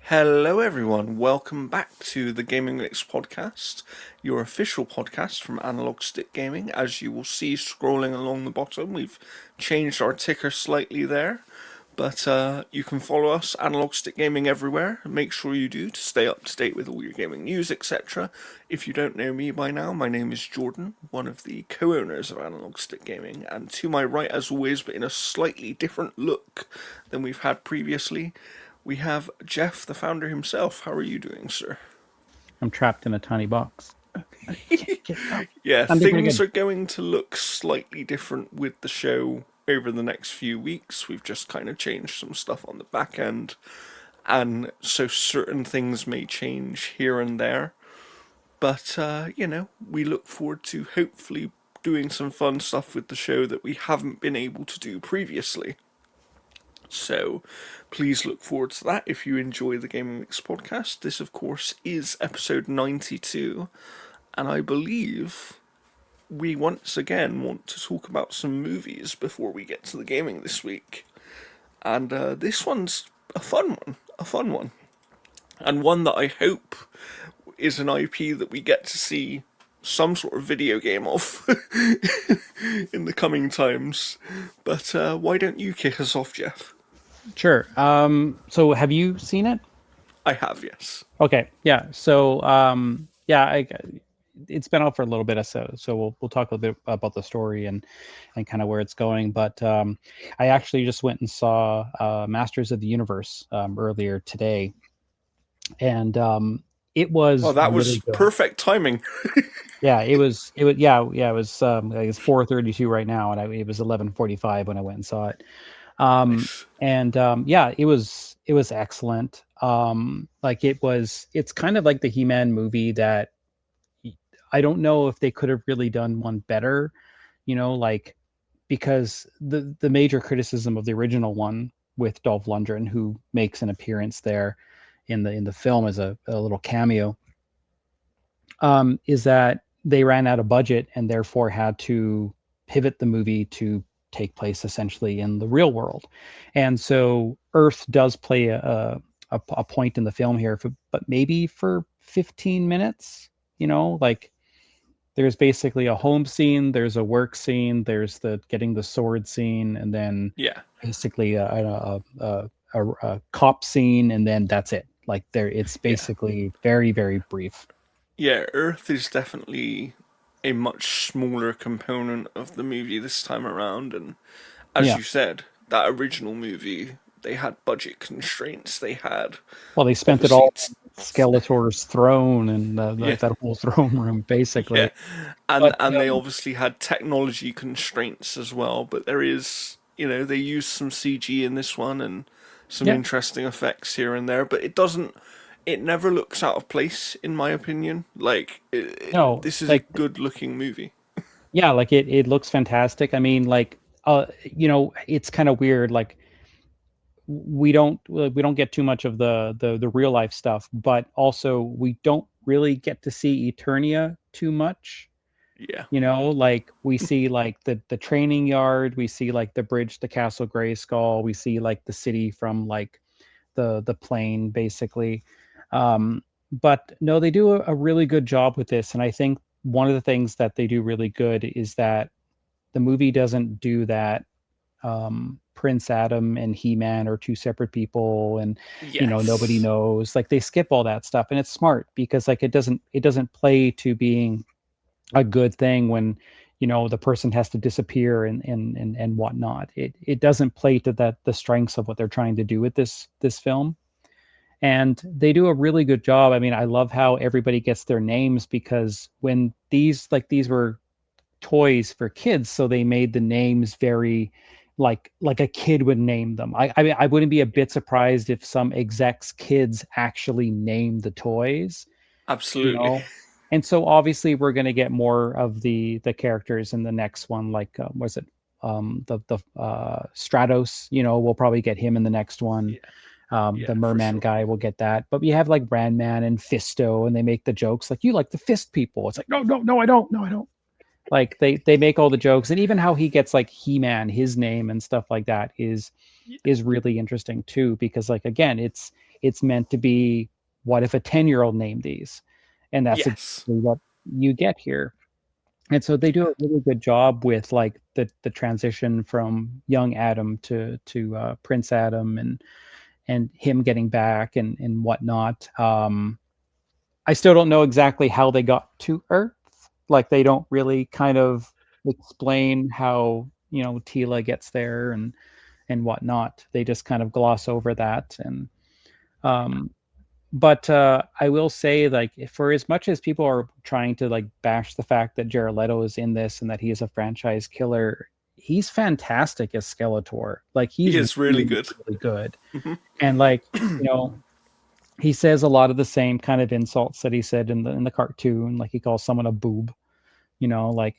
Hello, everyone. Welcome back to the Gaming Mix podcast, your official podcast from Analog Stick Gaming. As you will see scrolling along the bottom, we've changed our ticker slightly there, but you can follow us, Analog Stick Gaming, everywhere. Make sure you do to stay up to date with all your gaming news, etc. If you don't know me by now, my name is Jordan, one of the co-owners of Analog Stick Gaming, and to my right, as always, but in a slightly different look than we've had previously, we have Jeff, the founder himself. How are you doing, sir? I'm trapped in a tiny box. I can't get out. Yeah, I'm doing pretty things good. are going to look slightly different with the show over the next few weeks. We've just kind of changed some stuff on the back end, and so certain things may change here and there. But, we look forward to hopefully doing some fun stuff with the show that we haven't been able to do previously. So please look forward to that if you enjoy the Gaming Mix podcast. This, of course, is episode 92, and I believe we once again want to talk about some movies before we get to the gaming this week. And this one's a fun one, and one that I hope is an IP that we get to see some sort of video game of in the coming times. But why don't you kick us off, Jeff? Sure. So have you seen it? I have, yes. Okay. Yeah. So, yeah, it's been out for a little bit, so we'll talk a little bit about the story and kind of where it's going. But I actually just went and saw Masters of the Universe earlier today, and it Well, was that was really good. perfect timing. Yeah, it was yeah, it was like it's 4:32 right now, and it was 11:45 when I went and saw it. Nice. And Yeah, it was excellent. Like it's kind of like the He-Man movie that I don't know if they could have really done one better, like because the major criticism of the original one with Dolph Lundgren, who makes an appearance there in the film as a little cameo, is that they ran out of budget and therefore had to pivot the movie to take place essentially in the real world. And so Earth does play a point in the film here, but maybe for 15 minutes, like there's basically a home scene, there's a work scene, there's the getting the sword scene, and then Yeah. basically a cop scene, and then that's it. Like it's Yeah. basically very, very brief. Yeah, Earth is definitely a much smaller component of the movie this time around, and as Yeah. you said, that original movie, they had budget constraints. They had, Well, they spent it obviously, all on Skeletor's throne and yeah, that whole throne room, yeah, basically. and But they obviously had technology constraints as well. But there is, they used some CG in this one and some yeah, interesting effects here and there. But it doesn't. It never looks out of place, in my opinion. Like no, this is a like good-looking movie. yeah, like it looks fantastic. I mean, like it's kind of weird. Like we don't get too much of the real life stuff, but also we don't really get to see Eternia too much. Yeah, Like we see like the training yard, we see like the bridge to Castle Grayskull, we see like the city from like the plane basically. But no, they do a really good job with this, and I think one of the things that they do really good is that the movie doesn't do that. Prince Adam and He-Man are two separate people, and nobody yes, knows. Like they skip all that stuff, and it's smart because like it doesn't play to being a good thing when the person has to disappear and whatnot. It doesn't play to that the strengths of what they're trying to do with this film, and they do a really good job. I mean, I love how everybody gets their names because when these were toys for kids, so they made the names very like a kid would name them. I mean, I wouldn't be a bit surprised if some execs kids actually named the toys, you absolutely. know. And so obviously we're going to get more of the characters in the next one, like was it the Stratos, we'll probably get him in the next one. Yeah, The yeah, for merman sure. guy will get that, but we have like Brandman and Fisto, and they make the jokes like, you like the fist people. It's like, no, no, no, I don't. No, I don't. Like they make all the jokes, and even how he gets like He-Man, his name and stuff like that is really interesting too, because like again, it's meant to be, what if a 10-year-old named these? And that's exactly Yes. what you get here. And so they do Yeah. a really good job with like the transition from young Adam to Prince Adam, and him getting back and whatnot. I still don't know exactly how they got to Earth. Like they don't really kind of explain how, Tila gets there and whatnot. They just kind of gloss over that. And um, but I will say, like, for as much as people are trying to like bash the fact that Jared Leto is in this and that he is a franchise killer, he's fantastic as Skeletor. Like He he's is really really, good. really good. Hmm. And like, you know, he says a lot of the same kind of insults that he said in the cartoon. Like he calls someone a boob, like,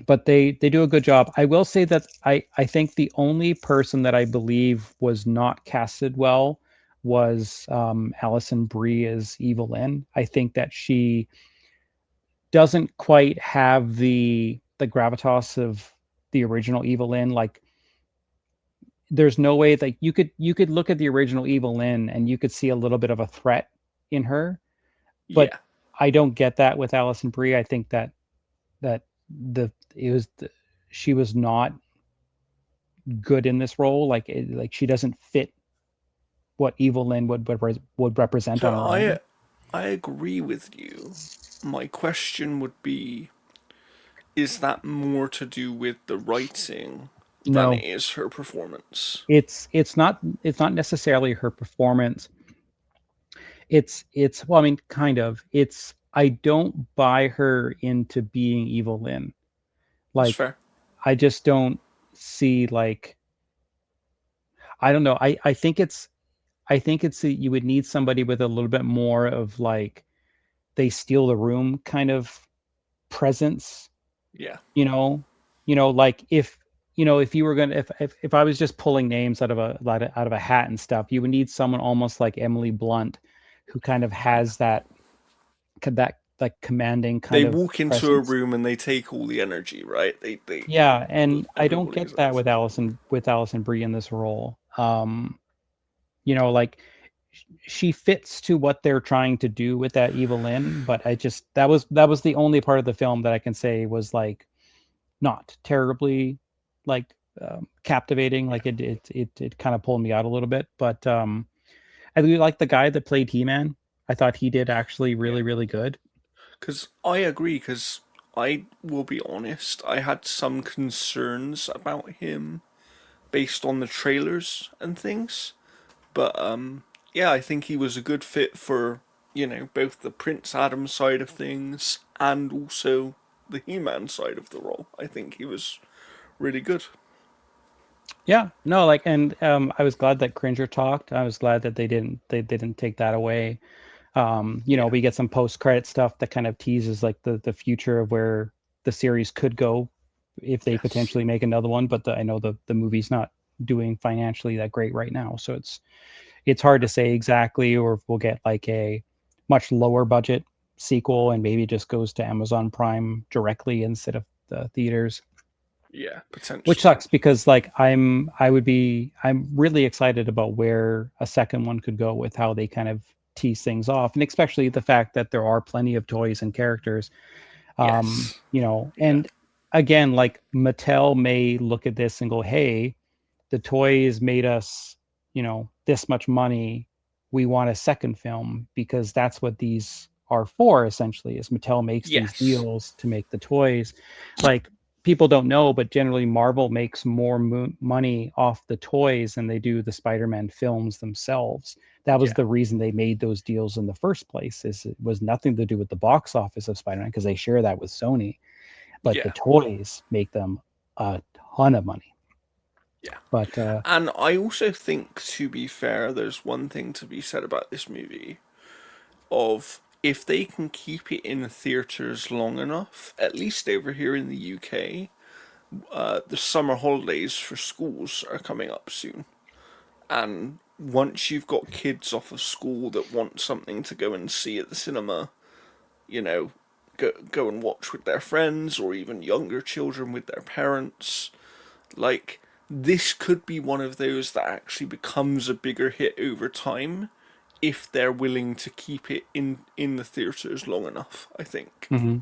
but they do a good job. I will say that I think the only person that I believe was not casted well was Alison Brie as Evelyn. I think that she doesn't quite have the gravitas of the original Evelyn. Like there's no way that you could look at the original Evelyn and you could see a little bit of a threat in her, but Yeah. I don't get that with Alison Brie. I think that the it was the, she was not good in this role. Like she doesn't fit what Evelyn would represent on So her I own. I agree with you. My question would be, is that more to do with the writing than it No, is her performance? it's not necessarily her performance. It's well, I mean, kind of. It's I don't buy her into being Evelyn. That's Like fair. I just don't see like I don't know. I think it's that you would need somebody with a little bit more of like they steal the room kind of presence, Yeah. you know. Like if you were gonna if I was just pulling names out of a hat and stuff, you would need someone almost like Emily Blunt, who kind of Yeah. has that like commanding They kind of walk into a presence. room and they take all the energy, right? They Yeah, and I don't everybody's get that like, with Allison Brie in this role. Like she fits to what they're trying to do with that Evelyn, but I just that was the only part of the film that I can say was like not terribly like captivating. yeah, Like it kind of pulled me out a little bit, but I really like the guy that played He-Man. I thought he did actually yeah. really, really good. Because I agree. Because I will be honest, I had some concerns about him based on the trailers and things. But yeah, I think he was a good fit for both the Prince Adam side of things and also the He-Man side of the role. I think he was really good. Yeah, no, like, and I was glad that Cringer talked. I was glad that they didn't take that away. Yeah. We get some post-credit stuff that kind of teases like the future of where the series could go if they Yes. potentially make another one. But I know the movie's not doing financially that great right now, so it's hard to say exactly, or if we'll get like a much lower budget sequel and maybe it just goes to Amazon Prime directly instead of the theaters, Yeah. which Potentially. sucks because like I'm really excited about where a second one could go with how they kind of tease things off, and especially the fact that there are plenty of toys and characters. Yes. Yeah. And again, like Mattel may look at this and go, hey, the toys made us, this much money. We want a second film because that's what these are for, essentially, is Mattel makes these Yes. deals to make the toys. Like people don't know, but generally Marvel makes more money off the toys than they do the Spider-Man films themselves. That was Yeah. the reason they made those deals in the first place, is it was nothing to do with the box office of Spider-Man because they share that with Sony, but the Yeah. toys make them a ton of money. Yeah. But And I also think, to be fair, there's one thing to be said about this movie of if they can keep it in theaters long enough, at least over here in the UK, the summer holidays for schools are coming up soon. And once you've got kids off of school that want something to go and see at the cinema, you know, go and watch with their friends or even younger children with their parents, like this could be one of those that actually becomes a bigger hit over time if they're willing to keep it in the theaters long enough, I think. Hmm.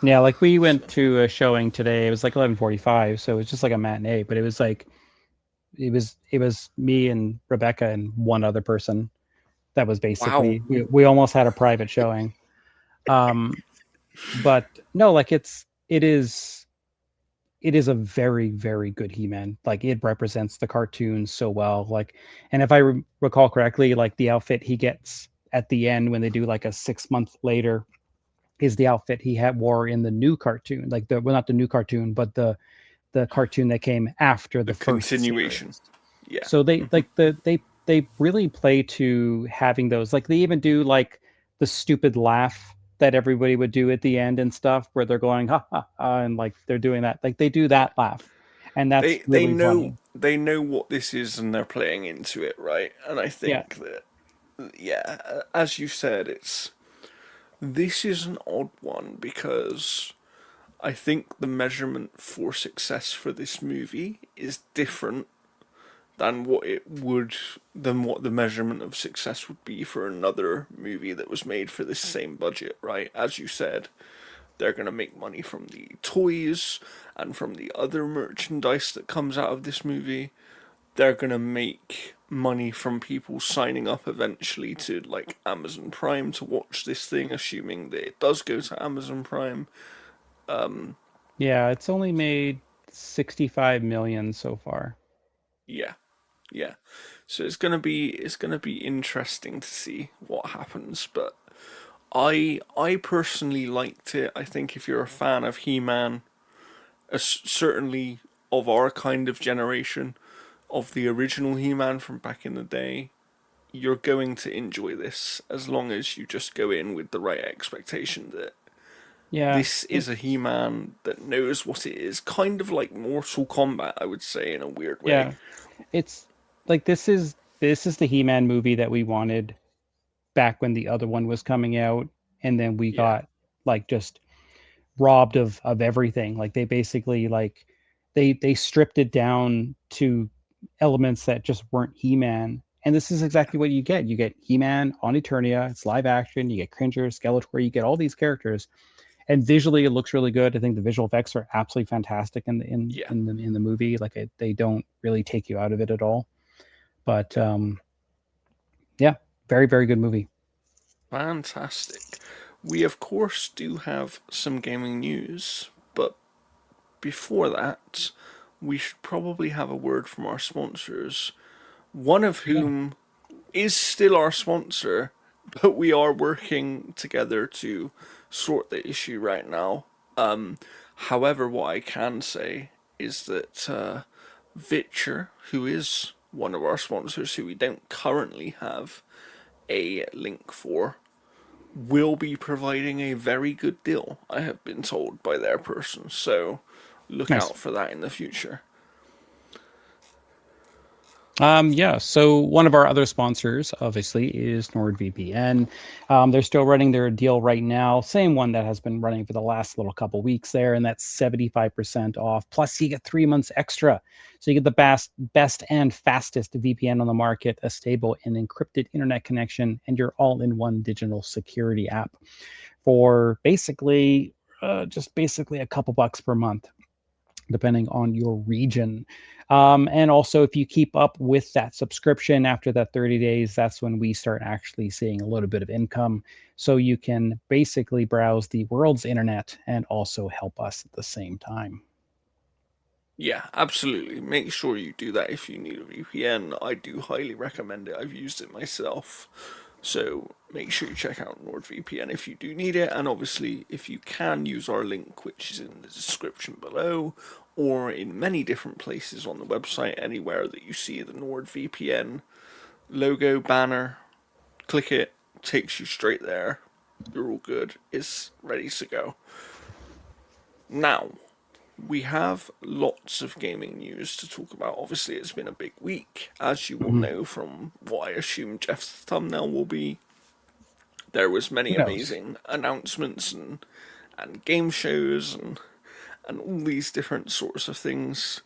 Yeah, like we went So, to a showing today. It was like 11:45, so it was just like a matinee, but it was like it was me and Rebecca and one other person. That was wow. basically we almost had a private showing. Um, but no, like it is a very, very good He-Man. Like it represents the cartoon so well. Like, and if I recall correctly, like the outfit he gets at the end when they do like a 6 month later is the outfit he had wore in the new cartoon. Like the well, not the new cartoon, but the cartoon that came after The the first continuation. series. Yeah. So they really play to having those. Like they even do like the stupid laugh that everybody would do at the end and stuff, where they're going ha ha ha, and like they're doing that. Like they do Yeah. that laugh, and that's They really know funny. they know what this is and they're playing into it, right? And I Yeah, think that, yeah, as you said, it's this is an odd one because I think the measurement for success for this movie is different than what the measurement of success would be for another movie that was made for this same budget, right? As you said, they're going to make money from the toys and from the other merchandise that comes out of this movie. They're going to make money from people signing up eventually to like Amazon Prime to watch this thing, assuming that it does go to Amazon Prime. yeah. It's only made 65 million so far. Yeah, yeah. So it's gonna be interesting to see what happens. But I personally liked it. I think if you're a fan of He-Man, certainly of our kind of generation, of the original He-Man from back in the day, you're going to enjoy this as long as you just go in with the right expectation that Yeah, this is a it's He-Man that knows what it is, kind of like Mortal Kombat, I would say, in a weird way. yeah, it's like this is the He-Man movie that we wanted back when the other one was coming out, and then we Yeah, got like just robbed of everything. Like they basically like they stripped it down to elements that just weren't He-Man. And this is yeah, exactly what you get. You get He-Man on Eternia. It's live action. You get Cringer, Skeletor. You get all these characters, and visually it looks really good. I think the visual effects are absolutely fantastic in the in yeah. in the in the movie. Like they don't really take you out of it at all. But yeah, very very good movie. Fantastic. We, of course, do have some gaming news, but before that, we should probably have a word from our sponsors, one of Yeah. whom is still our sponsor, but we are working together to sort the issue right now. However, what I can say is that Vitcher, who is one of our sponsors, who we don't currently have a link for, will be providing a very good deal, I have been told by their person. So look Nice. out for that in the future. Yeah, so one of our other sponsors, obviously, is NordVPN. They're still running their deal right now, same one that has been running for the last little couple weeks there, and that's 75% off. Plus, you get 3 months extra. So you get the best and fastest VPN on the market, a stable and encrypted internet connection, and your all-in-one digital security app for just basically a couple bucks per month depending on your region. And also, if you keep up with that subscription after that 30 days, that's when we start actually seeing a little bit of income. So you can basically browse the world's internet and also help us at the same time. Yeah, absolutely. Make sure you do that if you need a VPN. I do highly recommend it. I've used it myself. So make sure you check out NordVPN if you do need it. And obviously, if you can, use our link, which is in the description below, or in many different places on the website, anywhere that you see the NordVPN logo banner. Click it, takes you straight there. You're all good. It's ready to go. Now, we have lots of gaming news to talk about. Obviously, it's been a big week, as you will Mhm. know from what I assume Jeff's thumbnail will be. There was many Who knows? amazing announcements and game shows and all these different sorts of things.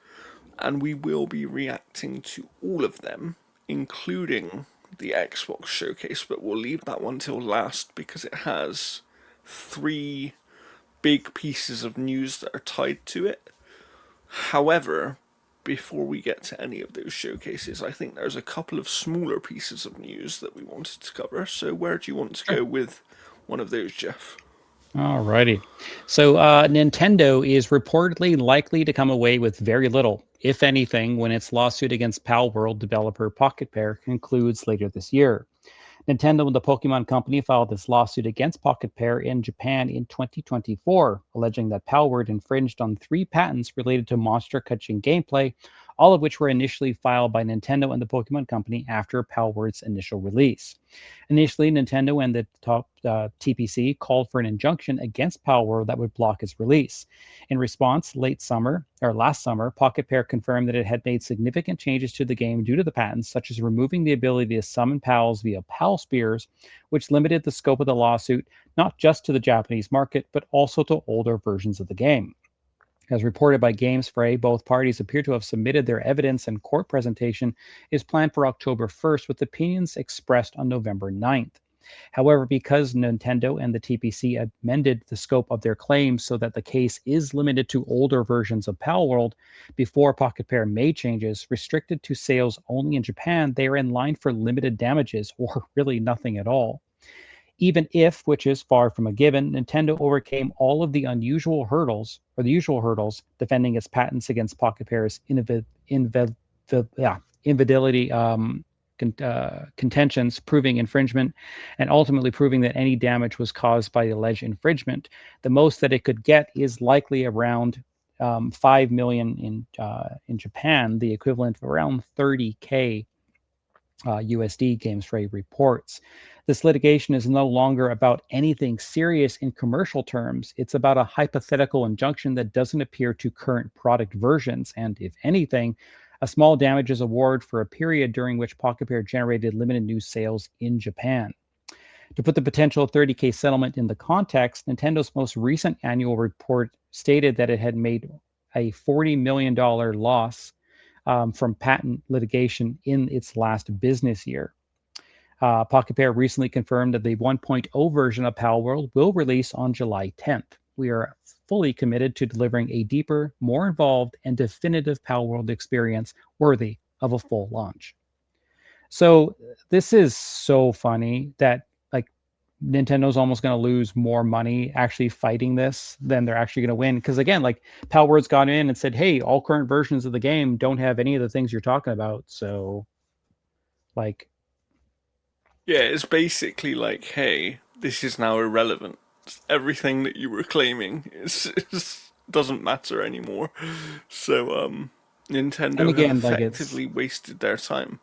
and we will be reacting to all of them, including the Xbox showcase, but we'll leave that one till last because it has three big pieces of news that are tied to it. However, before we get to any of those showcases, I think there's a couple of smaller pieces of news that we wanted to cover. So, where do you want to Sure. go with one of those, Jeff? Alrighty. So Nintendo is reportedly likely to come away with very little, if anything, when its lawsuit against Pal World developer Pocket Pair concludes later this year. Nintendo and the Pokemon Company filed this lawsuit against Pocket Pair in Japan in 2024, alleging that Palward infringed on three patents related to monster catching gameplay, all of which were initially filed by Nintendo and the Pokemon Company after Palward's initial release. Initially, Nintendo and the top TPC called for an injunction against Palworld that would block its release. In response, last summer, Pocket Pair confirmed that it had made significant changes to the game due to the patents, such as removing the ability to summon pals via pal spears, which limited the scope of the lawsuit not just to the Japanese market, but also to older versions of the game. As reported by GamesFray, both parties appear to have submitted their evidence, and court presentation is planned for October 1st, with opinions expressed on November 9th. However, because Nintendo and the TPC amended the scope of their claims so that the case is limited to older versions of Palworld before Pocket Pair made changes, restricted to sales only in Japan, they are in line for limited damages or really nothing at all. Even if, which is far from a given, Nintendo overcame all of the unusual hurdles, or the usual hurdles, defending its patents against Pocket Pair's invalidity contentions, proving infringement, and ultimately proving that any damage was caused by the alleged infringement. The most that it could get is likely around 5 million in Japan, the equivalent of around 30K USD, GamesFray reports. This litigation is no longer about anything serious in commercial terms. It's about a hypothetical injunction that doesn't appear to current product versions, and if anything, a small damages award for a period during which Pocket Pair generated limited new sales in Japan. To put the potential 30K settlement in the context, Nintendo's most recent annual report stated that it had made a $40 million loss from patent litigation in its last business year. Pocket Pair recently confirmed that the 1.0 version of Palworld will release on July 10th. We are fully committed to delivering a deeper, more involved, and definitive Palworld experience worthy of a full launch. So this is so funny that like Nintendo's almost going to lose more money actually fighting this than they're actually going to win. Because again, like Palworld's gone in and said, "Hey, all current versions of the game don't have any of the things you're talking about." So, like, Yeah, it's basically like, hey, this is now irrelevant. Everything that you were claiming doesn't matter anymore. So, and Nintendo have again, like it's effectively wasted their time.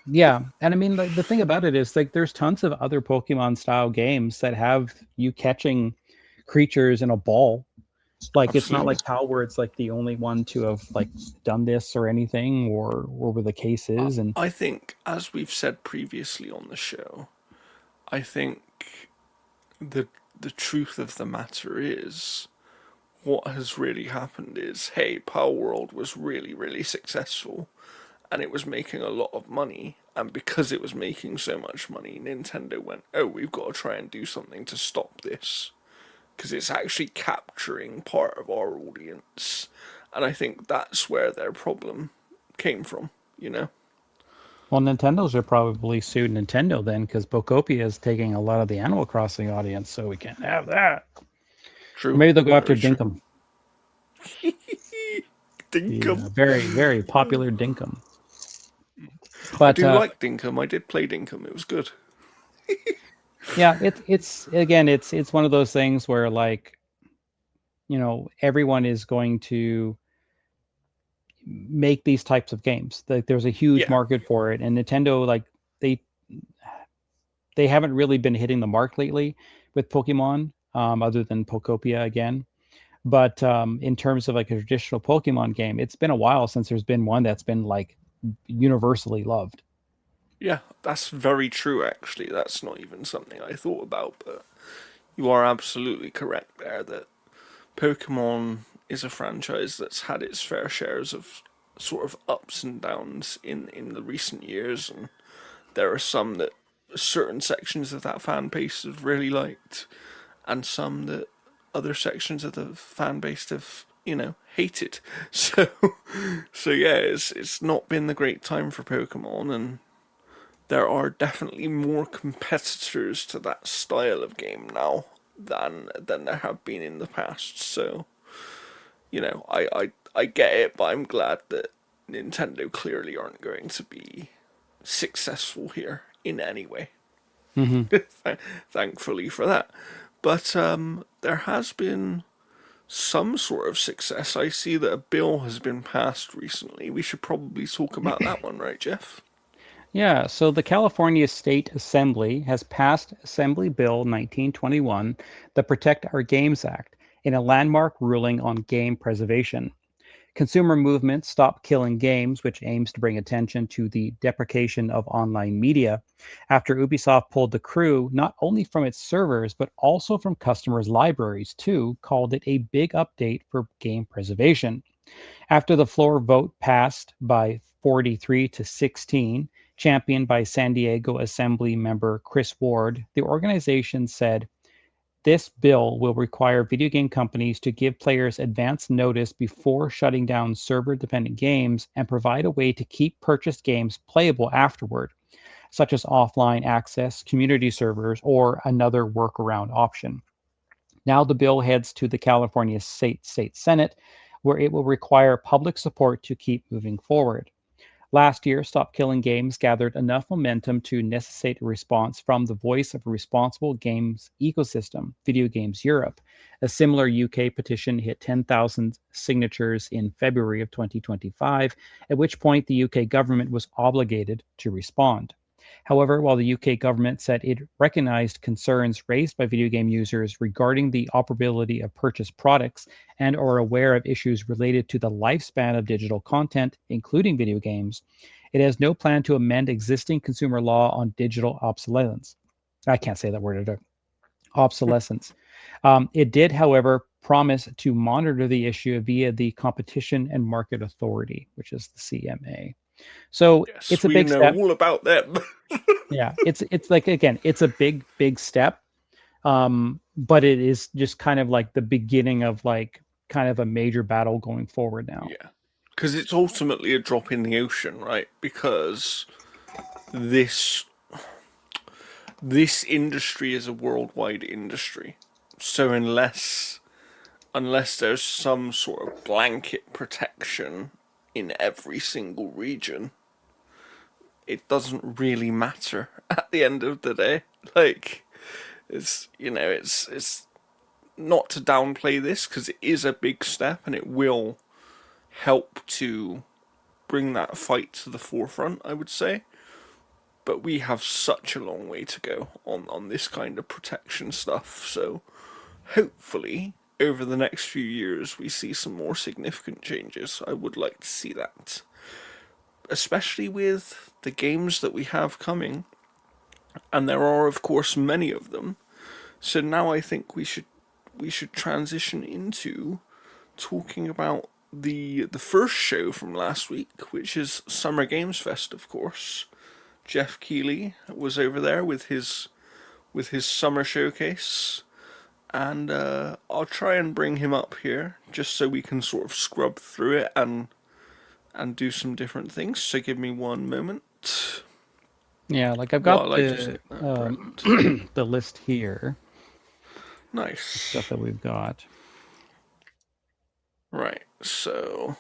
yeah, and I mean, like the thing about it is like there's tons of other Pokemon style games that have you catching creatures in a ball. Like it's not Absolutely. like Palworld's like the only one to have like done this or anything, or whatever the case I, is, and I think, as we've said previously on the show, I think the the truth of the matter is what has really happened is, hey, Power World was really, really successful and it was making a lot of money. And because it was making so much money, Nintendo went, oh, we've got to try and do something to stop this. Because it's actually capturing part of our audience. And I think that's where their problem came from, you know? well, Nintendo should probably sue Nintendo then because Bokopia is taking a lot of the Animal Crossing audience, so we can't have that. Or True. maybe they'll go after Very true. Dinkum, the Dinkum. very, very popular Dinkum. I But do like Dinkum. I did play Dinkum. It was good. yeah, it's again, it's one of those things where like everyone is going to make these types of games. Like there's a huge Yeah. market for it, and Nintendo like they they haven't really been hitting the mark lately with Pokemon, other than Pokopia again. But in terms of like a traditional Pokemon game, it's been a while since there's been one that's been like universally loved. Yeah, that's very true, actually. That's not even something I thought about, but you are absolutely correct there that Pokemon is a franchise that's had its fair shares of sort of ups and downs in the recent years, and there are some that certain sections of that fan base have really liked, and some that other sections of the fan base have, hated. So, so yeah, it's not been the great time for Pokemon, and there are definitely more competitors to that style of game now than there have been in the past. So, I get it, but I'm glad that Nintendo clearly aren't going to be successful here in any way. Hmm. Thankfully for that. But there has been some sort of success. I see that a bill has been passed recently. We should probably talk about that one, right, Jeff? Yeah, so the California State Assembly has passed Assembly Bill 1921, the Protect Our Games Act, in a landmark ruling on game preservation. Consumer movement Stop Killing Games, which aims to bring attention to the deprecation of online media, after Ubisoft pulled the crew not only from its servers, but also from customers' libraries, too, called it a big update for game preservation. After the floor vote passed by 43 to 16, championed by San Diego Assembly member Chris Ward, the organization said this bill will require video game companies to give players advance notice before shutting down server dependent games and provide a way to keep purchased games playable afterward, such as offline access, community servers, or another workaround option. Now the bill heads to the California State Senate, where it will require public support to keep moving forward. Last year, Stop Killing Games gathered enough momentum to necessitate a response from the Voice of a Responsible Games Ecosystem, Video Games Europe. A similar UK petition hit 10,000 signatures in February of 2025, at which point the UK government was obligated to respond. However, while the UK government said it recognized concerns raised by video game users regarding the operability of purchased products and are aware of issues related to the lifespan of digital content, including video games, it has no plan to amend existing consumer law on digital obsolescence. I can't say that word at all. Obsolescence. It did, however, promise to monitor the issue via the Competition and Market Authority, which is the CMA. So Yes, it's a we big know step. all about them. Yeah, it's like again, it's a big step, but it is just kind of like the beginning of like kind of a major battle going forward now. Yeah, because it's ultimately a drop in the ocean, right? Because this this industry is a worldwide industry. So unless there's some sort of blanket protection in every single region, it doesn't really matter at the end of the day. Like it's not to downplay this because it is a big step and it will help to bring that fight to the forefront, I would say. But we have such a long way to go on this kind of protection stuff. So hopefully, over the next few years, we see some more significant changes. I would like to see that, especially with the games that we have coming, and there are, of course, many of them. So now I think we should transition into talking about the first show from last week, which is Summer Games Fest, of course. Jeff Keighley was over there with his summer showcase, and I'll try and bring him up here just so we can sort of scrub through it and do some different things. So give me one moment Yeah, like I've got while I just hit that button. the list here, the stuff Nice. that we've got. Right. So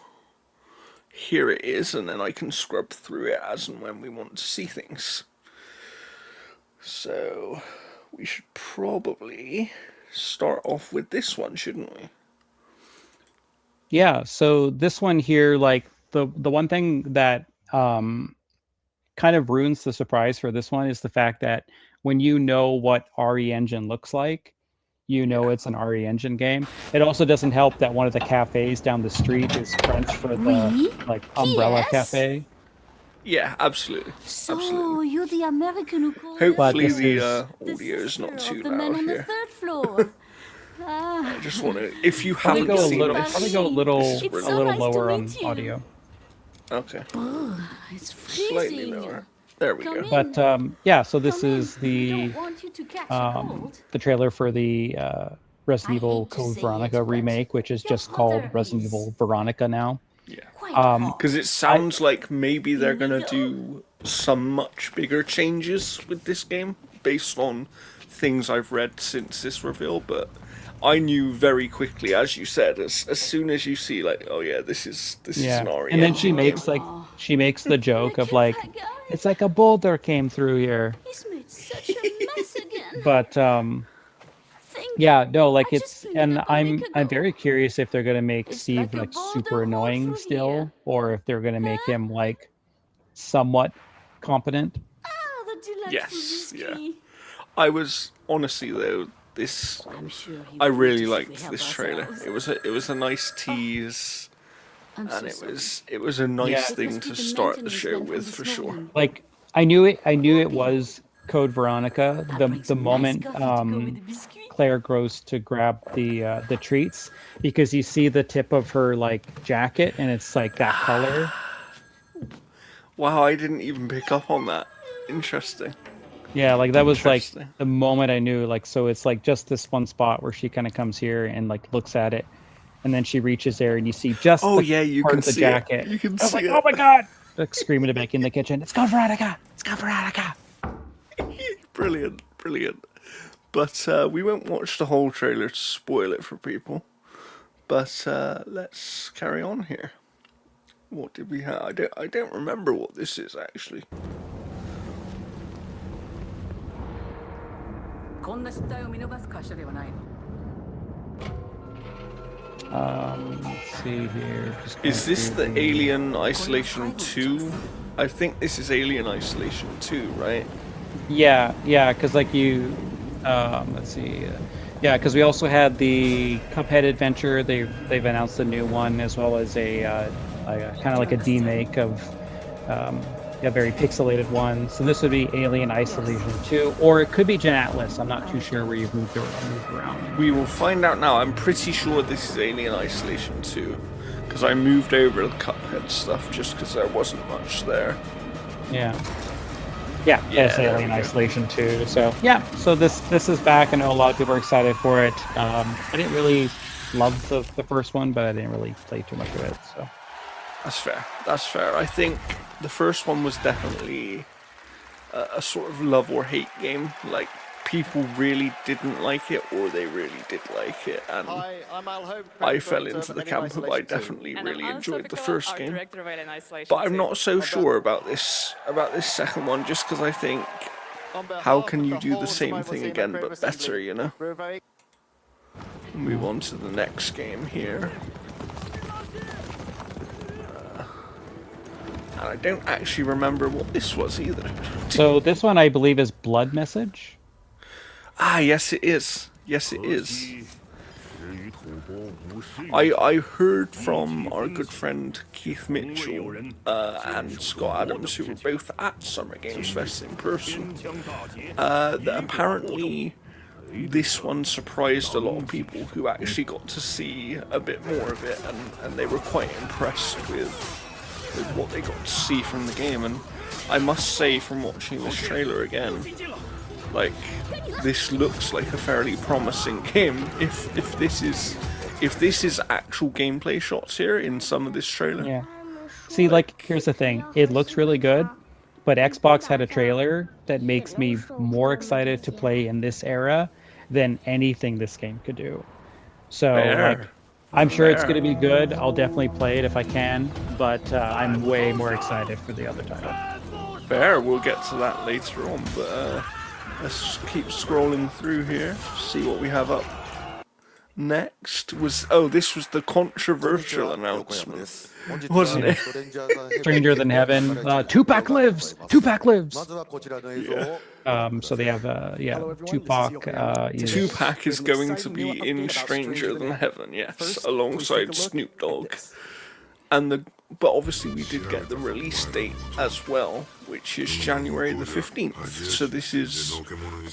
here it is, and then I can scrub through it as and when we want to see things. So we should probably start off with this one, shouldn't we? Yeah, so this one here, like the one thing that kind of ruins the surprise for this one is the fact that when you know what RE Engine looks like, you know Yeah. it's an RE Engine game. It also doesn't help that one of the cafes down the street is French for the Oui? like Qui umbrella est-ce? cafe. Yeah, absolutely. Absolutely. So, you're the American who called But Hopefully this yesterday? the is The audio is not sister too of the man loud on the here. third floor. Ah, I just want to, if you probably haven't go a Brigitte seen little de probably this, go Paris. this is It's a so brilliant. little nice to lower on meet you. audio. Okay. It's Slightly freezing. lower. There we Come go. in. But yeah, so this Come in. is We don't want you to catch a cold. the trailer for the I Resident Evil hate to Code say Veronica it, but remake, which is your just called brother Resident is Evil Veronica now. Yeah. quite hot. Because it I sounds like maybe they're In we gonna go. do some much bigger changes with this game based on things I've read since this reveal, but I knew very quickly, as you said, as soon as you see like, oh yeah, this is an Yeah, RE and then engine game. she makes the joke Look of at like, that it's guy. like a boulder came through here. He's made such a mess again. But Think. yeah, no, like I just it's, cleaned it and up a week I'm ago. very curious if they're gonna make It's Steve like a like boulder super rolled annoying through here. still, or if they're gonna make Huh? him like somewhat competent. Ah, the delightful Yes, yeah. whiskey. I was honestly though this I'm sure he I will really notice if we liked help this trailer. ourselves. It was a nice Oh, tease, I'm and so sorry. it was a nice Yeah, It thing must be to the start the maintenance show man from with the for snow sure. room. like I knew it Whoopee. was Code Veronica That brings the nice moment coffee to go with the biscuit. Claire goes to grab the treats, because you see the tip of her like jacket and it's like that color. Wow, I didn't even pick up on that. Interesting. Yeah, like that was like Interesting. the moment I knew, like, so it's like just this one spot where she kind of comes here and like looks at it, and then she reaches there and you see just Oh the yeah, you part can of the see it. jacket. You can I was see like, oh it. my god, like screaming it back in the kitchen, it's Code Veronica, it's Code Veronica. Brilliant, brilliant. But we won't watch the whole trailer to spoil it for people. But let's carry on here. What did we have? I don't remember what this is actually. こんな失態を見逃す会社ではないの。Let's see here. Just Is going this through the Alien Isolation 2? I think this is Alien Isolation 2, right? Yeah, because like you, let's see, yeah, because we also had the Cuphead adventure. They've announced a new one, as well as a kind of like a demake of a very pixelated one. So this would be Alien Isolation 2, or it could be Gen Atlas. I'm not too sure where you've moved around. We will find out now. I'm pretty sure this is Alien Isolation 2. Because I moved over the Cuphead stuff just because there wasn't much there. Yeah, Yeah, that's there Alien we go. Isolation 2. So yeah, so this is back. I know a lot of people are excited for it. I didn't really love the first one, but I didn't really play too much of it. So That's fair. That's fair. I think the first one was definitely a sort of love or hate game. Like, people really didn't like it, or they really did like it. And Hi, I'm Al Hope, I creative fell director into of the Alien camp of I Isolation 2. definitely And really I'm enjoyed the Sophia, first art game. director of Alien Isolation But I'm 2. not so sure about this second one, just because I think On behalf how can of you the do whole the same Survival thing Team again at but Creative better, Assembly, you know? we're very Move on to the next game here. And I don't actually remember what this was either. So this one, I believe, is Blood Message. Ah, yes it is. Yes it is. I heard from our good friend Keith Mitchell and Scott Adams, who were both at Summer Games Fest in person, that apparently this one surprised a lot of people who actually got to see a bit more of it, and they were quite impressed with what they got to see from the game. And I must say, from watching this trailer again, like, this looks like a fairly promising game. If this is actual gameplay shots here in some of this trailer. Yeah. See, like, here's the thing. It looks really good, but Xbox had a trailer that makes me more excited to play in this era than anything this game could do. So, like, Fair. I'm sure it's Fair. going to be good. I'll definitely play it if I can, but I'm way more excited for the other title. Fair, we'll get to that later on, but let's keep scrolling through here, see what we have up. Next this was the controversial announcement, wasn't it? Stranger Than Heaven. Tupac lives! Tupac lives! So they have, Tupac is... Tupac is going to be in Stranger Than Heaven, yes, alongside Snoop Dogg. But obviously we did get the release date as well, which is January the 15th. So this is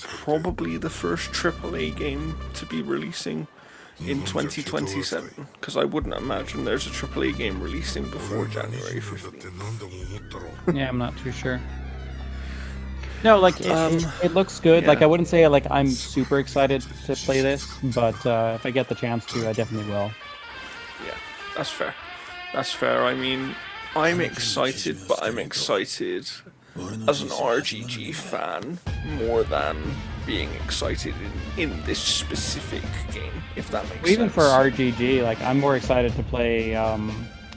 probably the first AAA game to be releasing in 2027, because I wouldn't imagine there's a AAA game releasing before January 15th. Yeah, I'm not too sure. No, like it looks good. yeah. Like I wouldn't say like I'm super excited to play this, but if I get the chance to, I definitely will. Yeah, that's fair. That's fair. I mean, I'm excited, but I'm excited as an RGG fan more than being excited in this specific game, if that makes Even sense. for RGG, like I'm more excited to play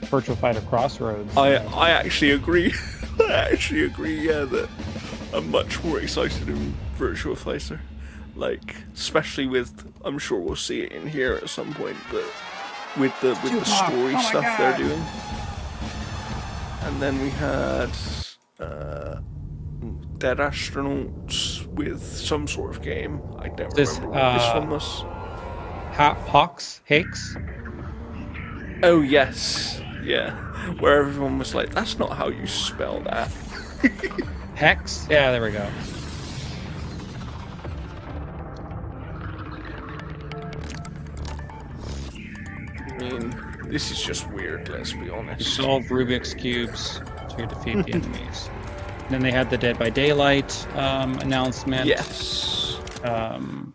Virtual Fighter Crossroads. I actually agree. I actually agree, yeah, that I'm much more excited in Virtual Fighter. Like, especially with, I'm sure we'll see it in here at some point, but with the story stuff they're doing. And then we had Dead Astronauts with some sort of game. I don't remember what this one was. Hicks? Oh yes, yeah. Where everyone was like, "That's not how you spell that." Hex? Yeah, there we go. I mean, this is just weird. Let's be honest. Solve Rubik's cubes to defeat the enemies. Then they had the Dead by Daylight announcement. Yes.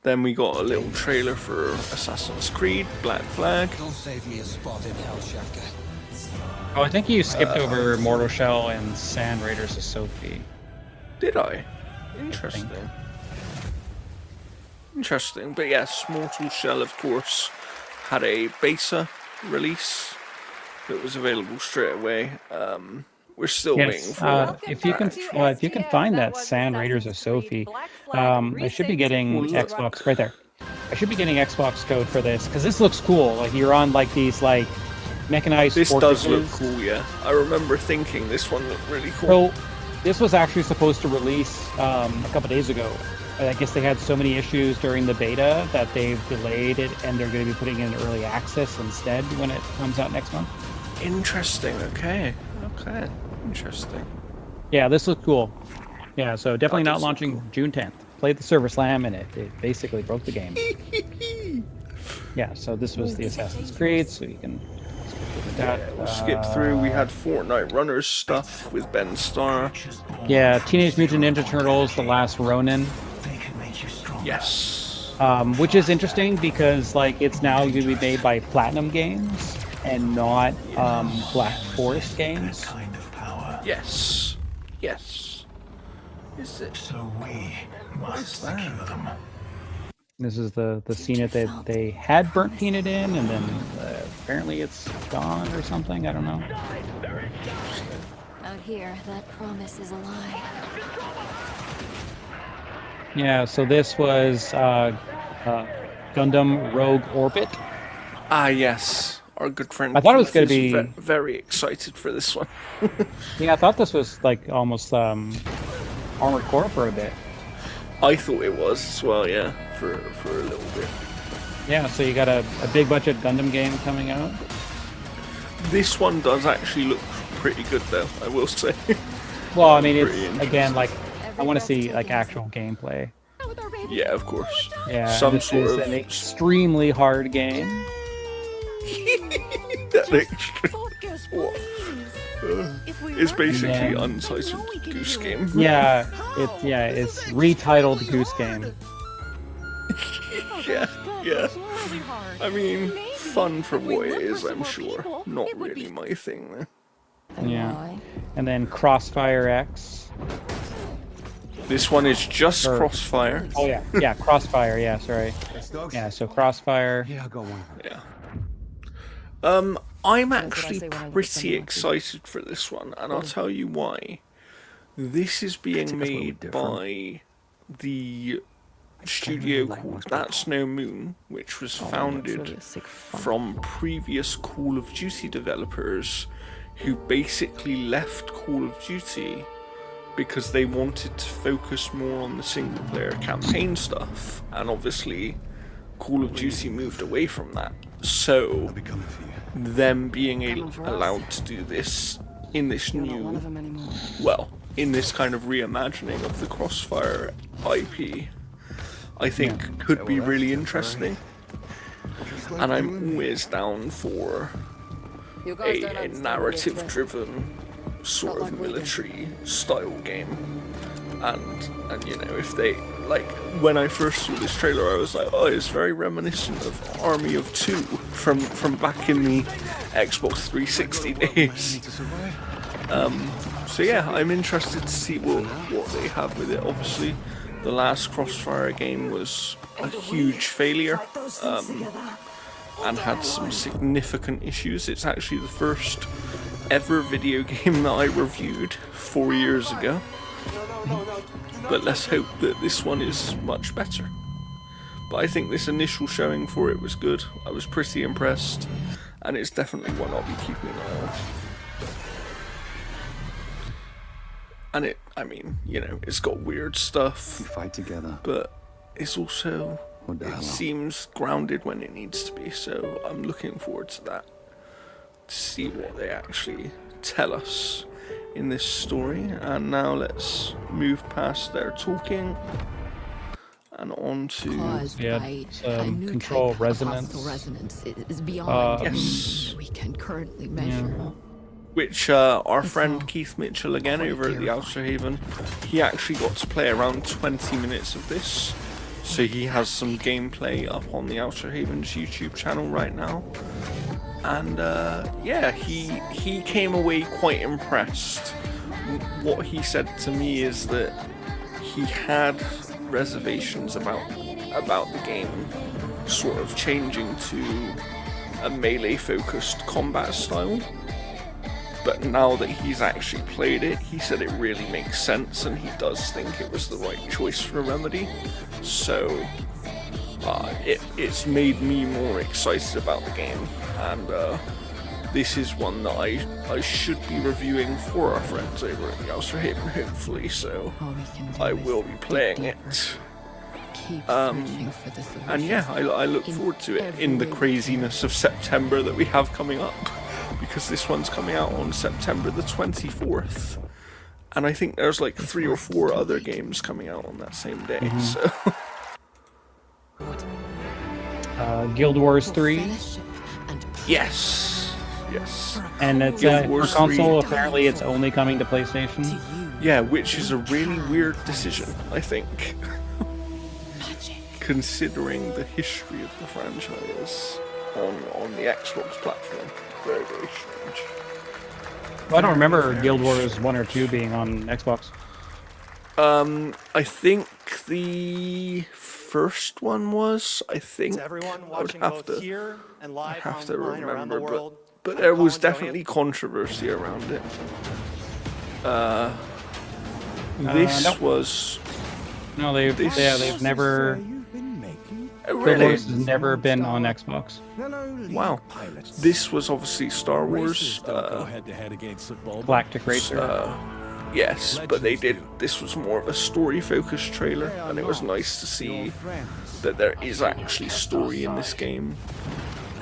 Then we got a little trailer for Assassin's Creed Black Flag. Don't save me a spot in Hell Shaka. Oh, I think you skipped over Mortal Shell and Sand Raiders of Sophie. Did I? Interesting. Interesting. But yes, Mortal Shell, of course, had a beta release that was available straight away. We're still waiting for if you can find that Sand Raiders of Sophie, I should be getting Xbox right there. I should be getting Xbox code for this because this looks cool. Like you're on like these like mechanized. This fortresses. does look cool, yeah. I remember thinking this one looked really cool. So this was actually supposed to release a couple days ago. I guess they had so many issues during the beta that they've delayed it, and they're going to be putting it in early access instead when it comes out next month. Interesting. Okay. Interesting. Yeah, this looks cool. Yeah, so definitely not launching June 10th. Played the Server Slam, and it basically broke the game. Yeah, so this was the Assassin's Creed, so you can skip that. We'll skip through. We had Fortnite Runners stuff with Ben Starr. Yeah, Teenage Mutant Ninja Turtles: The Last Ronin. Yes. Which is interesting because like it's now going to be made by Platinum Games and not Black Forest Games. Yes. Yes. Is it? So we must kill them. This is the scene that they had burnt peanut in, and then apparently it's gone or something. I don't know. Out here, that promise is a lie. Yeah, so this was Gundam Rogue Orbit. Ah, yes. Our good friend. I thought it was Keith going to is be very excited for this one. Yeah, I thought this was like almost Armored Core for a bit. I thought it was as well, yeah, for a little bit. Yeah, so you got a big budget Gundam game coming out. This one does actually look pretty good, though, I will say. Well, I mean, Pretty it's again like I want to see like actual gameplay. Yeah, of course. Yeah, Some this sort is of an extremely hard game. that extra. What? It's basically Untitled Goose Game. Yeah, it's retitled Goose Game. Yeah. I mean, fun for what it is, I'm sure. Not really my thing, though. Yeah, and then Crossfire X. This one is just Crossfire. Oh yeah, Crossfire. Yeah, sorry. Yeah, so Crossfire. Yeah, I got one. Yeah. I'm actually pretty excited for this one, and I'll tell you why. This is being made by the studio called That's No Moon, which was founded from previous Call of Duty developers who basically left Call of Duty because they wanted to focus more on the single player campaign stuff, and obviously Call of Duty moved away from that. So them being allowed to do this in this new, well, in this kind of reimagining of the Crossfire IP, I think could be really interesting. and I'm always down for You guys don't a understand narrative-driven sort of military style game. And you know, if they, like, when I first saw this trailer, I was like, oh, it's very reminiscent of Army of Two from back in the Xbox 360 days. So yeah, I'm interested to see what they have with it. Obviously, the last Crossfire game was a huge failure, and had some significant issues. It's actually the first ever video game that I reviewed 4 years ago. But let's hope that this one is much better. But I think this initial showing for it was good. I was pretty impressed, and it's definitely one I'll be keeping an eye on. And it, I mean, you know, it's got weird stuff. We fight together. But it's also, Or die it alone. seems grounded when it needs to be. So I'm looking forward to that. To see what they actually tell us in this story. And now let's move past their talking and on to Caused Yeah, by some a new control type of resonance. hostile resonance. It is beyond Yes. anything we can currently measure. which our It's friend all Keith Mitchell again quite over at the Outer Haven, he actually got to play around 20 minutes of this. So he has some gameplay up on the Outer Haven's YouTube channel right now. And yeah, he came away quite impressed. What he said to me is that he had reservations about the game sort of changing to a melee focused combat style, but now that he's actually played it, he said it really makes sense, and he does think it was the right choice for Remedy. So it's made me more excited about the game, and this is one that I should be reviewing for our friends over at the Outer Haven, hopefully, so All we can do I is will be dig playing deeper. it. Keep searching for the solution. And yeah, I look In forward to it every in the way we craziness of September that we have coming up, because this one's coming out on September the 24th. And I think there's like 3 or 4 other games coming out on that same day, so... Guild Wars 3, Fellowship and yes. and it's Guild for Wars console. 3. Apparently, it's only coming to PlayStation. Yeah, which is a really weird decision, I think. Considering the history of the franchise on the Xbox platform. Very, very strange. Well, I don't remember Guild Wars 1 or 2 being on Xbox. I think the first one was, I think. Everyone I would watching have both to, here and I live have to online around the remember, world. but I'm there was Colin definitely controversy around it. This nope. was... No, they've never. Oh, Guild really? Wars has never been on Xbox. Wow. This was obviously Star Wars. Galactic Racer. Yes, but they did. This was more of a story-focused trailer, and it was nice to see that there is actually story in this game.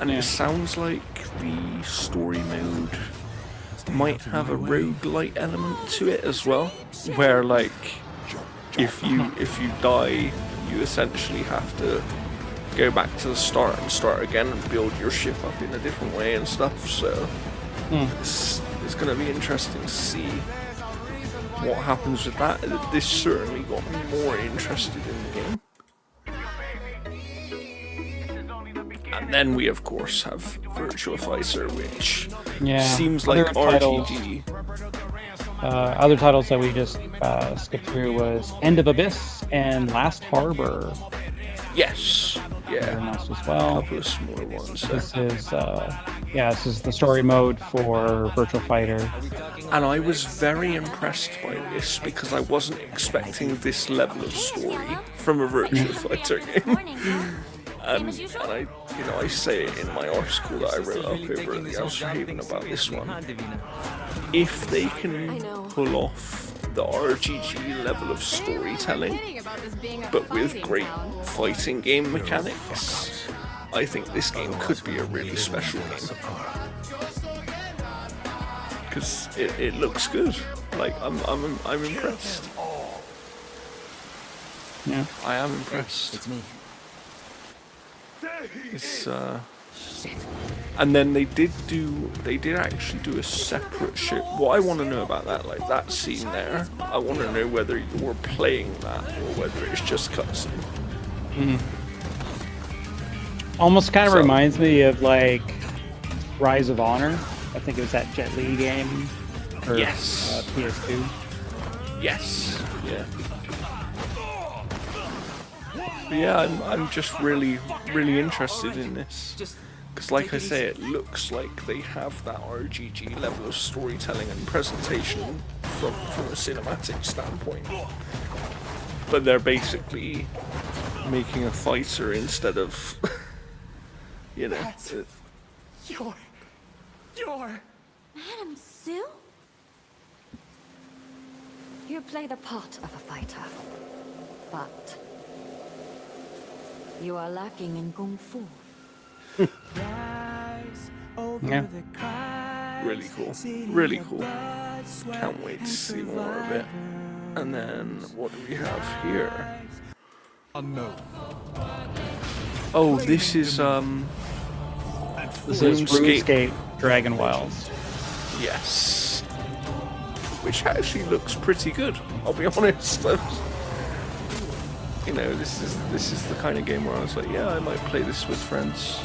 And Yeah. it sounds like the story mode might have a roguelite element to it as well, where like if you die, you essentially have to go back to the start and start again and build your ship up in a different way and stuff. So it's going to be interesting to see what happens with that. This certainly got me more interested in the game. And then we of course have Virtua Fighter, which seems like RPG. Other titles that we just skipped through was End of Abyss and Last Harbor. Yes, They're yeah, announced as a well. couple of smaller ones. This is this is the story mode for Virtua Fighter. And I was very impressed by this because I wasn't expecting this level of story from a Virtua Fighter game. And I say it in my article that I wrote up over at the Outer Haven about this one. If they can pull off the RGG level of storytelling, but with great fighting game mechanics, I think this game could be a really special game. Because it looks good. Like I'm impressed. Yeah. I am impressed. It's me. It's and then they did actually do a separate show. What I want to know about that, like that scene there, I want to know whether you're playing that or whether it's just cutscene. Almost kind of So- reminds me of like Rise of Honor. I think it was that Jet Li game for Yes. PS2. Yes. Yeah. But yeah, I'm just really interested in this. Because like I say, it looks like they have that RGG level of storytelling and presentation from a cinematic standpoint. But they're basically making a fighter instead of, you know. You're... Madam Sue? You play the part of a fighter, but you are lacking in kung fu. Yeah. Really cool. Really cool. Can't wait to see more of it. And then, what do we have here? Unknown. Oh, this is, This is RuneScape. RuneScape Dragon Wilds. Yes. Which actually looks pretty good, I'll be honest. You know, this is the kind of game where I was like, yeah, I might play this with friends.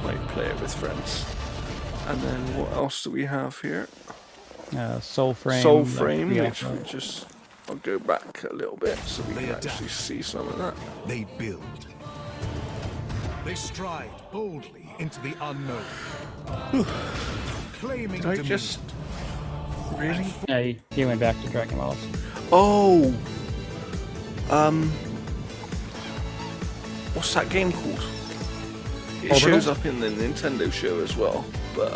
Might play it with friends. And then what else do we have here? Soul Frame. Soul Frame, yeah. which we just... I'll go back a little bit so we can actually see some of that. They build. They stride boldly into the unknown. Claiming Did I dominion. just... Really? Yeah, he went back to Dragon Wilds. Oh! What's that game called? It Orbitals? shows up in the Nintendo show as well, but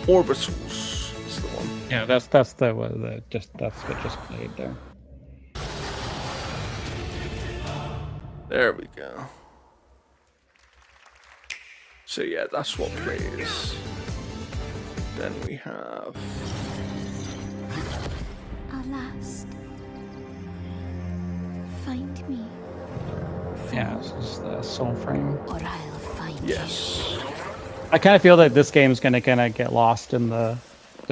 Orbitals is the one. Yeah, that's what just played there. There we go. So yeah, that's what plays. Then we have... Alas, find me, Yeah, this is the Soul Frame. or I'll find Yes. I kind of feel that this game is going to kind of get lost in the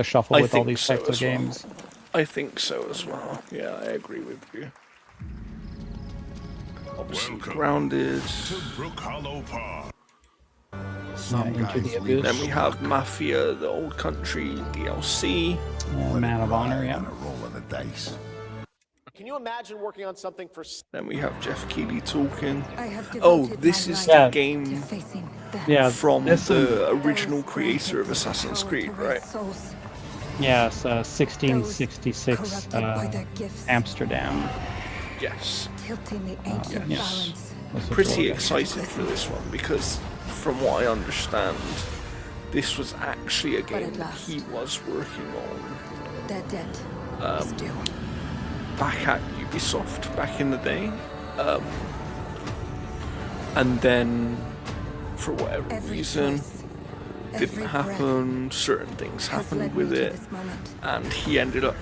shuffle I with all think these so types of as well. games. I think so as well. Yeah, I agree with you. Obviously Grounded. To Brook Hollow Park. Into the Abyss. Then we have Mafia, the Old Country DLC. Man of Honor, yeah. A roll of the dice. Can you imagine working on something for... Then we have Jeff Keighley talking. I have Oh, devoted this my is life the Yeah. game to facing death. Yeah, from this the original creator of Assassin's Creed, right? Souls, Yeah, it's 1666 corrupted by their gifts, Amsterdam. Yes. tilting the ancient yes. balance. This is Pretty really- excited for this one because, from what I understand, this was actually a game at that last. he was working on Their debt is due. back at Ubisoft back in the day. And then, for whatever Every reason, choice, didn't every breath happen. Certain things has happened led with me to it, this moment. and he ended up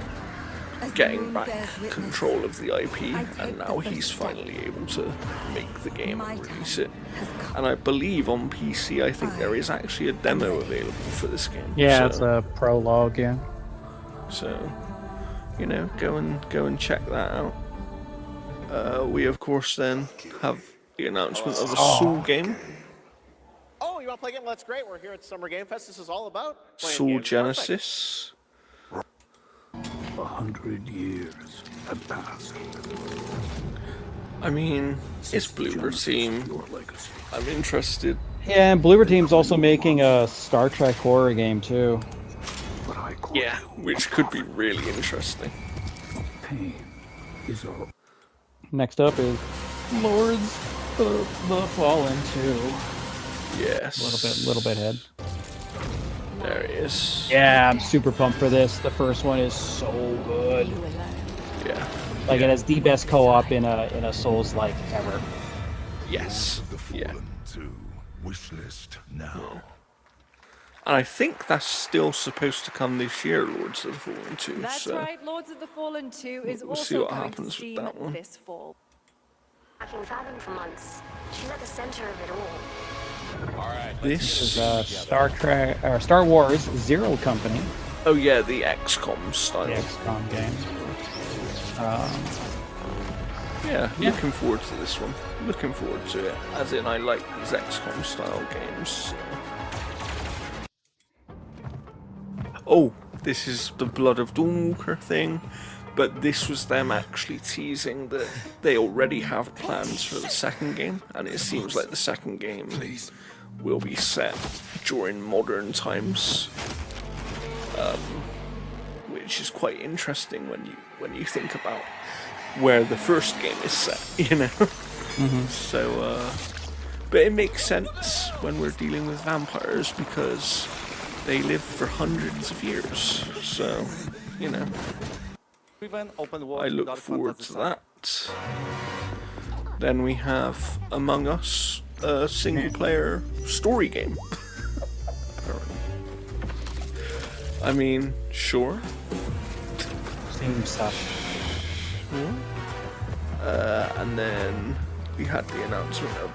As the getting moon back bears witness, control of the IP, I take and the now first he's step. finally able to make the game My and time release it. has come. And I believe on PC, I think there is actually a demo available for this game. Yeah, so, it's a prologue, yeah. So, you know, go and check that out. We of course then have the announcement of the Soul game, Oh, you want to play a game? Well, that's great. We're here at Summer Game Fest. This is all about playing Soul games. Perfect. Genesis. 100 years have passed. I mean, it's Bloober Team. Your legacy. I'm interested. Yeah, and Bloober Team's also making a Star Trek horror game too. But I call Yeah, which could be really interesting. pain is all. Next up is Lords of the Fallen 2. Yes. Little bit ahead. There it is. Yeah, I'm super pumped for this. The first one is so good. Yeah. Like it has the best co-op in a Souls-like ever. Yes. The Yeah. Fallen 2 wish list now. And I think that's still supposed to come this year, Lords of the Fallen 2. That's so right, Lords of the Fallen 2 is we'll see also what coming to happens with Steam that one. this fall. Tracking Fathom for months. She's at the center of it all. This Star Wars Zero Company, oh yeah, the XCOM style. the XCOM game. Yeah, looking forward to this one. Looking forward to it. As in, I like these XCOM style games. So. Oh, this is the Blood of Dawnwalker thing, but this was them actually teasing that they already have plans for the second game, and it seems like the second game will be set during modern times, which is quite interesting when you think about where the first game is set, you know. So, but it makes sense when we're dealing with vampires because they live for hundreds of years. So, you know, I look forward to that. Then we have Among Us, a single-player story game. I mean, sure. Seems And then we had the announcement of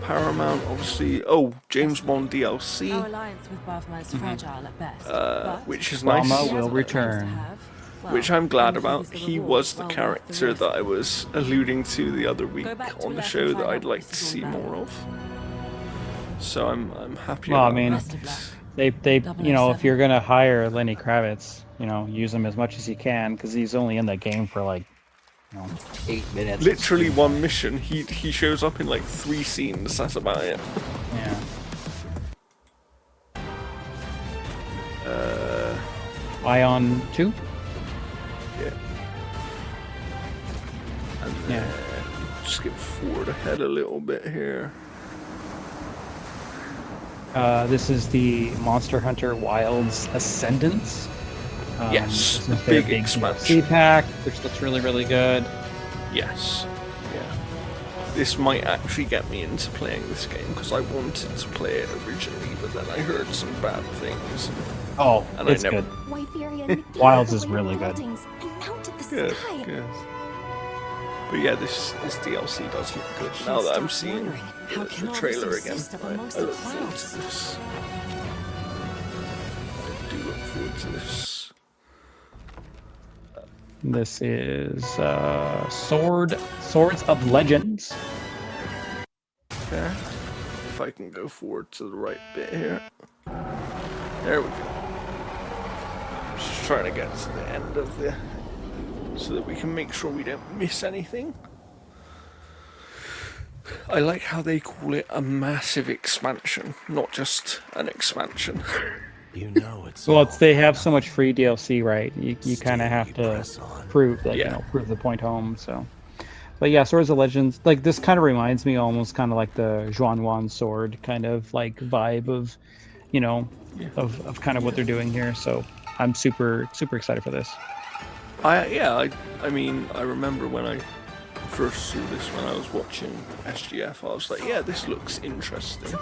Paramount, obviously. Oh, James Bond DLC, Our alliance with Baphomet is fragile at best, which is nice. Obama will return. Which I'm glad about. He was the character that I was alluding to the other week on the show that I'd like to see more of. So I'm happy. Well, I about mean, that. they you know, if you're gonna hire Lenny Kravitz, you know, use him as much as you can because he's only in the game for like, you know, 8 minutes. Literally one mission. He shows up in like 3 scenes. That's about it. Yeah. Ion 2? Yeah. And then skip forward ahead a little bit here. This is the Monster Hunter Wilds Ascendance. Yes, this is the their big expansion. DLC pack, which looks really, really good. Yes. Yeah. This might actually get me into playing this game because I wanted to play it originally, but then I heard some bad things. Oh, And it's I never. good. Wyverian Wilds is really good. buildings and mounted the Good, sky. good. But yeah, this DLC does look good. Now that I'm seeing the trailer again, I look forward to this. I do look forward to this. This is Swords of Legends. Okay. If I can go forward to the right bit here. There we go. Just trying to get to the end of the... so that we can make sure we don't miss anything. I like how they call it a massive expansion, not just an expansion. You know it's Well, they have so much free DLC, right? You kind of have to prove, like, you know, prove the point home. So, but yeah, Swords of Legends, like this kind of reminds me almost kind of like the Zhuan sword kind of like vibe of, you know, of kind of what they're doing here. So I'm super excited for this. I mean, I remember when I first saw this when I was watching SGF, I was like, yeah, this looks interesting.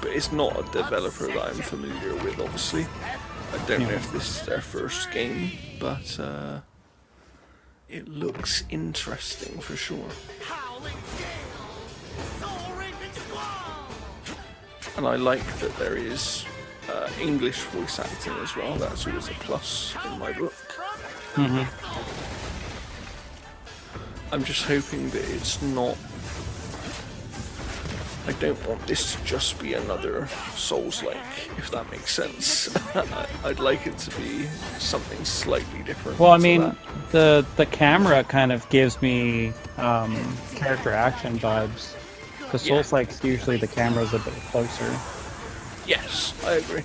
But it's not a developer that I'm familiar with, obviously. I don't know if this is their first game, but it looks interesting for sure. And I like that there is English voice acting as well. That's always a plus in my book. I'm just hoping that it's not... I don't want this to just be another Souls-like, if that makes sense. I'd like it to be something slightly different. Well, I mean, the camera kind of gives me character action vibes. Because Souls-like, usually the camera's a bit closer. Yes, I agree.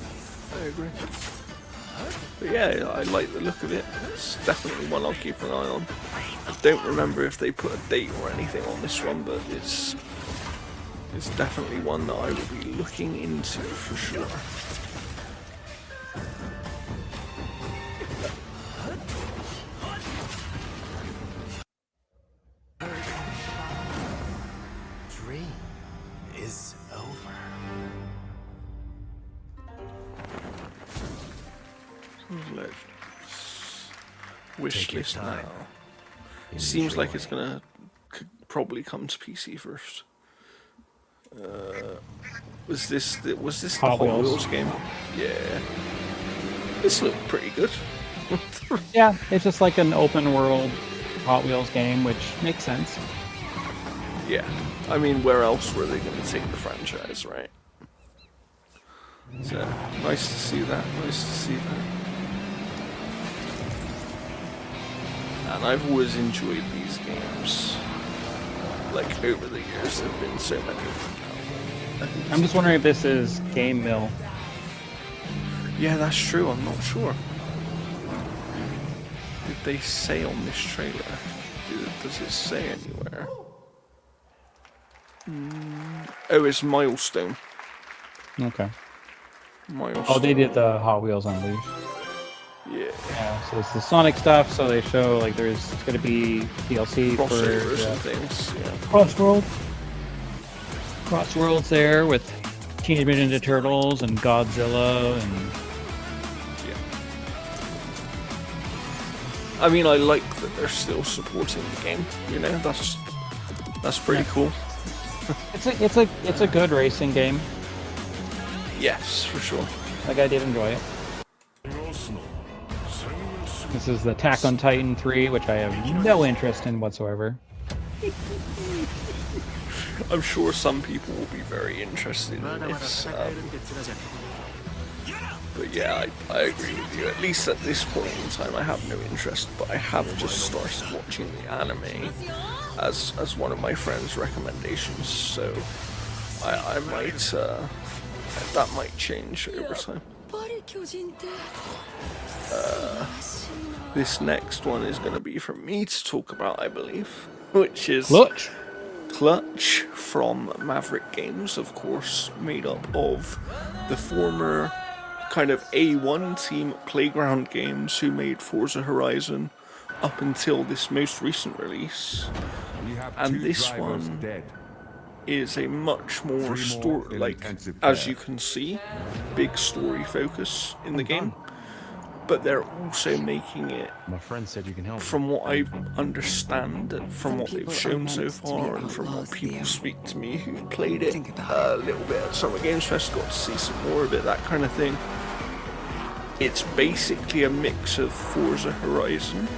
But yeah, I like the look of it. It's definitely one I'll keep an eye on. I don't remember if they put a date or anything on this one, but it's definitely one that I will be looking into for sure. dream is over. Wish list now. Seems like it's gonna probably come to PC first. Was this the Hot Wheels game? Yeah. This looked pretty good. Yeah, it's just like an open world Hot Wheels game, which makes sense. Yeah. I mean, where else were they going to take the franchise, right? So, nice to see that. Nice to see that. And I've always enjoyed these games. Like, over the years, there have been so many of them. I'm just wondering if this is Game Mill. Yeah, that's true. I'm not sure. Did they say on this trailer? Does it say anywhere? Oh, it's Milestone. Okay. Milestone. Oh, they did the Hot Wheels Unleashed. Yeah. Yeah, so it's the Sonic stuff, so they show, like, there's going to be DLC Crossovers for and things, yeah. Crossworlds there with Teenage Mutant Ninja Turtles and Godzilla and... Yeah. I mean, I like that they're still supporting the game, you know, that's pretty cool. It's a good racing game. Yes, for sure. Like, I did enjoy it. This is the Attack on Titan 3, which I have no interest in whatsoever. I'm sure some people will be very interested in this. But yeah, I agree with you. At least at this point in time, I have no interest. But I have just started watching the anime as one of my friends' recommendations. So I might that might change over time. This next one is going to be for me to talk about, I believe, which is Clutch from Maverick Games, of course, made up of the former kind of A1 team Playground Games who made Forza Horizon up until this most recent release. And this one is a much more story, like, as you can see, big story focus in the game. But they're also making it, from what I understand, from what they've shown so far, and from what people speak to me who've played it a little bit at Summer Games Fest, got to see some more of it, that kind of thing. It's basically a mix of Forza Horizon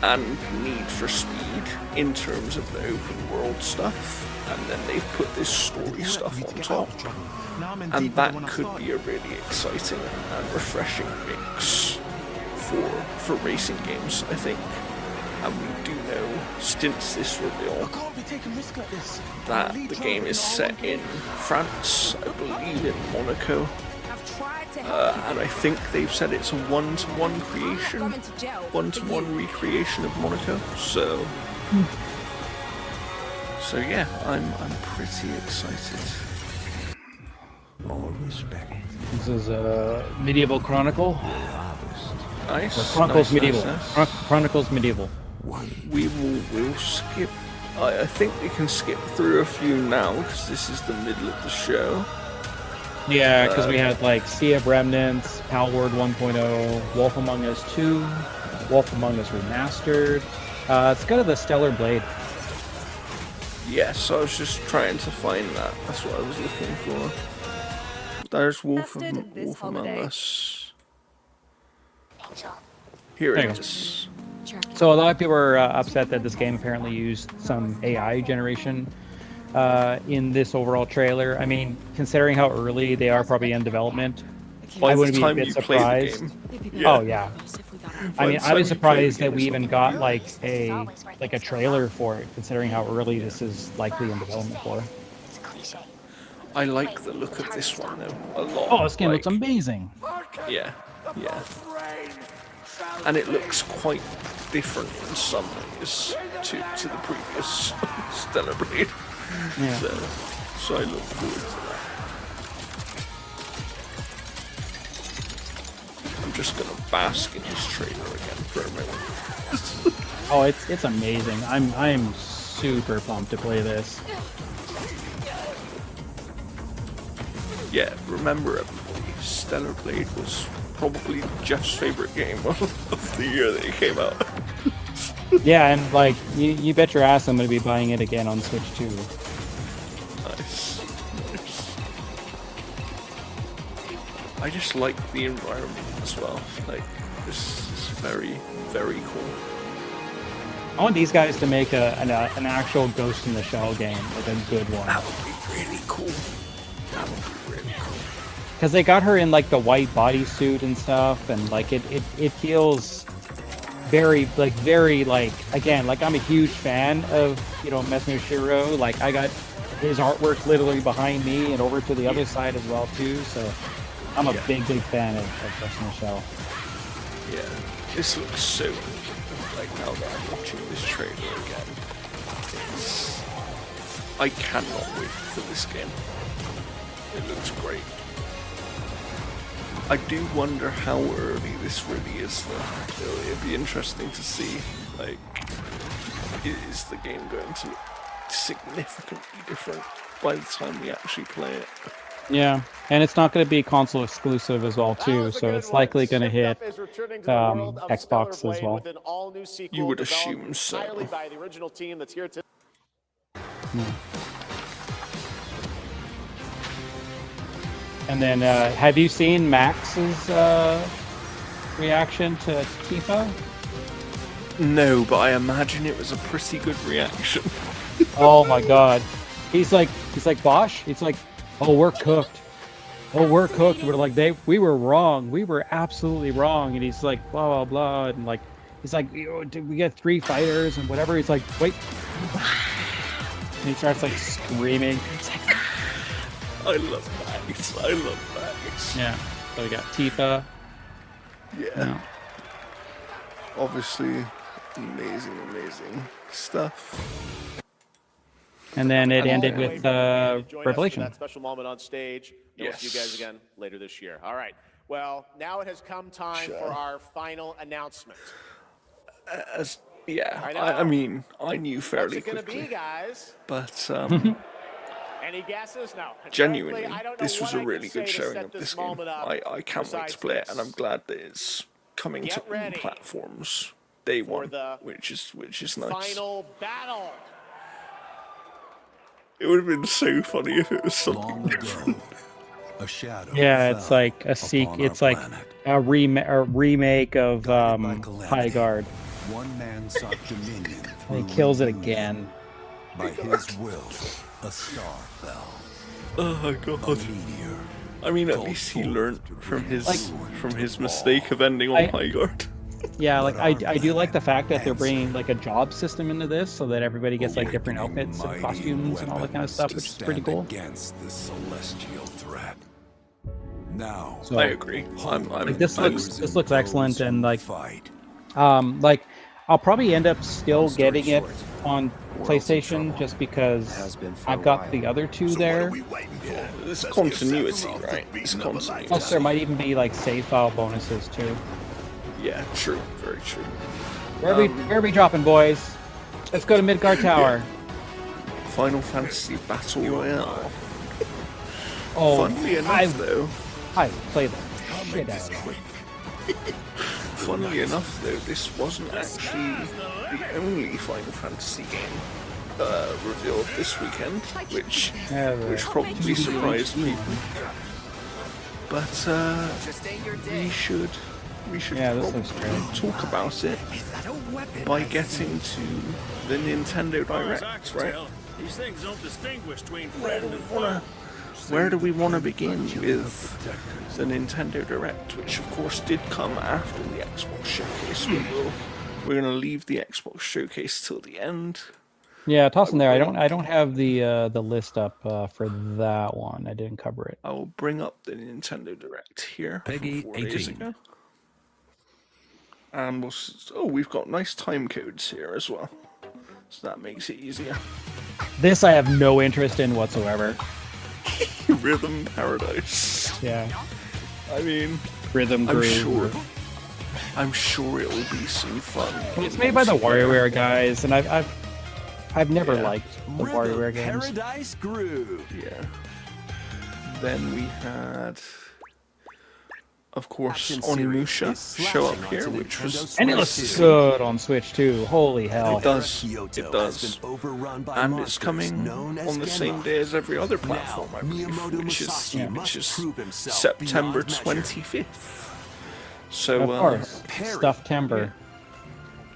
and Need for Speed in terms of the open world stuff, and then they've put this story stuff on top. And that could be a really exciting and refreshing mix for racing games, I think. And we do know, since this reveal, that the game is set in France, I believe in Monaco. And I think they've said it's a one-to-one recreation of Monaco. So yeah, I'm pretty excited. All respect. This is a Medieval Chronicle. Nice. Or Chronicles nice, Medieval. Nice. Chronicles Medieval. We'll skip. I think we can skip through a few now because this is the middle of the show. Yeah, because we had like Sea of Remnants, Palworld 1.0, Wolf Among Us 2, Wolf Among Us Remastered. It's got the Stellar Blade. Yes, I was just trying to find that. That's what I was looking for. There's Wolf Among Us. Here it is. So a lot of people are upset that this game apparently used some AI generation in this overall trailer. I mean, considering how early they are probably in development, I wouldn't be a bit surprised. Oh yeah. I mean, I was surprised that we even got like a trailer for it, considering how early this is likely in development for. I like the look of this one though a lot. Oh, this game looks amazing. Yeah, yeah. And it looks quite different in some ways to the previous Stellar Blade. Yeah. So I look forward to that. I'm just gonna bask in this trailer again for a moment. Oh, it's amazing. I'm super pumped to play this. Yeah, remember everybody, Stellar Blade was probably Jeff's favorite game of the year that it came out. Yeah, and like you bet your ass I'm gonna be buying it again on Switch too. Nice. I just like the environment as well. Like, this is very, very cool. I want these guys to make an actual Ghost in the Shell game, like a good one. That would be really cool. That would be really cool. Because they got her in like the white bodysuit and stuff, and like it feels very like again, like I'm a huge fan of, you know, Mesno Shiro. Like I got his artwork literally behind me and over to the other side as well too. So I'm a big fan of Ghost in the Shell. Yeah, this looks so good. Like, now that I'm watching this trailer again, I cannot wait for this game. It looks great. I do wonder how early this really is though. It'd be interesting to see, like, is the game going to look significantly different by the time we actually play it? Yeah, and it's not going to be console exclusive as well too, so it's likely going to hit Xbox as well. You would assume so. By the original team that's here today. And then, have you seen Max's reaction to Tifa? No, but I imagine it was a pretty good reaction. Oh my god. He's like, Bosch? He's like, oh, we're cooked. Oh, we're cooked. We're like, we were wrong. We were absolutely wrong. And he's like, blah, blah, blah. And like, he's like, did we get 3 fighters and whatever? He's like, wait. And he starts like screaming. He's like, I love Max. I love Max. yeah. So we got Tifa. Yeah. Obviously, amazing stuff. And then it ended with Revelation. That special moment on stage. We'll see you guys again later this year. All right. Well, now it has come time for our final announcement. I mean, I knew fairly quickly. What's it gonna be, guys? But any guesses? No. Genuinely, Frankly, I don't know this was what a I really can good say to showing set of this this game. moment up I can't wait to play it, and I'm glad that it's coming to all ready platforms day one, the which is nice. final battle. It would have been so funny if it was something Long different. ago, a shadow Yeah, it's fell like a upon it's our like planet. a remake of Guided by calamity, High Guard. One man sought dominion. And he through kills it illusion. again. By his will, a star fell. Oh my A god. meteor. I mean, at Called least he forth learned to from bring his ruin to mistake of ending on I- High Guard. Yeah, like But I our do like the fact that they're planet bringing like a job system into this, so that everybody gets like different Awakening outfits and mighty costumes and all that kind of weapons stuff, to which is pretty stand cool. Against the celestial threat. Now, So I agree. I'm like this I'm- looks excellent, and like fight. I'll probably end up still Long story getting it short, on world's in PlayStation trouble. just because Has been for I've a got while. the other two So what there. are we waiting for? There's Let's continuity, get Sephiroth right? There's beating up a continuity. Plus, there might even be like save file bonuses too. Yeah, true. Very true. Where are we dropping, boys? Let's go to Midgard Tower. Final Fantasy Battle Royale. Oh, Funnily enough, though, I play the shit out of it. Funnily enough, though, this wasn't actually the only Final Fantasy game revealed this weekend, which probably surprised people. But we should Yeah, this probably looks talk about it by getting to the Nintendo Direct, right? These things don't distinguish between Where do we want to begin with the Nintendo Direct, which of course did come after the Xbox Showcase. We're gonna leave the Xbox Showcase till the end. Yeah, toss in there. I don't have the list up for that one. I didn't cover it. I will bring up the Nintendo Direct here. Peggy, from 4 days 18. ago. And we've got nice time codes here as well, so that makes it easier. This I have no interest in whatsoever. Rhythm Paradise. Yeah. I mean, Rhythm Groove. I'm sure it will be some fun. It's made by the WarioWare guys, and I've never liked the WarioWare games. Paradise Groove. Yeah. Then we had of course, Onimusha show up here, which was And it looks good on Switch too. Holy hell! It does. It does. And it's coming on the same day as every other platform, I believe, which is September 25th. So, of course, Stufftember.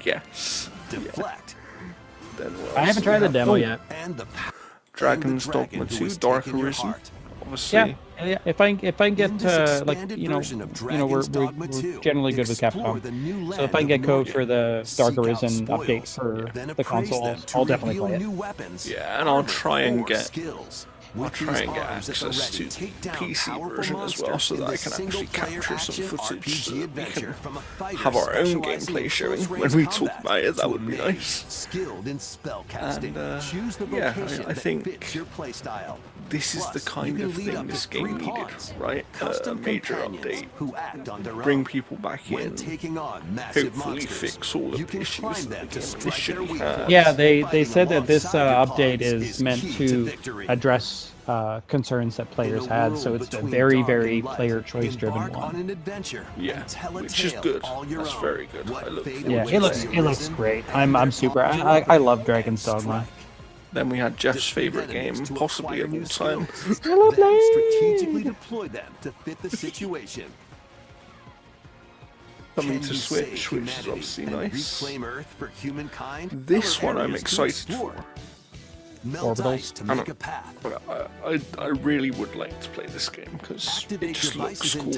Yes. Deflect. Then I haven't tried the demo yet. Dragon's Dogma 2, Dark Arisen. Obviously. Yeah, if I can get like we're generally good with Capcom. So if I can get code for the Dark Arisen update for the console, I'll definitely play it. Yeah, and I'll try and get access to PC version as well, so that I can actually capture some footage so that we can have our own gameplay showing when we talk about it. That would be nice. And yeah, I think this is the kind of thing this game needed, right? A major update, bring people back in, hopefully fix all of the issues that the game initially had. Yeah, they said that this update is meant to address concerns that players had, so it's a very, very player choice driven one. Yeah, which is good. That's very good. I look forward yeah, to it looks great. I'm super. I love Dragon's Dogma. Then we had Jeff's favorite game, possibly of all time. Strategically deploy them to fit the situation. Coming to Switch, which is obviously nice. This one I'm excited for. Orbitals. I really would like to play this game because it just looks cool.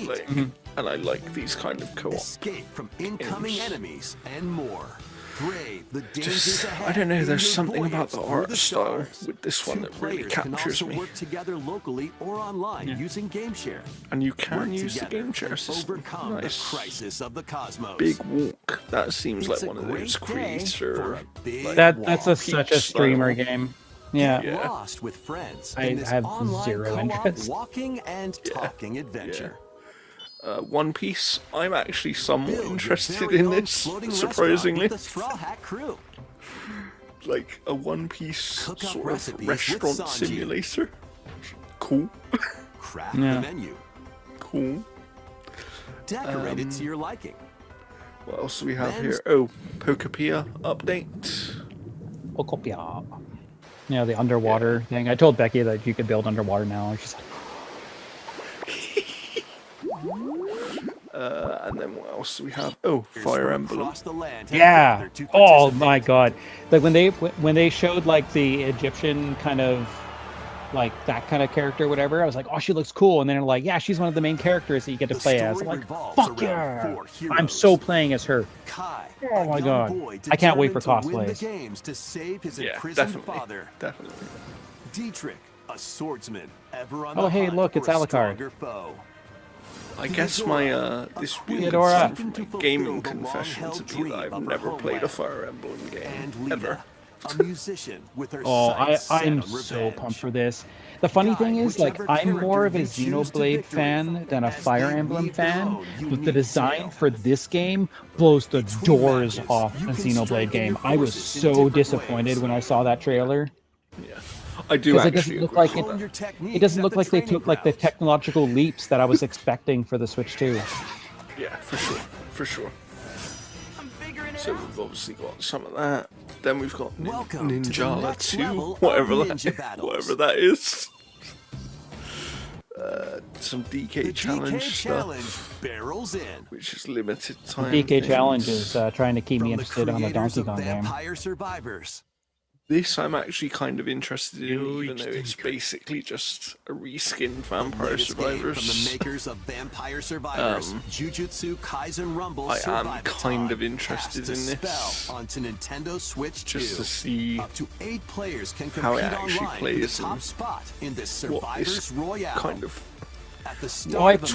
Like, and I like these kind of co-op Escape from incoming enemies and more. I don't know, there's something about the art style with this one that really captures me. Work together locally or online using GameShare. And you can use the GameShare system. Nice. Crisis of the cosmos. Big Walk. That seems like one of those creator. That's such a streamer game. Yeah. Lost with friends. I have zero interest. Walking and talking adventure. One Piece, I'm actually somewhat interested in this, surprisingly. Like a One Piece sort of restaurant simulator. Cool. Craft the menu. Cool. Decorate it to your liking. What else do we have here? Oh, Pokopia update. Pokopia. Yeah, the underwater thing. I told Becky that you could build underwater now, and she's like, and then what else do we have? Oh, Fire Emblem. yeah. Oh my God. Like when they showed like the Egyptian kind of like that kind of character, or whatever, I was like, oh, she looks cool. And then they're like, yeah, she's one of the main characters that you get to play as. I'm like, fuck yeah! I'm so playing as her. Oh my God. I can't wait for cosplays. Yeah, definitely. Dietrich, a swordsman, ever on oh, hey, look, it's Alucard. I guess my this week from my gaming confession to be that I've never played a Fire Emblem game ever. A musician with her I'm so pumped for this. The funny thing is, like, I'm more of a Xenoblade fan than a Fire Emblem fan, but the design for this game blows the doors off a Xenoblade game. I was so disappointed when I saw that trailer. Yeah. I do actually look like it doesn't look like they took like the technological leaps that I was expecting for the Switch 2. Yeah, for sure. So we've obviously got some of that. Then we've got Ninjala 2, whatever that is. Some DK challenge stuff, barrels in, which is limited time. DK challenge is trying to keep me interested on the Donkey Kong game. Survivors. This I'm actually kind of interested in, even though it's basically just a reskinned Vampire Survivors. From the makers of Vampire Survivors, Jujutsu Kaisen Rumble. I am kind of interested in this, onto Nintendo Switch 2. Just to see up to 8 players can how it compete actually online plays for the top spot in this what this Survivors Royale. kind of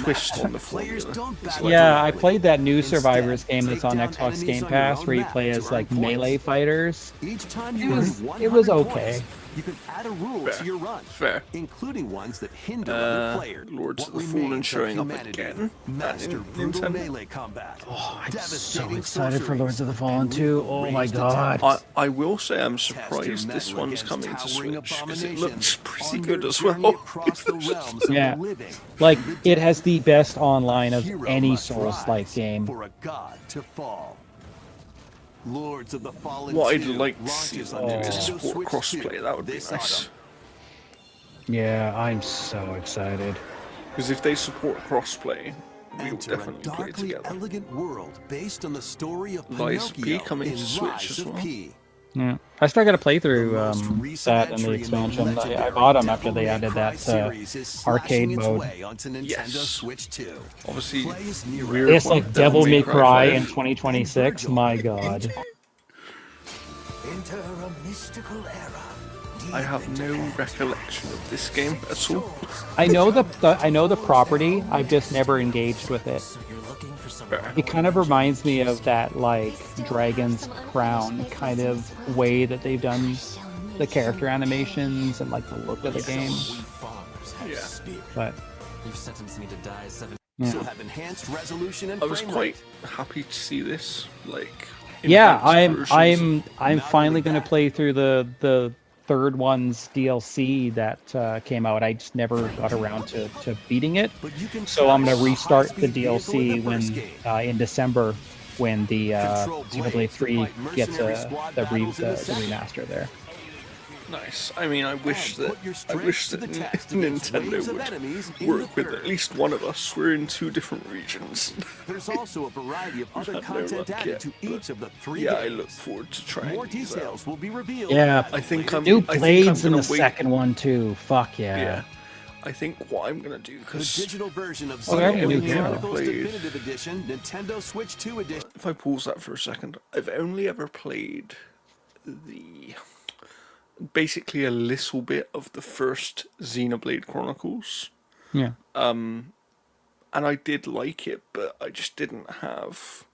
twist on the formula. Yeah, I played that new Survivors game that's on Xbox Game Pass where you play as like melee fighters. It was okay. You can add a rule to your run, including ones that hinder other players. Lords of the Fallen showing up humanity. again. Master brutal melee combat. Oh, I'm so Devastating excited for Lords of the sorceries, Fallen 2. Oh my ranged god. attacks. I will say I'm surprised this one's coming to Switch because it looks pretty good as well. Yeah, like it has the best online of any Souls-like game. For a god to fall. Lords of the Fallen What I'd 2 like to see is support crossplay. That would be nice. Yeah, I'm so excited. Because if they support crossplay, we'll Enter a definitely play darkly together. elegant world based on the story of Lies of P Pinocchio coming in to Switch Lies as of well. P. Yeah, I still got to play through The most recent that and the entry in the expansion. I legendary bought them after Devil they May added Cry that series is slashing arcade its mode. way onto Nintendo Yes. Switch 2. Obviously, Plays near weird It's one, like Devil May Cry 5. in 2026. My god. Enter a mystical era. I have no recollection of this game at all. I know the property. I've just never engaged with it. It kind of reminds me of that like Dragon's Crown kind of way that they've done the character animations and like the look of the game. Yeah. But So have enhanced resolution and I was frame quite rate. happy to see this. Like, yeah, enhanced versions. I'm finally going to play through the third one's DLC that came out. I just never got around to beating it. So I'm going to restart the DLC when in December when the Xenoblade 3 gets the remaster there. Nice. I mean, I wish that Nintendo would work with at least one of us. We're in 2 different regions. There's also a variety of other content added to each of the 3 games. Yeah, I look forward to trying More these details out. will be revealed. Yeah, I think I'm new I think I'm blades in gonna the wait. second one too. Fuck yeah. Yeah. I think what I'm gonna do, The because digital version of Oh, yeah, Xenoblade new Chronicles game. Definitive Edition, Nintendo Switch 2 Edition. if I pause that for a second, I've only ever played basically a little bit of the first Xenoblade Chronicles. Yeah. And I did like it, but I just didn't have...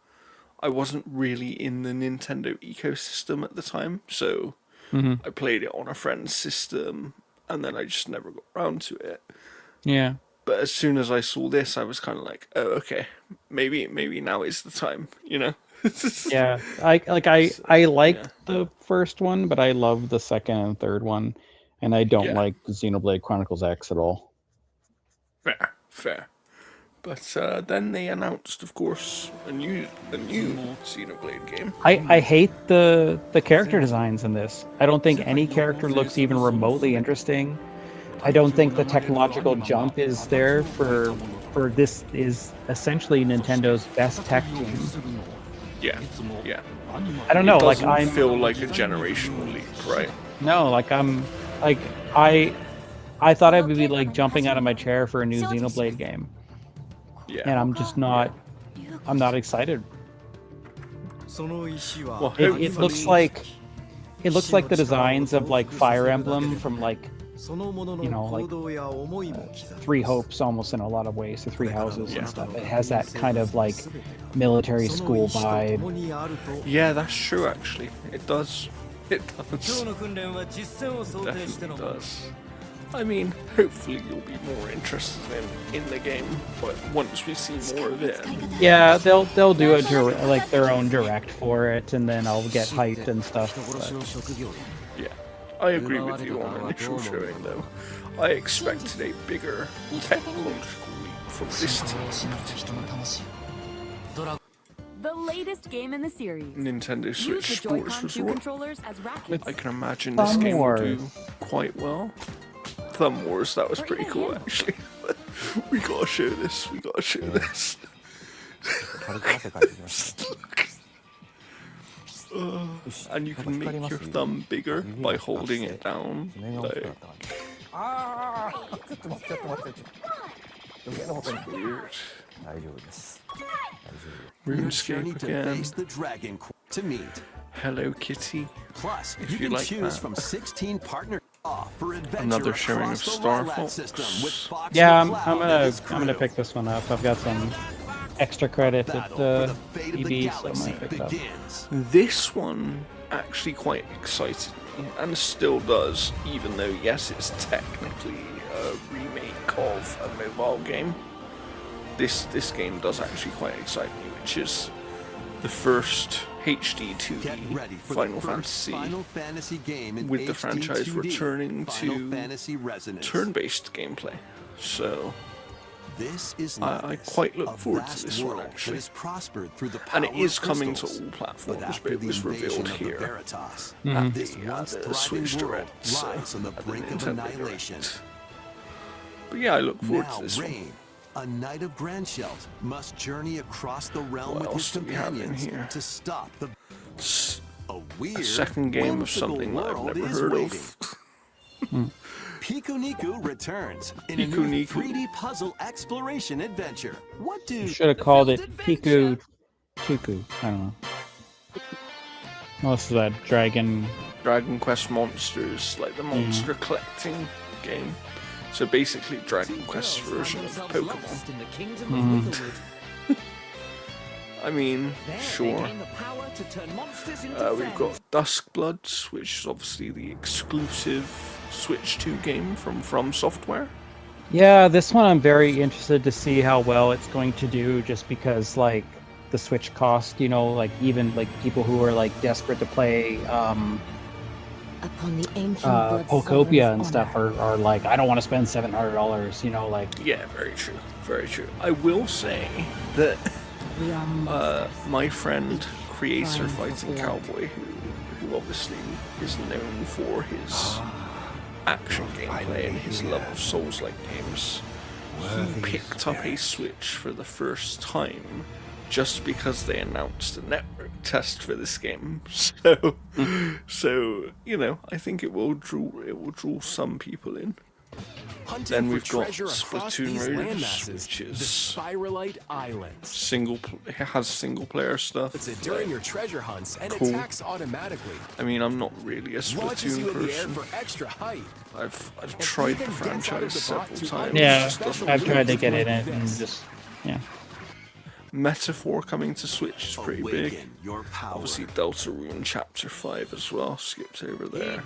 I wasn't really in the Nintendo ecosystem at the time, so I played it on a friend's system, and then I just never got around to it. Yeah. But as soon as I saw this, I was kind of like, oh, okay, maybe now is the time, you know? Yeah. I liked the first one, but I love the second and third one, and I don't like Xenoblade Chronicles X at all. Fair. But then they announced, of course, a new Xenoblade game. I hate the character designs in this. I don't think any character looks even remotely interesting. I don't think the technological jump is there for this is essentially Nintendo's best tech team. Yeah. I don't know, It like doesn't feel like a generational leap, right? No, like I thought I would be like jumping out of my chair for a new Xenoblade game. Yeah. And I'm just not I'm not excited. Well, It looks like the designs of like Fire Emblem from like Three Hopes almost in a lot of ways, the Three Houses and stuff. It has that kind of like military school vibe. Yeah, that's true actually. It does. It definitely does. I mean, hopefully you'll be more interested in the game, but once we see more of it. Yeah, they'll do like their own direct for it, and then I'll get hyped and stuff. But... Yeah, I agree with you on initial showing though. I expected a bigger technological leap from this team. The latest game in the series. Nintendo Switch Use the Sports Joy-Con 2 Resort. controllers as rackets. I can imagine this game will do Wars. quite well. Thumb Wars, that was pretty cool actually. We gotta show this. And you can make your thumb bigger by holding it down. Like, weird. RuneScape again. The Dragon to meet. Hello Kitty. Plus, If you you can like choose that. from 16 partner for adventure Another showing of across the Star Lilac Fox. system with Fox Yeah, McCloud I'm and his gonna crew. pick this one up. I've got some extra credit Battle at for the fate of the EB, so I'm galaxy gonna pick it up. begins. This one actually quite excited me, and still does, even though, yes, it's technically a remake of a mobile game. This game does actually quite excite me, which is the first HD 2D Final Fantasy game with the franchise 2D, returning Final to Fantasy Resonance. turn-based gameplay. So this is I quite look forward to this one, actually. And it is coming to all platforms, but it was revealed here at the Switch Direct, so at the Nintendo Direct. But yeah, I look forward to this one. A knight of Grandshelt must journey across the realm with his companions to stop the A second game of something that I've never heard of. Pikuniku returns in a new 3D puzzle exploration adventure. What do You should have called it Piku Tuku. I don't know. Most of that Dragon Quest Monsters, like the monster collecting game. So basically, Dragon Quest version of Pokemon. I mean, sure. We've got Duskbloods, which is obviously the exclusive Switch 2 game from Software. Yeah, this one I'm very interested to see how well it's going to do, just because like the Switch cost, you know, like even like people who are like desperate to play Pokopia and stuff are like, I don't want to spend $700, you know, like. Yeah, very true, very true. I will say that my friend Creator Fighting Cowboy, who obviously is known for his action gameplay and his love of Souls-like games, he picked up a Switch for the first time just because they announced a network test for this game. So you know, I think it will draw some people in. Then we've got Splatoon Raiders, which is Spiralite Islands. It has single player stuff. During your treasure hunts and cool. attacks automatically. I mean, I'm not really a Splatoon person. For extra height. I've tried the franchise several times. Yeah, I've tried to get in it and just Metaphor coming to Switch is pretty big. Obviously Deltarune Chapter 5 as well, skipped over there.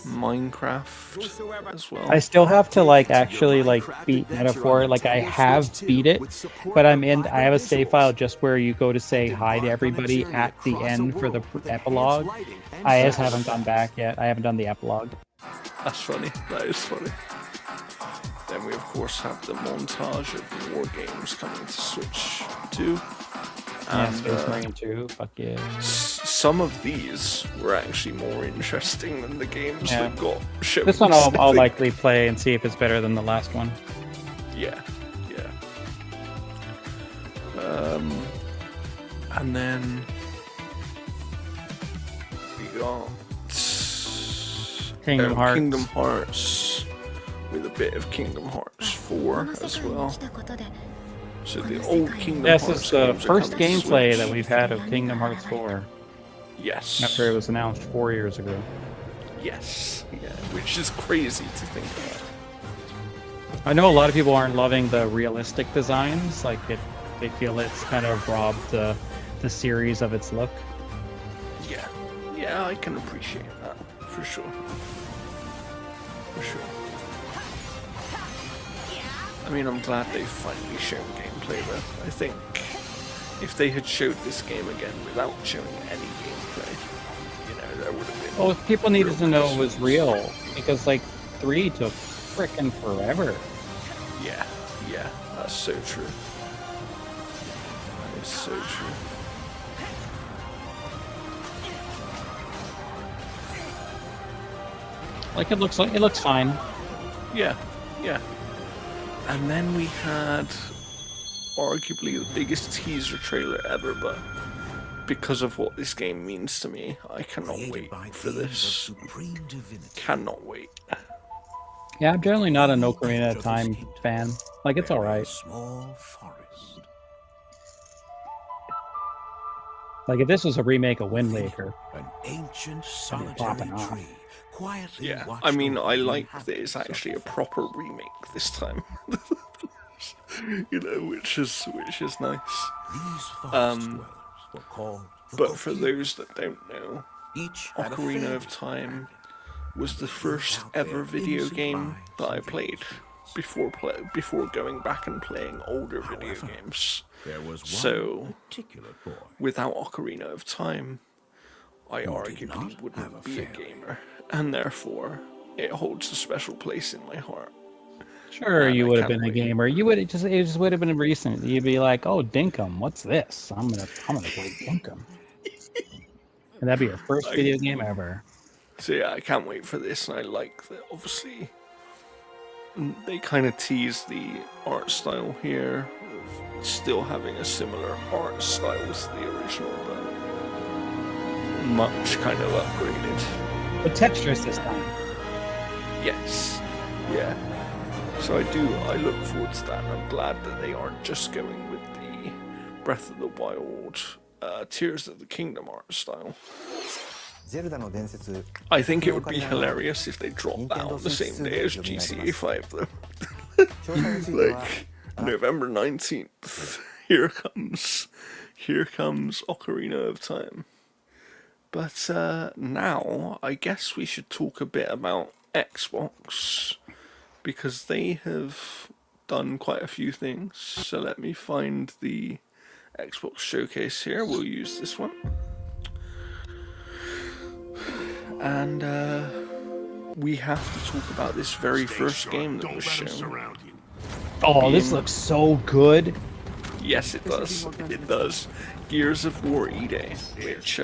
Minecraft as well. I still have to like actually like beat Metaphor. Like I have beat it, but I have a save file just where you go to say hi to everybody at the end for the epilogue. I just haven't gone back yet. I haven't done the epilogue. That's funny. That is funny. Then we of course have the montage of more games coming to Switch 2. And Space Marine 2, fuck yeah. Some of these were actually more interesting than the games that got shown. This one I'll likely play and see if it's better than the last one. Yeah. And then we got Kingdom Hearts with a bit of Kingdom Hearts 4 as well. So the old Kingdom Hearts. This is the first gameplay that we've had of Kingdom Hearts 4. Yes. After it was announced 4 years ago. Yes. Yeah, which is crazy to think about. I know a lot of people aren't loving the realistic designs. Like they feel it's kind of robbed the series of its look. Yeah, I can appreciate that for sure. I mean, I'm glad they've finally shown gameplay though. I think if they had showed this game again without showing any gameplay, you know, there would have been... Well, people needed to know it was real, because like 3 took frickin' forever. Yeah, that's so true. That is so true. Like it looks fine. Yeah. And then we had arguably the biggest teaser trailer ever, but because of what this game means to me, I cannot wait for this. Cannot wait. Yeah, I'm generally not an Ocarina of Time fan. Like, it's alright. Like, if this was a remake of Wind Waker, an ancient popping off. Yeah, I mean, I like that it's actually a proper remake this time. You know, which is nice. But for those that don't know, Ocarina of Time was the first ever video game that I played before going back and playing older video games. So, without Ocarina of Time, I arguably wouldn't be a gamer, and therefore it holds a special place in my heart. Sure, you would have been a gamer. You would it just would have been recent. You'd be like, "Oh, Dinkum, what's this? I'm gonna play Dinkum." And that'd be your first video game ever. So yeah, I can't wait for this, and I like that. Obviously, they kind of tease the art style here, of still having a similar art style to the original, but much kind of upgraded. The textures this time. Yes. Yeah. So I look forward to that, and I'm glad that they aren't just going with the Breath of the Wild, Tears of the Kingdom art style. I think it would be hilarious if they dropped that on the same day as GTA 5, though. Like, November 19th, here comes Ocarina of Time. But now, I guess we should talk a bit about Xbox, because they have done quite a few things. So let me find the Xbox showcase here. We'll use this one. And we have to talk about this very first game that was shown. Oh, this looks so good. Yes, it does. It does. Gears of War E-Day, which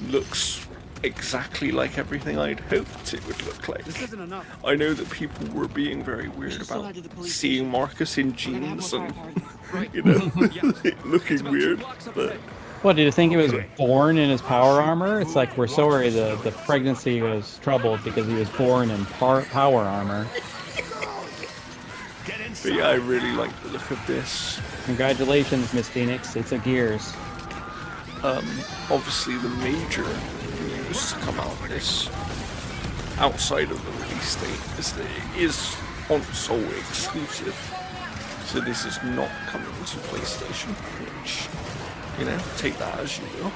looks exactly like everything I'd hoped it would look like. I know that people were being very weird about seeing Marcus in jeans and, you know, looking weird, but... What, did you think he was born in his power armor? It's like, we're sorry, the pregnancy was troubled because he was born in power armor. But yeah, I really like the look of this. Congratulations, Miss Phoenix, it's a Gears. Obviously the major news to come out of this, outside of the release date, is that it is console exclusive. So this is not coming to PlayStation, which, you know, take that as you will.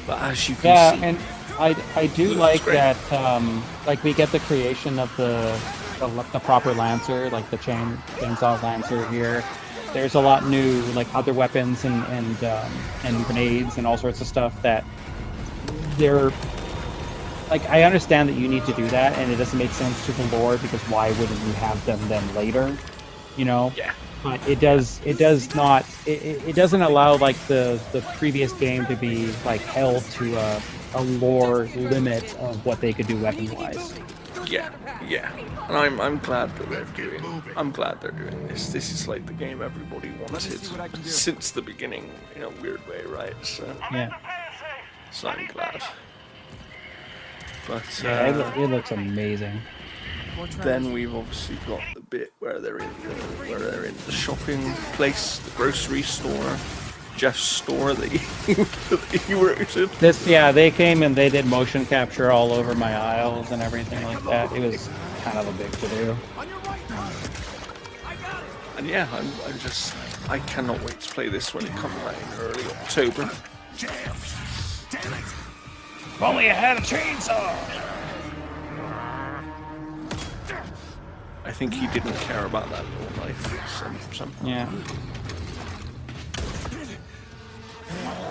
But as you can see... and I do like that, like, we get the creation of the proper Lancer, like the chainsaw Lancer here. There's a lot new, like, other weapons and grenades and all sorts of stuff that they're... Like, I understand that you need to do that, and it doesn't make sense to the lore, because why wouldn't you have them then later, you know? Yeah. But it doesn't allow, like, the previous game to be, like, held to a lore limit of what they could do weapon-wise. Yeah, and I'm glad that they're doing this. This is like the game everybody wanted since the beginning, in a weird way, right? So yeah. So I'm glad. But yeah, it looks amazing. Then we've obviously got the bit where they're in the shopping place, the grocery store, Jeff's store that he worked in. They came and they did motion capture all over my aisles and everything like that. It was kind of a big to do. And yeah, I cannot wait to play this when it comes out in early October. If only I had a chainsaw! I think he didn't care about that little knife somehow. Yeah.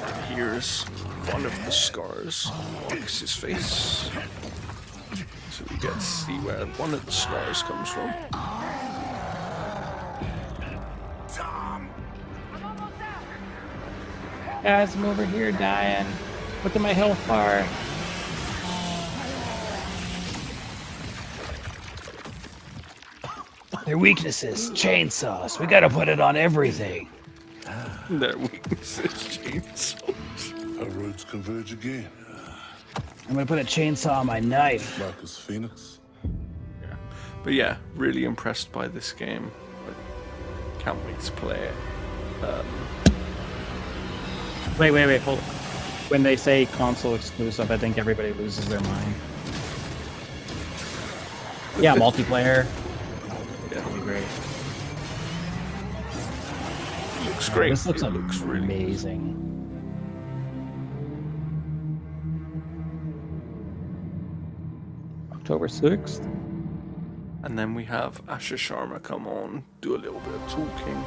And here's one of the scars on Marcus's face. So we get to see where one of the scars comes from. Guys, I'm over here dying. Look at my health bar. Their weaknesses, chainsaws. We gotta put it on everything. Their weaknesses, chainsaws. Our roads converge again. I'm gonna put a chainsaw on my knife. Marcus Phoenix. Yeah. But yeah, really impressed by this game. I can't wait to play it. Wait, hold on. When they say console exclusive, I think everybody loses their mind. Yeah, multiplayer. Yeah. That'll be great. looks great. This looks it looks really amazing. October 6th. And then we have Asha Sharma come on, do a little bit of talking.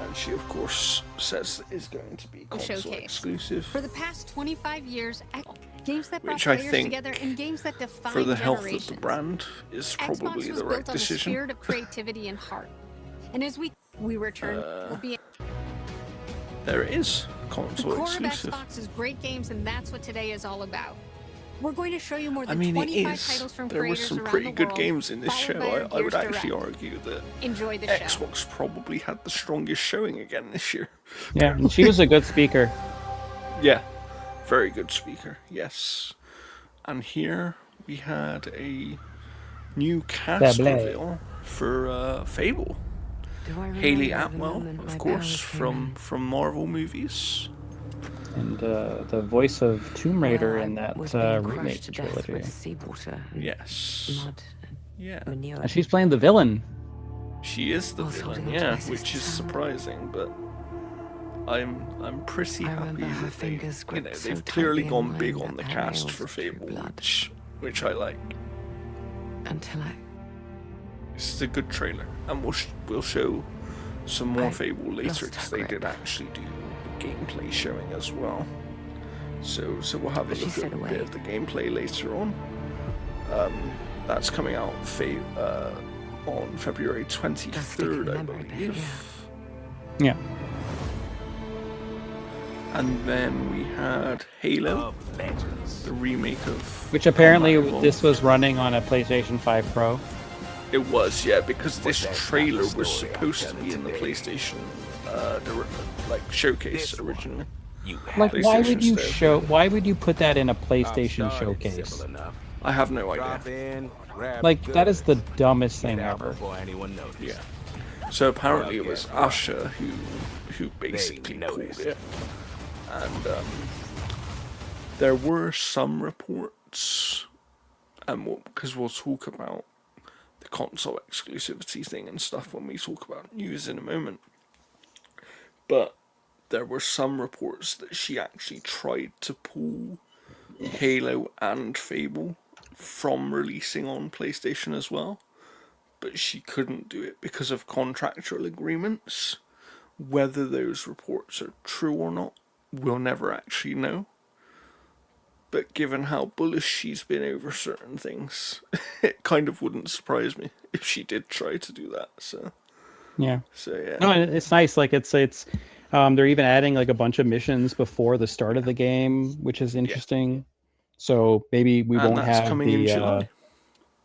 And she, of course, says that it's going to be console exclusive. For the past 25 years, games that brought Which I players think, together and games that define for the health of generations. the brand, is probably Xbox was the right built on decision. a spirit of creativity and heart. And as we return, will be There it is, the console core exclusive. of Xbox is great games, and that's what today is all about. We're going to show you more I than mean, it 25 is. titles from There were creators some around pretty the good world, games in this show. followed by our I would Gears actually Direct. argue that Enjoy the show. Xbox probably had the strongest showing again this year. Yeah, and she was a good speaker. Yeah, very good speaker, yes. And here we had a new cast reveal for Fable. Hayley Atwell, of course, from Marvel movies. And the voice of Tomb Raider in that remake trilogy. Yes. Yeah. And she's playing the villain. She is the villain, yeah, which is surprising, but I'm pretty happy that they've clearly gone big on the cast for Fable, which I like. This is a good trailer, and we'll show some more Fable later because they did actually do a gameplay showing as well. So we'll have a look at a bit of the gameplay later on. That's coming out on February 23rd, I believe. Yeah. And then we had Halo, the remake of... Which apparently this was running on a PlayStation 5 Pro. It was, yeah, because this trailer was supposed to be in the PlayStation showcase originally. Like, why would you put that in a PlayStation showcase? I have no idea. Like, that is the dumbest thing ever. Yeah. So apparently it was Asha who basically pulled it. And there were some reports, and because we'll talk about the console exclusivity thing and stuff when we talk about news in a moment. But there were some reports that she actually tried to pull Halo and Fable from releasing on PlayStation as well, but she couldn't do it because of contractual agreements. Whether those reports are true or not, we'll never actually know. But given how bullish she's been over certain things, it kind of wouldn't surprise me if she did try to do that. So yeah. No, it's nice. Like it's they're even adding like a bunch of missions before the start of the game, which is interesting. Yeah. So maybe we won't have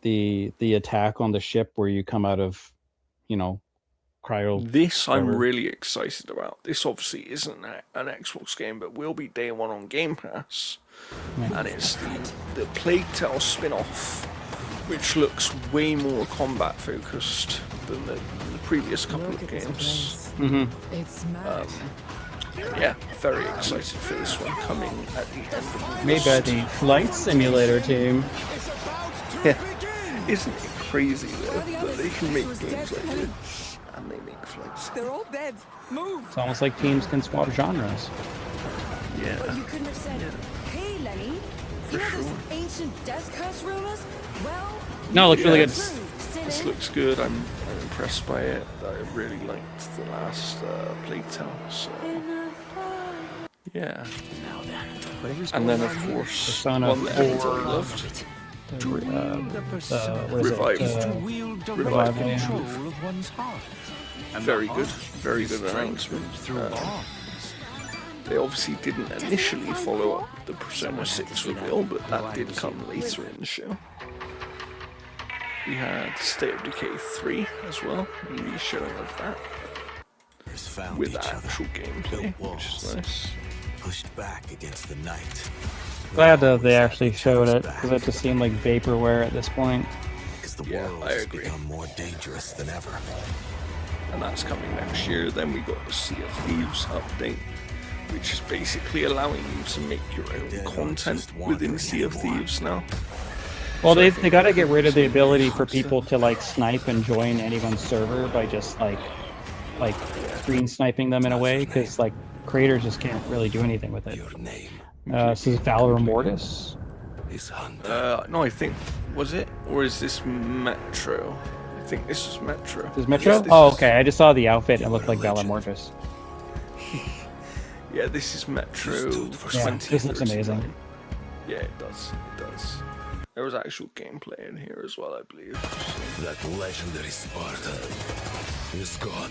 the attack on the ship where you come out of, cryo. This I'm really excited about. This obviously isn't an Xbox game, but will be day one on Game Pass. Yeah. And it's the Plague Tale spin-off, which looks way more combat focused than the previous couple of games. Yeah, very excited for this one coming at the end of August. Made by the Flight Simulator team. Yeah, isn't it crazy though that they can make games like this and they make flights? They're all dead. Move. It's almost like teams can swap genres. Yeah. Well, you couldn't have said, "Hey, Lenny, you know those ancient death curse rumors?" Well, no, it looks really good. This looks good. I'm impressed by it. I really liked the last Plague Tale. So yeah. And then of course one that everybody loved. Very good. Very good announcement. They obviously didn't initially follow up the Persona 6 reveal, but that did come later in the show. We had State of Decay 3 as well, a re-showing of that. With actual gameplay, which is nice. Pushed back against the night. Glad that they actually showed it, because it just seemed like vaporware at this point. Yeah, I agree. Become more dangerous than ever. And that's coming next year. Then we got the Sea of Thieves update, which is basically allowing you to make your own content within Sea of Thieves now. Well, they got to get rid of the ability for people to like snipe and join anyone's server by just like like green sniping them in a way, because like creators just can't really do anything with it. This is Valor Mortis. No, I think, was it? Or is this Metro? I think this is Metro. This is Metro? Oh, okay. I just saw the outfit and it looked like Valor Mortis. Yeah, this is Metro 20. Yeah, this looks amazing. Yeah, it does. It does. There was actual gameplay in here as well, I believe. That legendary Spartan is gone.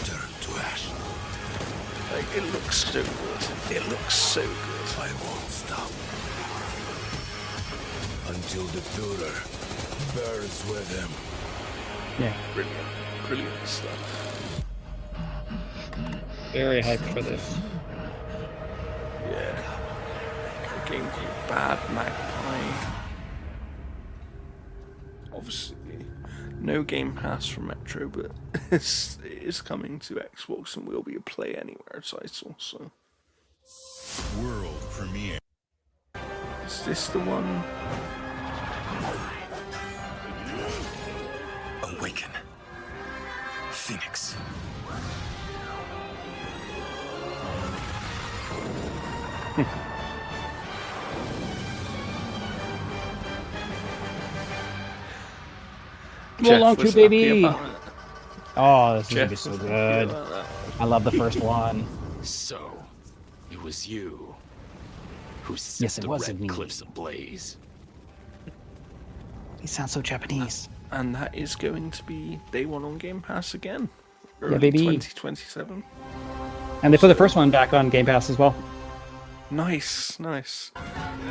Turn to ash. Like, it looks so good. It looks so good. I won't stop until the Führer burns with him. Yeah. Brilliant. Brilliant stuff. Very hyped for this. Yeah. The game called Bad Magpie. Obviously, no Game Pass for Metro, but it is coming to Xbox and will be a Play Anywhere title, so. World premiere. Is this the one? Awaken. Phoenix. Roll on to, baby! Oh, this is gonna be so good. I love the first one. So, it was you who set the red cliffs ablaze. He sounds so Japanese. And that is going to be day one on Game Pass again. Early Yeah, baby. 2027. And they put the first one back on Game Pass as well. Nice, nice.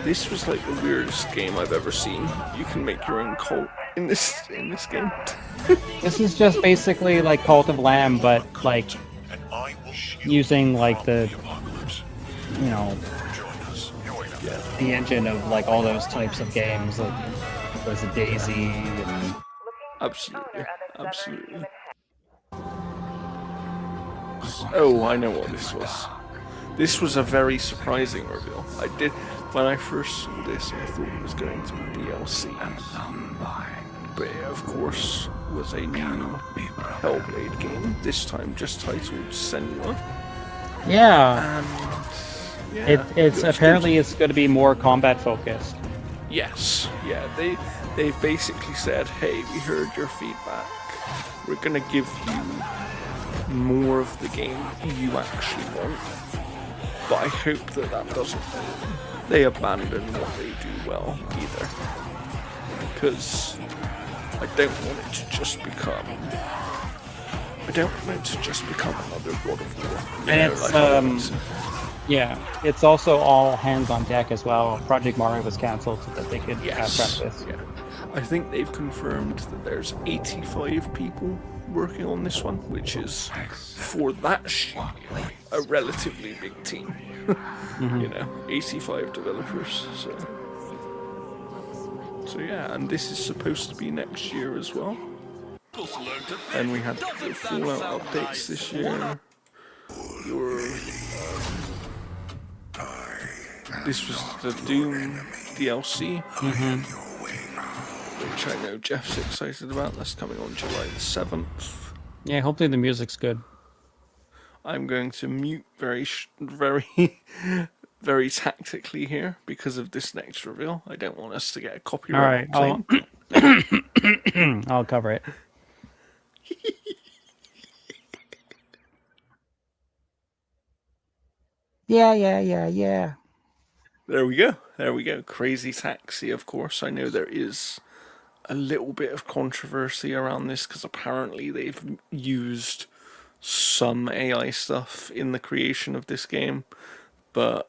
This was like the weirdest game I've ever seen. You can make your own cult in this game. This is just basically like Cult of Lamb, but like using like the, you know, the engine of like all those types of games, like there's a Daisy and absolutely, absolutely. Oh, I know what this was. This was a very surprising reveal. When I first saw this, I thought it was going to be DLC. But it, of course, was a new Hellblade game, this time just titled Senua. yeah, And yeah, it's looks apparently good. it's going to be more combat focused. Yes, yeah, they've basically said, hey, we heard your feedback. We're gonna give you more of the game you actually want. But I hope that doesn't mean they abandon what they do well either. Because I don't want it to just become another God of War. And it's yeah, it's also all hands on deck as well. Project Mario was cancelled so that they could fast track this. Yeah. I think they've confirmed that there's 85 people working on this one, which is, for that a relatively big team. You know, 85 developers. So yeah, and this is supposed to be next year as well. And we had the Fallout updates this year. This was the Doom DLC, which I know Jeff's excited about. That's coming on July the 7th. Yeah, hopefully the music's good. I'm going to mute very, very tactically here because of this next reveal. I don't want us to get a copyright claim. I'll cover it. Yeah. There we go. Crazy Taxi, of course. I know there is a little bit of controversy around this because apparently they've used some AI stuff in the creation of this game. But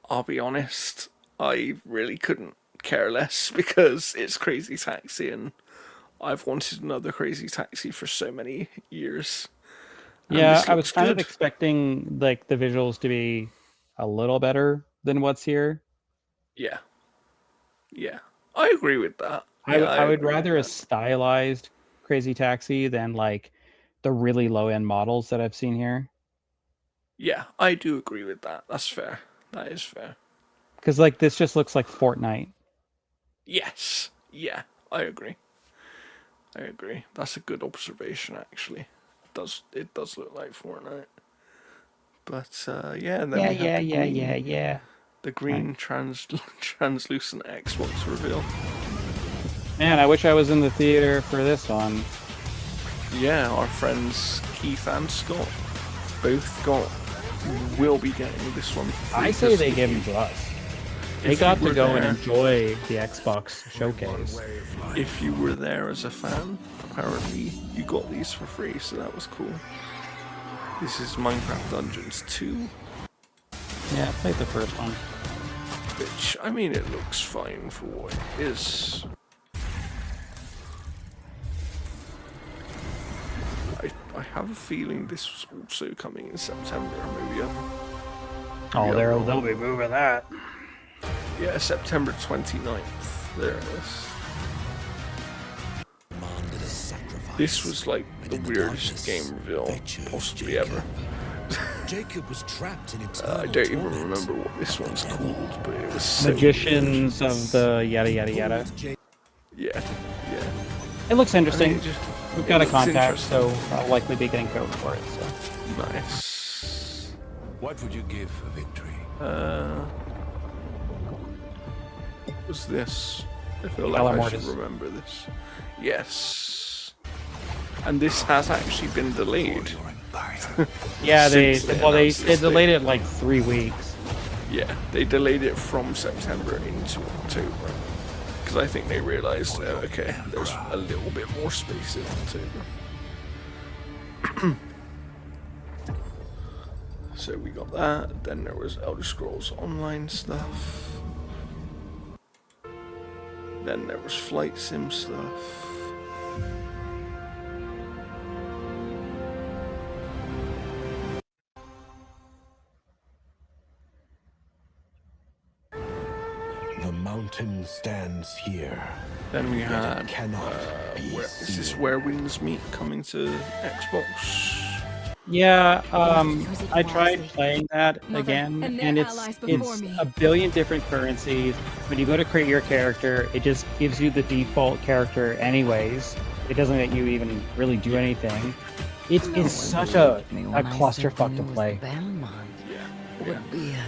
I'll be honest, I really couldn't care less because it's Crazy Taxi and I've wanted another Crazy Taxi for so many years. Yeah, I was kind of expecting like the visuals to be a little better than what's here. Yeah, I agree with that. I would rather a stylized Crazy Taxi than like the really low end models that I've seen here. Yeah, I do agree with that. That's fair. That is fair. Because like this just looks like Fortnite. Yes. Yeah, I agree. I agree. That's a good observation, actually. It does look like Fortnite. But yeah, and then we have the green translucent Xbox reveal. Man, I wish I was in the theater for this one. Yeah, our friends Keith and Scott will be getting this one. I say they give them to us. They got to go and enjoy the Xbox showcase. If you were there as a fan, apparently you got these for free, so that was cool. This is Minecraft Dungeons 2. Yeah, I played the first one. Which, I mean, it looks fine for what it is. I have a feeling this was also coming in September, maybe. They'll be moving that. Yeah, September 29th. There it is. This was like the weirdest game reveal possibly ever. Jacob was trapped in I don't even remember what this one's called, but it was so Magicians weird. Of the yada yada yada. Yeah. It looks interesting. I mean, we've got a contact, so I'll likely be getting code for it. So. Nice. What would you give for victory? What was this? I feel like I should remember this. Yes. And this has actually been delayed. Yeah, they delayed it like 3 weeks. Yeah, they delayed it from September into October. Because I think they realized, okay, there's a little bit more space in October. So we got that. Then there was Elder Scrolls Online stuff. Then there was Flight Sim stuff. The mountain stands here. Then we had is this Where Winds Meet coming to Xbox? Yeah, I tried playing that again, and it's a billion different currencies. When you go to create your character, it just gives you the default character anyways. It doesn't let you even really do anything. It's such a clusterfuck to play.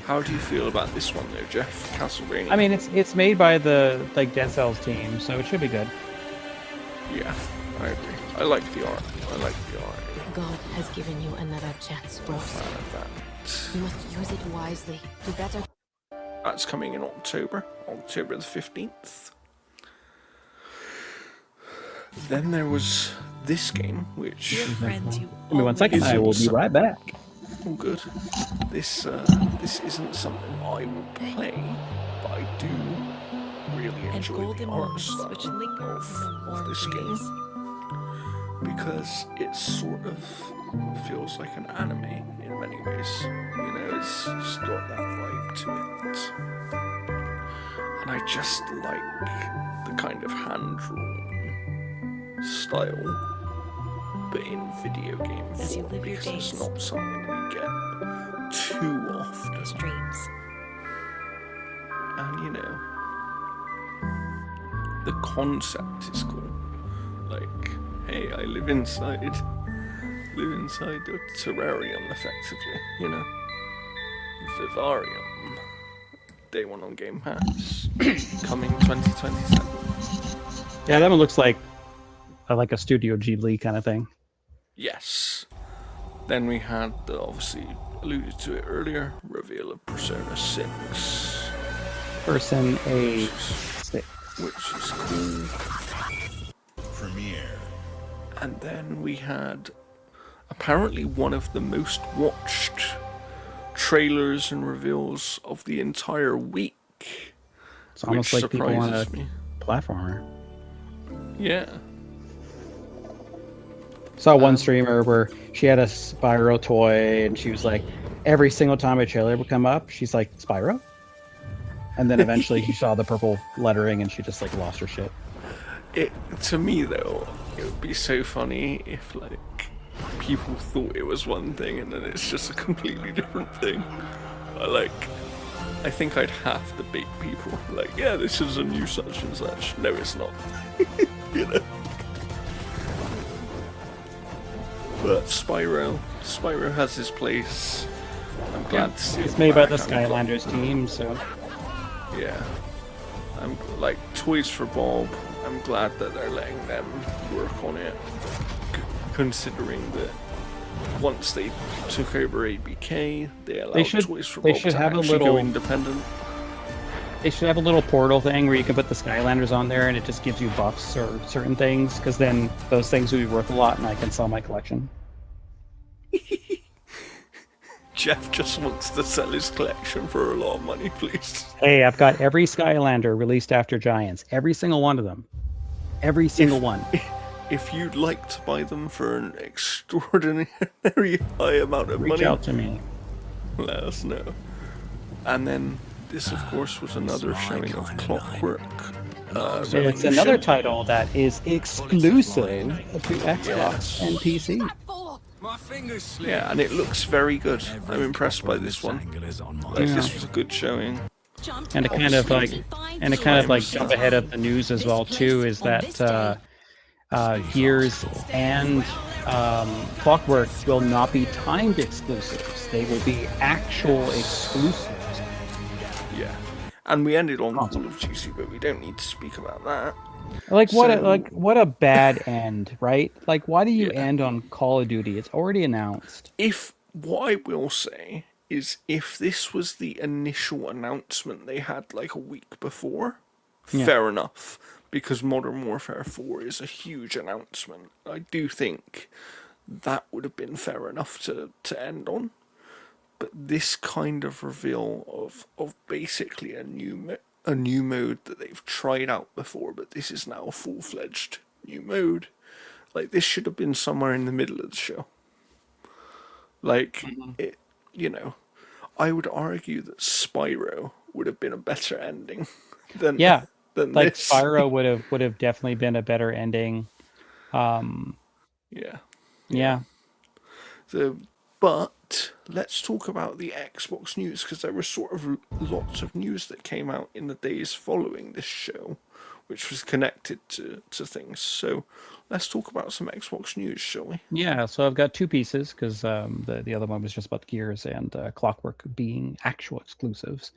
How do you feel about this one though, Jeff? Castlevania? I mean, it's made by the Dead Cells team, so it should be good. Yeah, I agree. I like the art. God has given you another chance, Rose. You must use it wisely to better. That's coming in October the 15th. Then there was this game, which... Give me 1 second, I will be right back. Oh, good. This isn't something I would play, but I do really enjoy the art style of this game. Because it sort of feels like an anime in many ways. You know, it's got that vibe to it. And I just like the kind of hand-drawn style, but in video game form, because it's not something you get too often. Dreams. And you know, the concept is cool. Like, hey, I live inside a terrarium, effectively, you know. Vivarium. Day one on Game Pass. Coming 2027. Yeah, that one looks like a Studio Ghibli kind of thing. Yes. Then we had the, obviously alluded to it earlier, reveal of Persona 6. Persona 6. Which is cool. Premiere. And then we had apparently one of the most watched trailers and reveals of the entire week. It's almost like people want a platformer. Yeah. Saw one streamer where she had a Spyro toy and she was like, every single time a trailer would come up, she's like, Spyro? And then eventually she saw the purple lettering and she just like lost her shit. To me though, it would be so funny if like people thought it was one thing and then it's just a completely different thing. I think I'd have to bait people. Like, yeah, this is a new such and such. No, it's not. You know? But Spyro has his place. I'm glad to see it's it made by back. the Skylanders team, so yeah. I'm like Toys for Bob. I'm glad that they're letting them work on it, considering that once they took over ABK, they allowed Toys for Bob to actually go independent. They should have a little portal thing where you can put the Skylanders on there, and it just gives you buffs or certain things, because then those things would be worth a lot, and I can sell my collection. Jeff just wants to sell his collection for a lot of money, please. Hey, I've got every Skylander released after Giants. Every single one of them. Every single one. If you'd like to buy them for an extraordinary high amount of money, reach out to me. Let us know. And then this, of course, was another showing of Clockwork. It's another title that is exclusive to Xbox and PC. Yeah, and it looks very good. I'm impressed by this one. Like, this was a good showing. And it kind of like jump ahead of the news as well too, is that Gears and Clockwork will not be timed exclusives. They will be actual exclusives. Yeah, and we ended on Call of Duty, but we don't need to speak about that. What a bad end, right? Like, why do you end on Call of Duty? It's already announced. What I will say is, if this was the initial announcement they had like a week before, fair enough, because Modern Warfare 4 is a huge announcement. I do think that would have been fair enough to end on. But this kind of reveal of basically a new mode that they've tried out before, but this is now a full-fledged new mode. Like, this should have been somewhere in the middle of the show. Like, it, I would argue that Spyro would have been a better ending than like this. Spyro would have definitely been a better ending. Yeah. But let's talk about the Xbox news, because there was sort of lots of news that came out in the days following this show, which was connected to things. So let's talk about some Xbox news, shall we? Yeah, so I've got two pieces, because the other one was just about Gears and Clockwork being actual exclusives.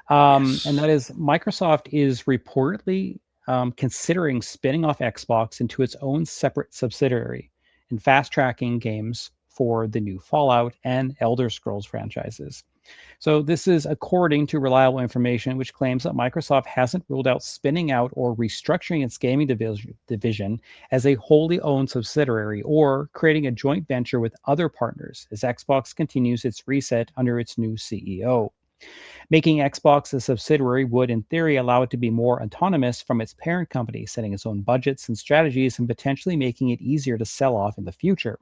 And that is, Microsoft is reportedly considering spinning off Xbox into its own separate subsidiary and fast-tracking games for the new Fallout and Elder Scrolls franchises. So this is according to reliable information, which claims that Microsoft hasn't ruled out spinning out or restructuring its gaming division as a wholly owned subsidiary, or creating a joint venture with other partners as Xbox continues its reset under its new CEO. Making Xbox a subsidiary would, in theory, allow it to be more autonomous from its parent company, setting its own budgets and strategies, and potentially making it easier to sell off in the future.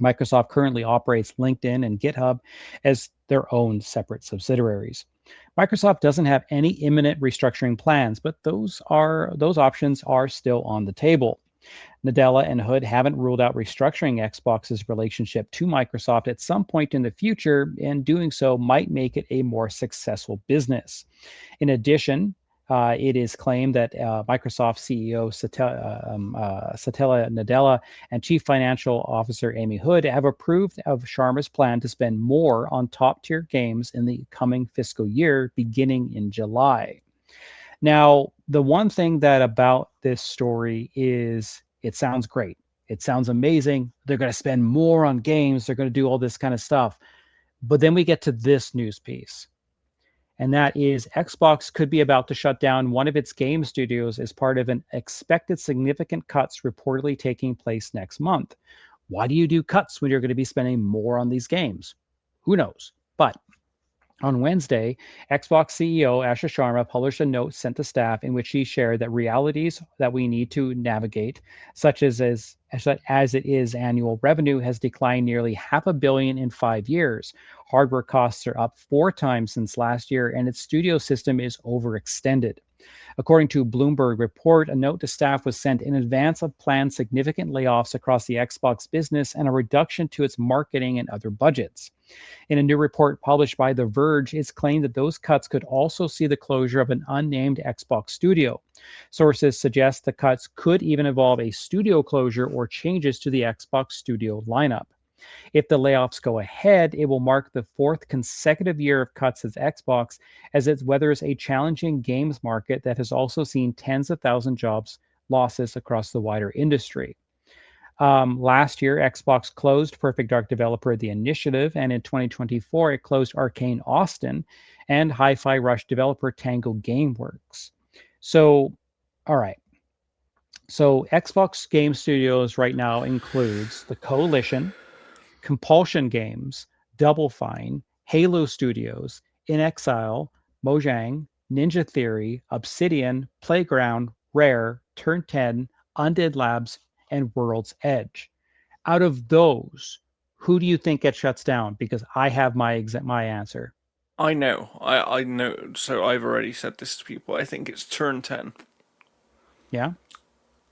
Microsoft currently operates LinkedIn and GitHub as their own separate subsidiaries. Microsoft doesn't have any imminent restructuring plans, but those options are still on the table. Nadella and Hood haven't ruled out restructuring Xbox's relationship to Microsoft at some point in the future, and doing so might make it a more successful business. In addition, it is claimed that Microsoft CEO Satya Nadella and Chief Financial Officer Amy Hood have approved of Sharma's plan to spend more on top-tier games in the coming fiscal year, beginning in July. Now, the one thing that about this story is it sounds great. It sounds amazing. They're going to spend more on games. They're going to do all this kind of stuff. But then we get to this news piece. And that is, Xbox could be about to shut down one of its game studios as part of an expected significant cuts reportedly taking place next month. Why do you do cuts when you're going to be spending more on these games? Who knows? But on Wednesday, Xbox CEO Asher Sharma published a note sent to staff in which he shared that realities that we need to navigate, such as it is annual revenue has declined nearly $500 million in 5 years. Hardware costs are up 4 times since last year, and its studio system is overextended. According to a Bloomberg report, a note to staff was sent in advance of planned significant layoffs across the Xbox business and a reduction to its marketing and other budgets. In a new report published by The Verge, it's claimed that those cuts could also see the closure of an unnamed Xbox studio. Sources suggest the cuts could even involve a studio closure or changes to the Xbox studio lineup. If the layoffs go ahead, it will mark the fourth consecutive year of cuts as Xbox, as it weathers a challenging games market that has also seen tens of thousands jobs losses across the wider industry. Last year, Xbox closed Perfect Dark developer The Initiative, and in 2024, it closed Arcane Austin and Hi-Fi Rush developer Tango Gameworks. So, all right. So Xbox Game Studios right now includes the Coalition, Compulsion Games, Double Fine, Halo Studios, In Exile, Mojang, Ninja Theory, Obsidian, Playground, Rare, Turn 10, Undead Labs, and World's Edge. Out of those, who do you think it shuts down? Because I have my answer. I know. I know. So I've already said this to people. I think it's Turn 10. Yeah.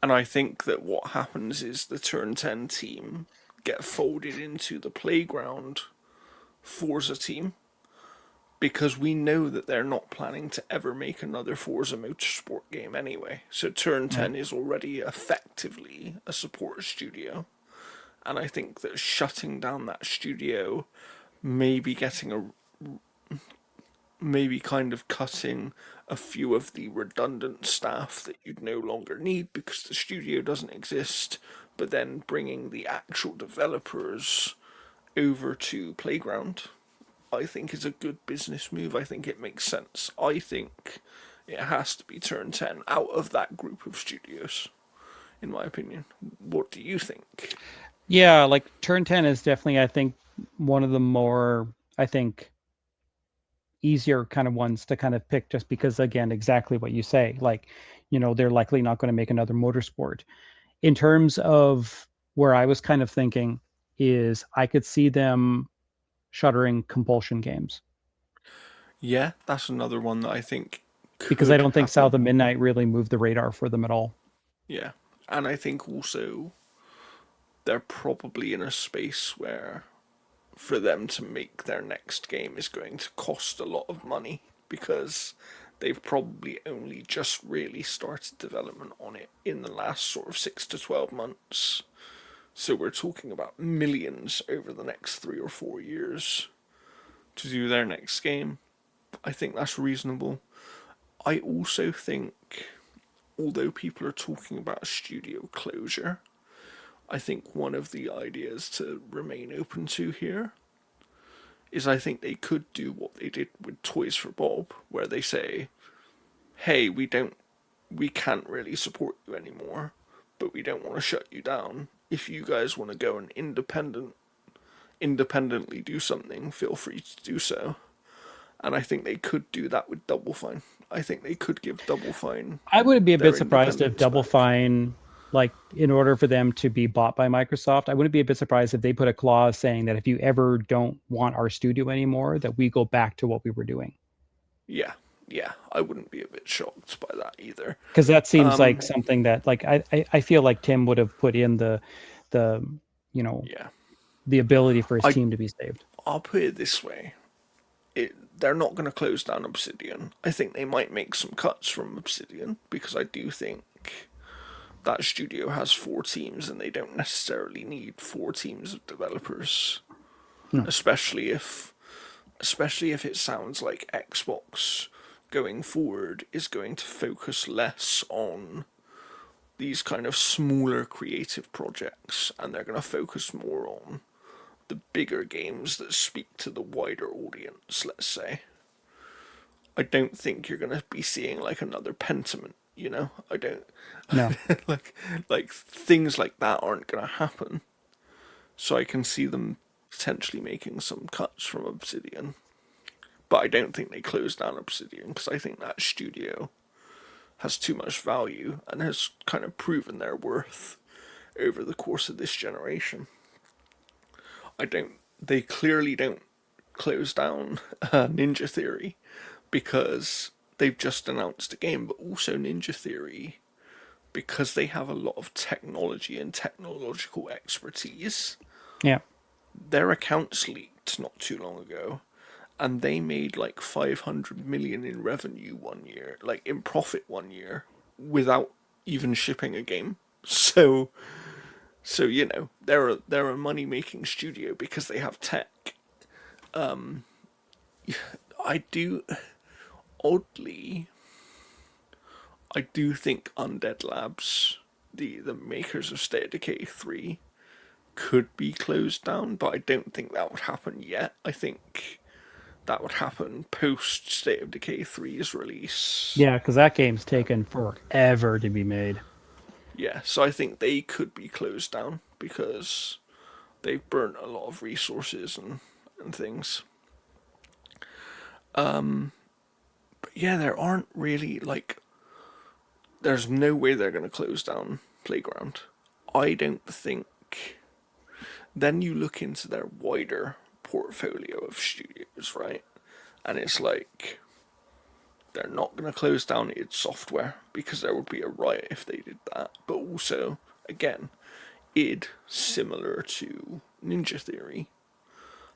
And I think that what happens is the Turn 10 team get folded into the Playground Forza team, because we know that they're not planning to ever make another Forza Motorsport game anyway. So Turn 10 is already effectively a support studio. And I think that shutting down that studio, maybe kind of cutting a few of the redundant staff that you'd no longer need because the studio doesn't exist, but then bringing the actual developers over to Playground, I think is a good business move. I think it makes sense. I think it has to be Turn 10 out of that group of studios, in my opinion. What do you think? Yeah, like Turn 10 is definitely, I think, one of the more, I think, easier kind of ones to kind of pick, just because, again, exactly what you say, like, they're likely not going to make another motorsport. In terms of where I was kind of thinking is I could see them shuttering Compulsion Games. Yeah, that's another one that I think because I don't think South of Midnight really moved the radar for them at all. Yeah, and I think also they're probably in a space where for them to make their next game is going to cost a lot of money, because they've probably only just really started development on it in the last sort of 6 to 12 months. So we're talking about millions over the next 3 or 4 years to do their next game. I think that's reasonable. I also think, although people are talking about a studio closure, I think one of the ideas to remain open to here is I think they could do what they did with Toys for Bob, where they say, hey, we can't really support you anymore, but we don't want to shut you down. If you guys want to go and independently do something, feel free to do so. And I think they could do that with Double Fine. I think they could give Double Fine. I would be a bit surprised if Double Fine, like, in order for them to be bought by Microsoft, I wouldn't be a bit surprised if they put a clause saying that if you ever don't want our studio anymore, that we go back to what we were doing. Yeah, I wouldn't be a bit shocked by that either. Because that seems like something that, like, I feel like Tim would have put in the the ability for his team to be saved. I'll put it this way. They're not going to close down Obsidian. I think they might make some cuts from Obsidian, because I do think that studio has 4 teams and they don't necessarily need 4 teams of developers. No. Especially if it sounds like Xbox going forward is going to focus less on these kind of smaller creative projects, and they're going to focus more on the bigger games that speak to the wider audience, let's say. I don't think you're going to be seeing like another Pentiment, I don't. No. like things like that aren't going to happen. So I can see them potentially making some cuts from Obsidian. But I don't think they close down Obsidian, because I think that studio has too much value and has kind of proven their worth over the course of this generation. They clearly don't close down Ninja Theory, because they've just announced a game, but also Ninja Theory, because they have a lot of technology and technological expertise. Yeah. Their accounts leaked not too long ago, and they made like 500 million in revenue 1 year, like in profit 1 year, without even shipping a game. So you know, they're a money making studio because they have tech. I do, oddly, I do think Undead Labs, the makers of State of Decay 3, could be closed down, but I don't think that would happen yet. I think that would happen post State of Decay 3's release. Yeah, because that game's taken forever to be made. Yeah, so I think they could be closed down because they've burnt a lot of resources and things. But yeah, there aren't really, like, there's no way they're going to close down Playground. I don't think. Then you look into their wider portfolio of studios, right? And it's like, they're not going to close down id Software because there would be a riot if they did that. But also, again, id, similar to Ninja Theory,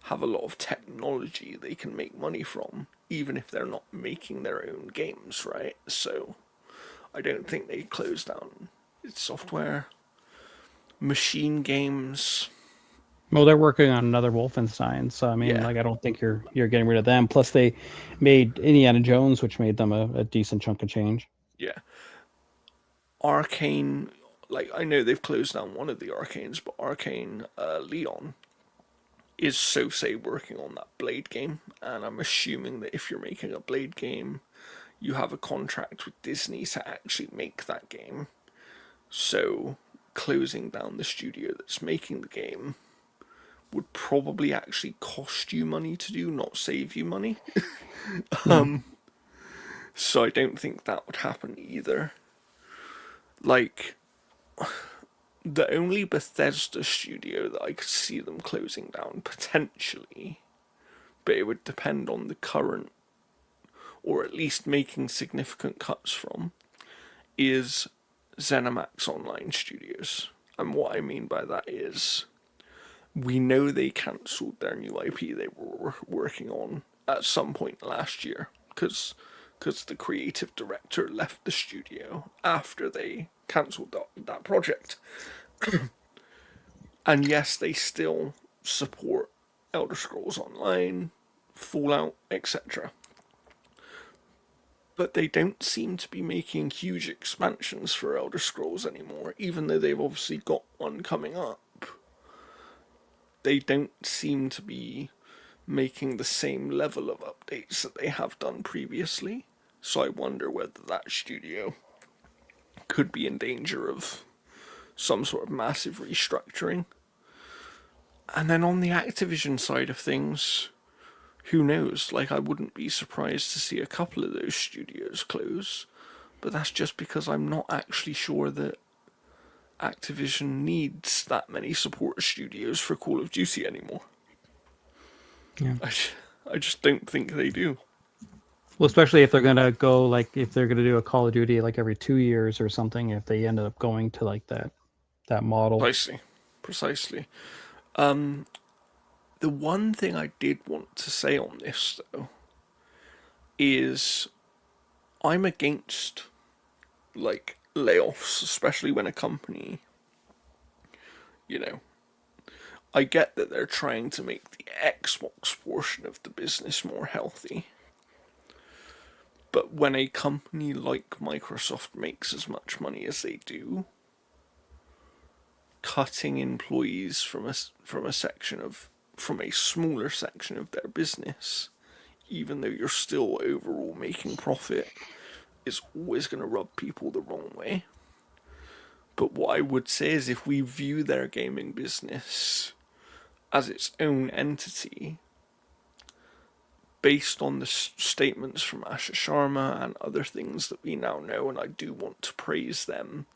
have a lot of technology they can make money from, even if they're not making their own games, right? So I don't think they close down id Software. Machine Games. Well, they're working on another Wolfenstein, so I mean, like, I don't think you're getting rid of them. Plus, they made Indiana Jones, which made them a decent chunk of change. Yeah. Arcane, like, I know they've closed down one of the Arcanes, but Arcane Leon is so say working on that Blade game, and I'm assuming that if you're making a Blade game, you have a contract with Disney to actually make that game. So closing down the studio that's making the game would probably actually cost you money to do, not save you money. So I don't think that would happen either. Like, the only Bethesda studio that I could see them closing down, potentially, but it would depend on the current, or at least making significant cuts from, is ZeniMax Online Studios. And what I mean by that is, we know they cancelled their new IP they were working on at some point last year, because the creative director left the studio after they cancelled that project. And yes, they still support Elder Scrolls Online, Fallout, etc. But they don't seem to be making huge expansions for Elder Scrolls anymore, even though they've obviously got one coming up. They don't seem to be making the same level of updates that they have done previously. So I wonder whether that studio could be in danger of some sort of massive restructuring. And then on the Activision side of things, who knows? Like, I wouldn't be surprised to see a couple of those studios close, but that's just because I'm not actually sure that Activision needs that many support studios for Call of Duty anymore. Yeah. I just don't think they do. Well, especially if they're gonna go, like, if they're gonna do a Call of Duty like every 2 years or something, if they ended up going to like that model. Precisely. The one thing I did want to say on this, though, is I'm against, like, layoffs, especially when a company, you know, I get that they're trying to make the Xbox portion of the business more healthy. But when a company like Microsoft makes as much money as they do, cutting employees from a smaller section of their business, even though you're still overall making profit, is always going to rub people the wrong way. But what I would say is, if we view their gaming business as its own entity, based on the statements from Asha Sharma and other things that we now know, and I do want to praise them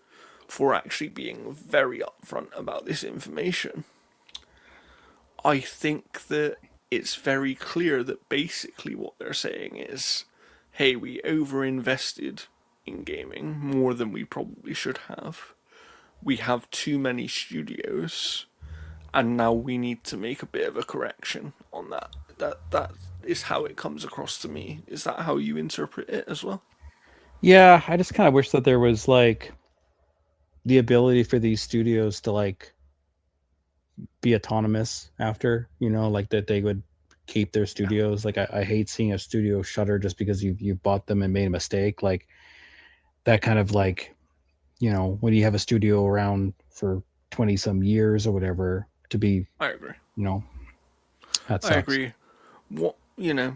for actually being very upfront about this information, I think that it's very clear that basically what they're saying is, hey, we over-invested in gaming more than we probably should have. We have too many studios, and now we need to make a bit of a correction on that. That is how it comes across to me. Is that how you interpret it as well? Yeah, I just kind of wish that there was like the ability for these studios to like be autonomous after, like that they would keep their studios. Like I hate seeing a studio shutter just because you bought them and made a mistake. Like that kind of like, when you have a studio around for 20 some years or whatever to be, I agree. That sucks. I agree.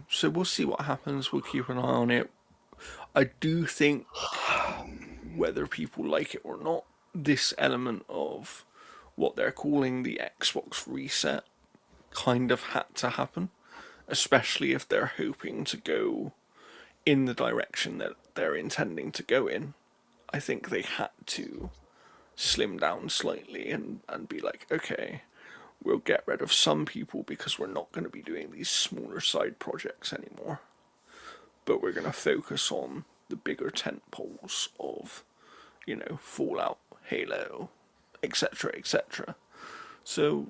So we'll see what happens. We'll keep an eye on it. I do think, whether people like it or not, this element of what they're calling the Xbox reset kind of had to happen, especially if they're hoping to go in the direction that they're intending to go in. I think they had to slim down slightly and be like, okay, we'll get rid of some people because we're not going to be doing these smaller side projects anymore. But we're going to focus on the bigger tent poles of, Fallout, Halo, etc., etc. So,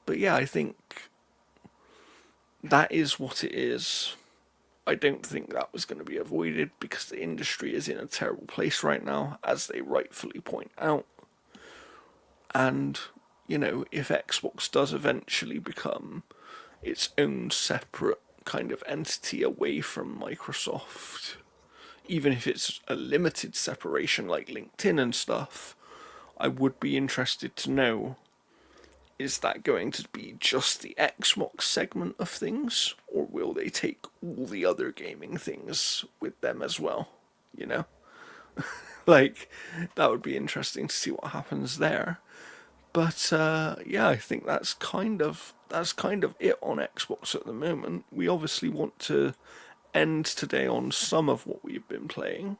but yeah, I think that is what it is. I don't think that was going to be avoided because the industry is in a terrible place right now, as they rightfully point out. And, if Xbox does eventually become its own separate kind of entity away from Microsoft, even if it's a limited separation like LinkedIn and stuff, I would be interested to know, is that going to be just the Xbox segment of things, or will they take all the other gaming things with them as well? Like, that would be interesting to see what happens there. But yeah, I think that's kind of it on Xbox at the moment. We obviously want to end today on some of what we've been playing.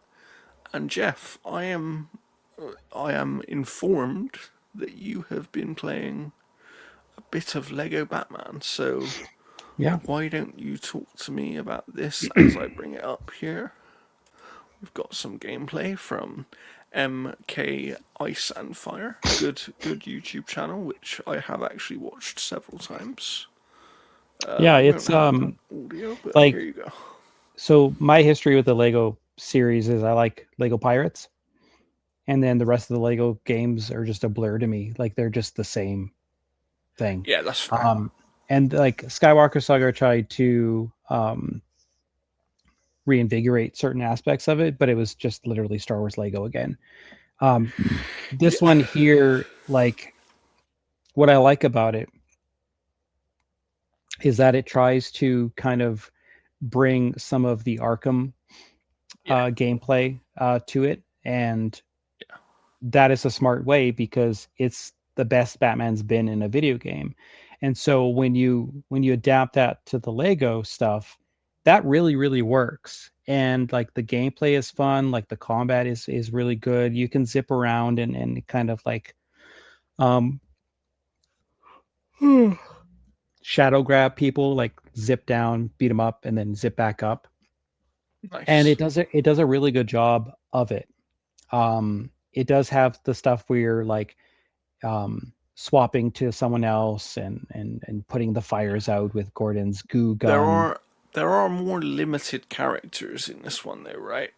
And Jeff, I am informed that you have been playing a bit of Lego Batman. So yeah, why don't you talk to me about this as I bring it up here? We've got some gameplay from MK Ice and Fire. Good YouTube channel, which I have actually watched several times. Yeah, it's audio, but like, here you go. So my history with the Lego series is I like Lego Pirates, and then the rest of the Lego games are just a blur to me. Like they're just the same thing. Yeah, that's fair. And like Skywalker Saga tried to reinvigorate certain aspects of it, but it was just literally Star Wars Lego again. This one here, like, what I like about it is that it tries to kind of bring some of the Arkham gameplay to it, and that is a smart way because it's the best Batman's been in a video game. And so when you adapt that to the Lego stuff, that really works. And like the gameplay is fun, like the combat is really good. You can zip around and kind of like shadow grab people, like zip down, beat them up, and then zip back up. Nice. And it does a really good job of it. It does have the stuff where you're like swapping to someone else and putting the fires out with Gordon's goo gun. There are more limited characters in this one though, right?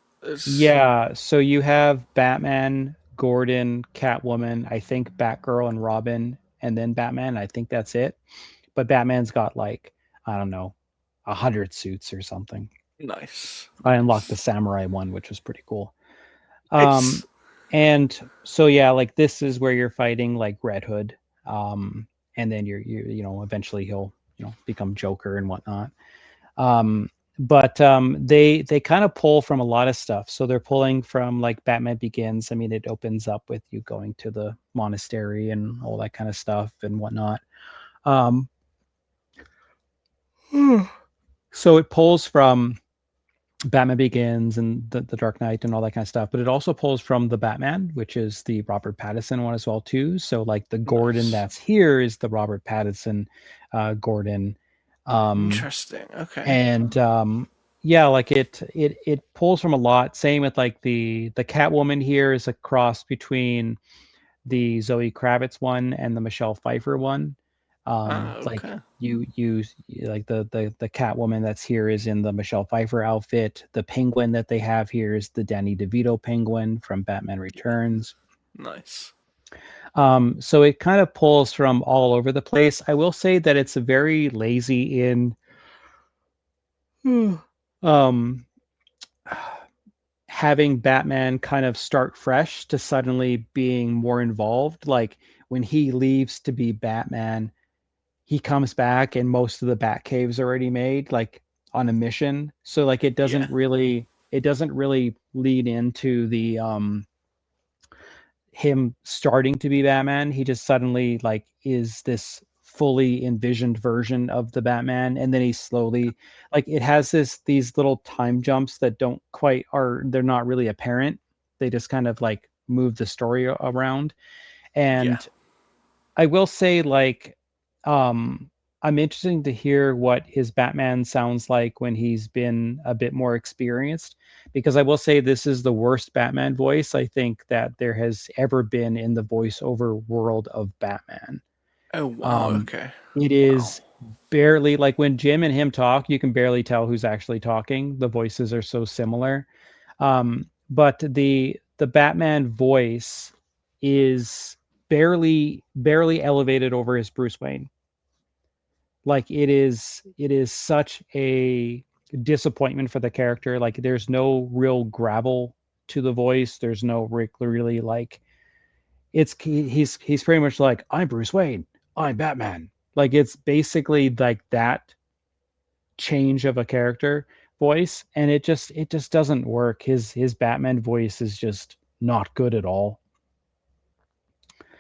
Yeah, so you have Batman, Gordon, Catwoman, I think Batgirl and Robin, and then Batman. I think that's it. But Batman's got like, I don't know, 100 suits or something. Nice. I unlocked the samurai one, which was pretty cool. And so yeah, like this is where you're fighting like Red Hood, and then you're eventually he'll become Joker and whatnot. But they kind of pull from a lot of stuff. So they're pulling from like Batman Begins. I mean, it opens up with you going to the monastery and all that kind of stuff and whatnot. So it pulls from Batman Begins and the Dark Knight and all that kind of stuff, but it also pulls from the Batman, which is the Robert Pattinson one as well too. So like the Gordon that's here is the Robert Pattinson Gordon. Interesting. Okay. And yeah, like it pulls from a lot. Same with like the Catwoman here is a cross between the Zoe Kravitz one and the Michelle Pfeiffer one. Like Okay. you use like the Catwoman that's here is in the Michelle Pfeiffer outfit. The penguin that they have here is the Danny DeVito penguin from Batman Returns. Nice. So it kind of pulls from all over the place. I will say that it's a very lazy in um having Batman kind of start fresh to suddenly being more involved. Like when he leaves to be Batman, he comes back and most of the Batcave's already made, like on a mission. So like Yeah. it doesn't really lead into the him starting to be Batman. He just suddenly like is this fully envisioned version of the Batman, and then he slowly like it has these little time jumps that don't quite are they're not really apparent. They just kind of like move the story around. Yeah. And I will say like I'm interested to hear what his Batman sounds like when he's been a bit more experienced, because I will say this is the worst Batman voice I think that there has ever been in the voiceover world of Batman. Oh wow. Um, Okay. it Wow. is barely like when Jim and him talk, you can barely tell who's actually talking. The voices are so similar. But the Batman voice is barely elevated over his Bruce Wayne. Like it is such a disappointment for the character. Like there's no real gravel to the voice. There's no really like he's pretty much like I'm Bruce Wayne, I'm Batman. Like it's basically like that change of a character voice, and it just doesn't work. His Batman voice is just not good at all.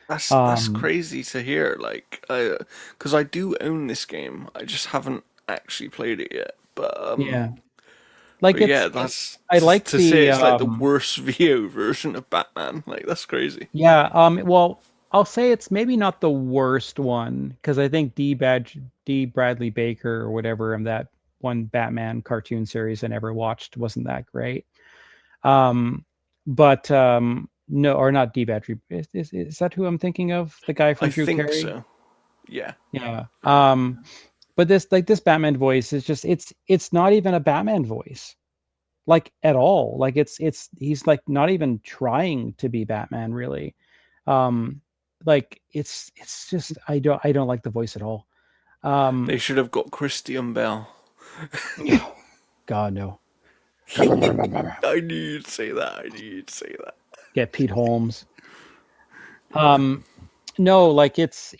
That's Um, crazy to hear. Like, because I do own this game, I just haven't actually played it yet. yeah, like But yeah, I like to say the it's like the worst VO version of Batman. Like that's crazy. yeah, well, I'll say it's maybe not the worst one because I think D. Bradley Baker or whatever that one Batman cartoon series I never watched wasn't that great. Um, but no, or not D. Bradley. Is that who I'm thinking of? The guy I from Drew think Carey? so. Yeah. Yeah. But this Batman voice is just it's not even a Batman voice like at all. Like it's he's like not even trying to be Batman really. Um like it's just I don't like the voice at all. They Um should have got Christian Bell. God no. I knew you'd say that. I knew you'd say that. Get Pete Holmes. Um no, like it's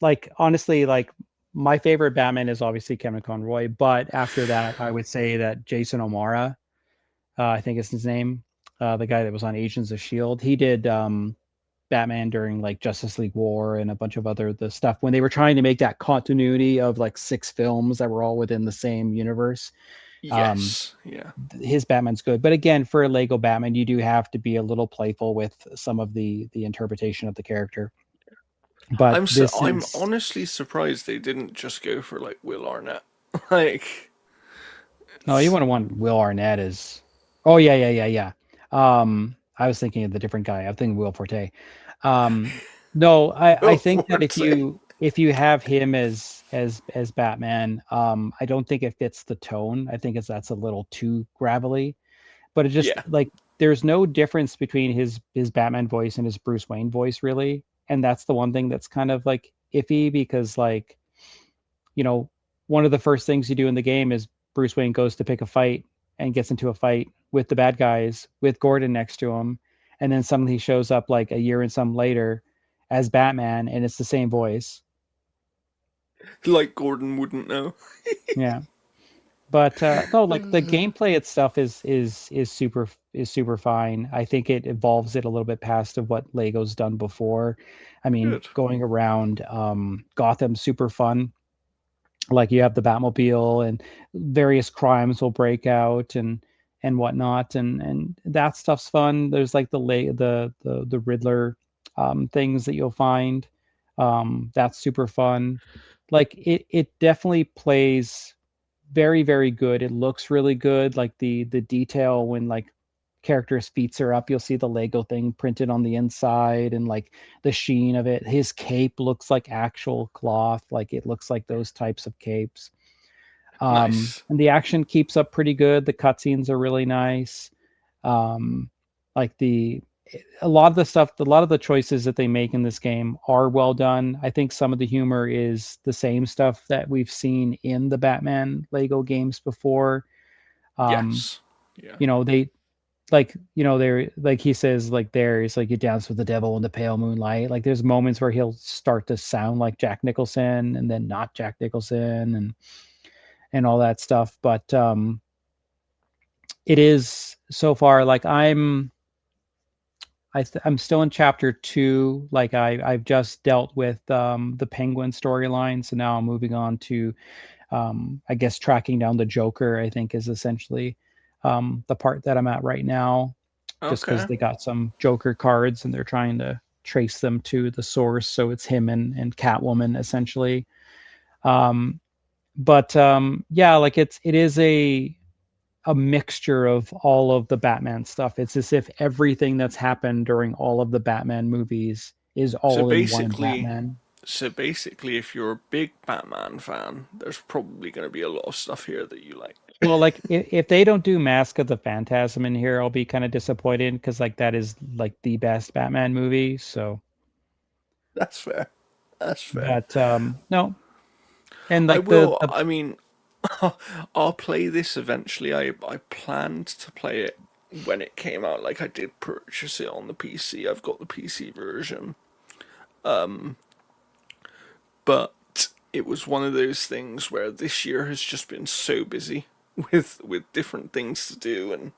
like honestly like my favorite Batman is obviously Kevin Conroy, but after that I would say that Jason O'Mara, I think is his name, the guy that was on Agents of Shield. He did Batman during like Justice League War and a bunch of other the stuff when they were trying to make that continuity of like 6 films that were all within the same universe. Um, Yes. Yeah. his Batman's good, but again, for a Lego Batman, you do have to be a little playful with some of the interpretation of the character. But this I'm is honestly surprised they didn't just go for like Will Arnett. Like no, you want to want Will Arnett as oh yeah. I was thinking of the different guy. I'm thinking Will Forte. No, I Will think that Forte. if you have him as Batman, I don't think it fits the tone. I think that's a little too gravelly. But it just Yeah. like there's no difference between his Batman voice and his Bruce Wayne voice really, and that's the one thing that's kind of like iffy because like you know one of the first things you do in the game is Bruce Wayne goes to pick a fight and gets into a fight with the bad guys with Gordon next to him, and then suddenly he shows up like a year and some later as Batman, and it's the same voice. Like Gordon wouldn't know. Yeah. But no, like the gameplay itself is super fine. I think it evolves it a little bit past of what Lego's done before. I mean, Good. going around Gotham super fun. Like you have the Batmobile and various crimes will break out and whatnot, and that stuff's fun. There's like the Riddler things that you'll find. That's super fun. Like it definitely plays very, very good. It looks really good. Like the detail when like characters' feet are up, you'll see the Lego thing printed on the inside and like the sheen of it. His cape looks like actual cloth. Like it looks like those types of capes. Nice. And the action keeps up pretty good. The cutscenes are really nice. Um, like a lot of the stuff, a lot of the choices that they make in this game are well done. I think some of the humor is the same stuff that we've seen in the Batman Lego games before. Yes. Yeah. You know, they like, you know, they're like he says, like there's like you dance with the devil in the pale moonlight. Like there's moments where he'll start to sound like Jack Nicholson and then not Jack Nicholson and all that stuff. But it is so far like I'm still in chapter 2. Like I've just dealt with the Penguin storyline, so now I'm moving on to I guess tracking down the Joker. I think is essentially the part that I'm at right now, just because Okay. they got some Joker cards and they're trying to trace them to the source. So it's him and Catwoman essentially. Um, but yeah, like it is a mixture of all of the Batman stuff. It's as if everything that's happened during all of the Batman movies is So all in one basically, Batman. if you're a big Batman fan, there's probably going to be a lot of stuff here that you like. Well, like if they don't do Mask of the Phantasm in here, I'll be kind of disappointed because like that is like the best Batman movie. So That's fair. That's fair. but no, and I like will. the I mean, I'll play this eventually. I planned to play it when it came out. Like I did purchase it on the PC. I've got the PC version. But it was one of those things where this year has just been so busy with different things to do, and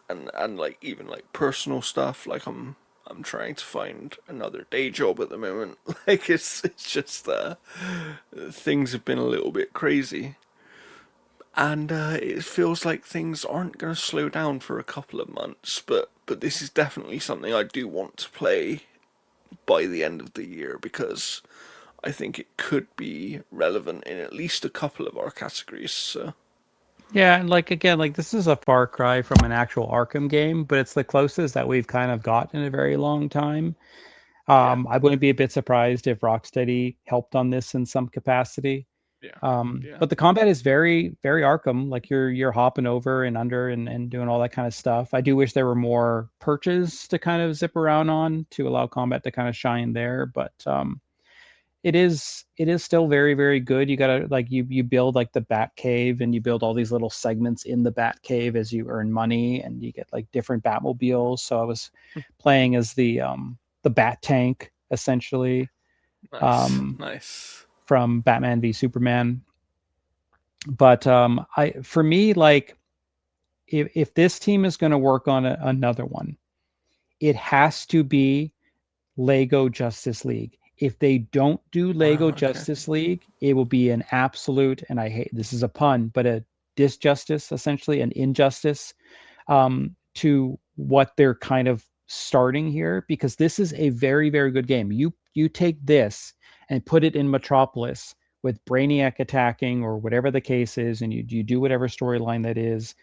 and like even like personal stuff. Like I'm trying to find another day job at the moment. Like it's just things have been a little bit crazy, and it feels like things aren't going to slow down for a couple of months. But this is definitely something I do want to play by the end of the year, because I think it could be relevant in at least a couple of our categories. So yeah, and like again, like this is a far cry from an actual Arkham game, but it's the closest that we've kind of got in a very long time. yeah, I wouldn't be a bit surprised if Rocksteady helped on this in some capacity. yeah, yeah, But the combat is very, very Arkham. Like you're hopping over and under and doing all that kind of stuff. I do wish there were more perches to kind of zip around on to allow combat to kind of shine there. But it is still very, very good. You gotta like you build like the Bat Cave and you build all these little segments in the Bat Cave as you earn money and you get like different Batmobiles. So I was playing as the Bat Tank essentially nice, um, nice. from Batman v Superman. But I for me like if this team is going to work on another one, it has to be Lego Justice League. If they don't do Lego Wow, okay. Justice League, it will be an absolute, and I hate this is a pun, but a disjustice, essentially, an injustice to what they're kind of starting here, because this is a very, very good game. You take this and put it in Metropolis with Brainiac attacking or whatever the case is, and you do whatever storyline that is,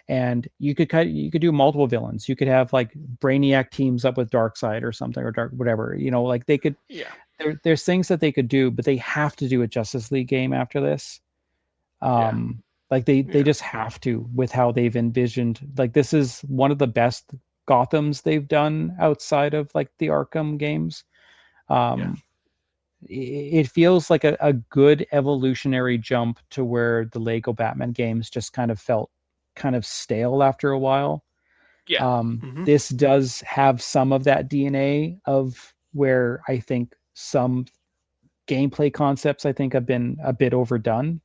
and you could do multiple villains. You could have like Brainiac teams up with Darkseid or something or Dark whatever. You know, like they could. Yeah, There's things that they could do, but they have to do a Justice League game after this. yeah, Like they yeah, just have to with how they've envisioned. Like this is one of the best Gothams they've done outside of like the Arkham games. yeah, Um, it feels like a good evolutionary jump to where the Lego Batman games just kind of felt kind of stale after a while. yeah. Mm-hmm. This does have some of that DNA of where I think some gameplay concepts I think have been a bit overdone.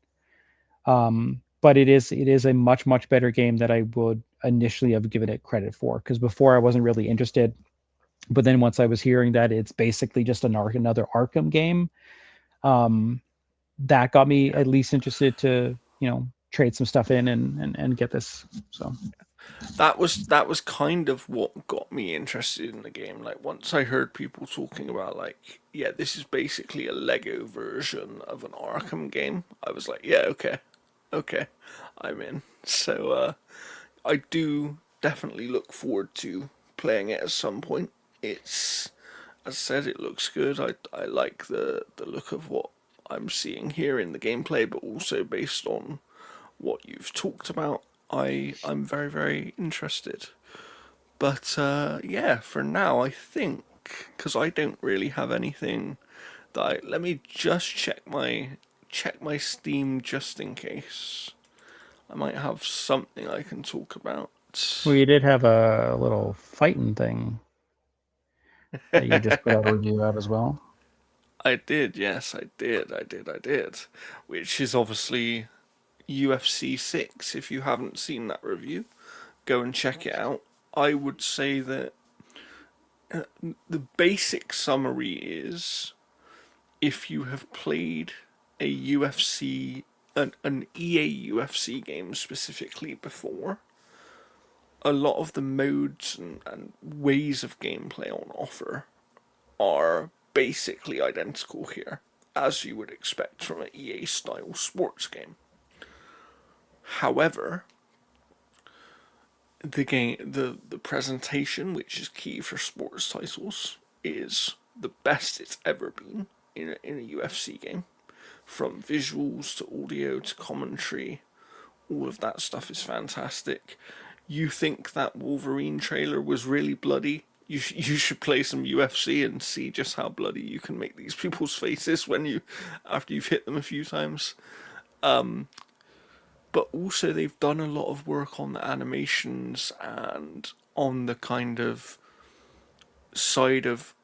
But it is a much, much better game that I would initially have given it credit for, because before I wasn't really interested. But then once I was hearing that it's basically just another Arkham game, um, that got me Yeah. at least interested to, trade some stuff in and get this. So That was kind of what got me interested in the game. Like once I heard people talking about like, yeah, this is basically a Lego version of an Arkham game, I was like, yeah, okay. Okay, I'm in. So I do definitely look forward to playing it at some point. It's, as I said, it looks good. I like the look of what I'm seeing here in the gameplay, but also based on what you've talked about, I'm very, very interested. But yeah, for now, I think, because I don't really have anything let me just check my Steam just in case. I might have something I can talk about. We did have a little fighting thing that you just put out a review out as well. I did, yes, I did. Which is obviously UFC 6. If you haven't seen that review, go and check it out. I would say that the basic summary is if you have played a an EA UFC game specifically before, a lot of the modes and ways of gameplay on offer are basically identical here, as you would expect from an EA style sports game. However, the presentation, which is key for sports titles, is the best it's ever been in a UFC game. From visuals to audio to commentary, all of that stuff is fantastic. You think that Wolverine trailer was really bloody? You should play some UFC and see just how bloody you can make these people's faces after you've hit them a few times. But also they've done a lot of work on the animations and on the kind of side of,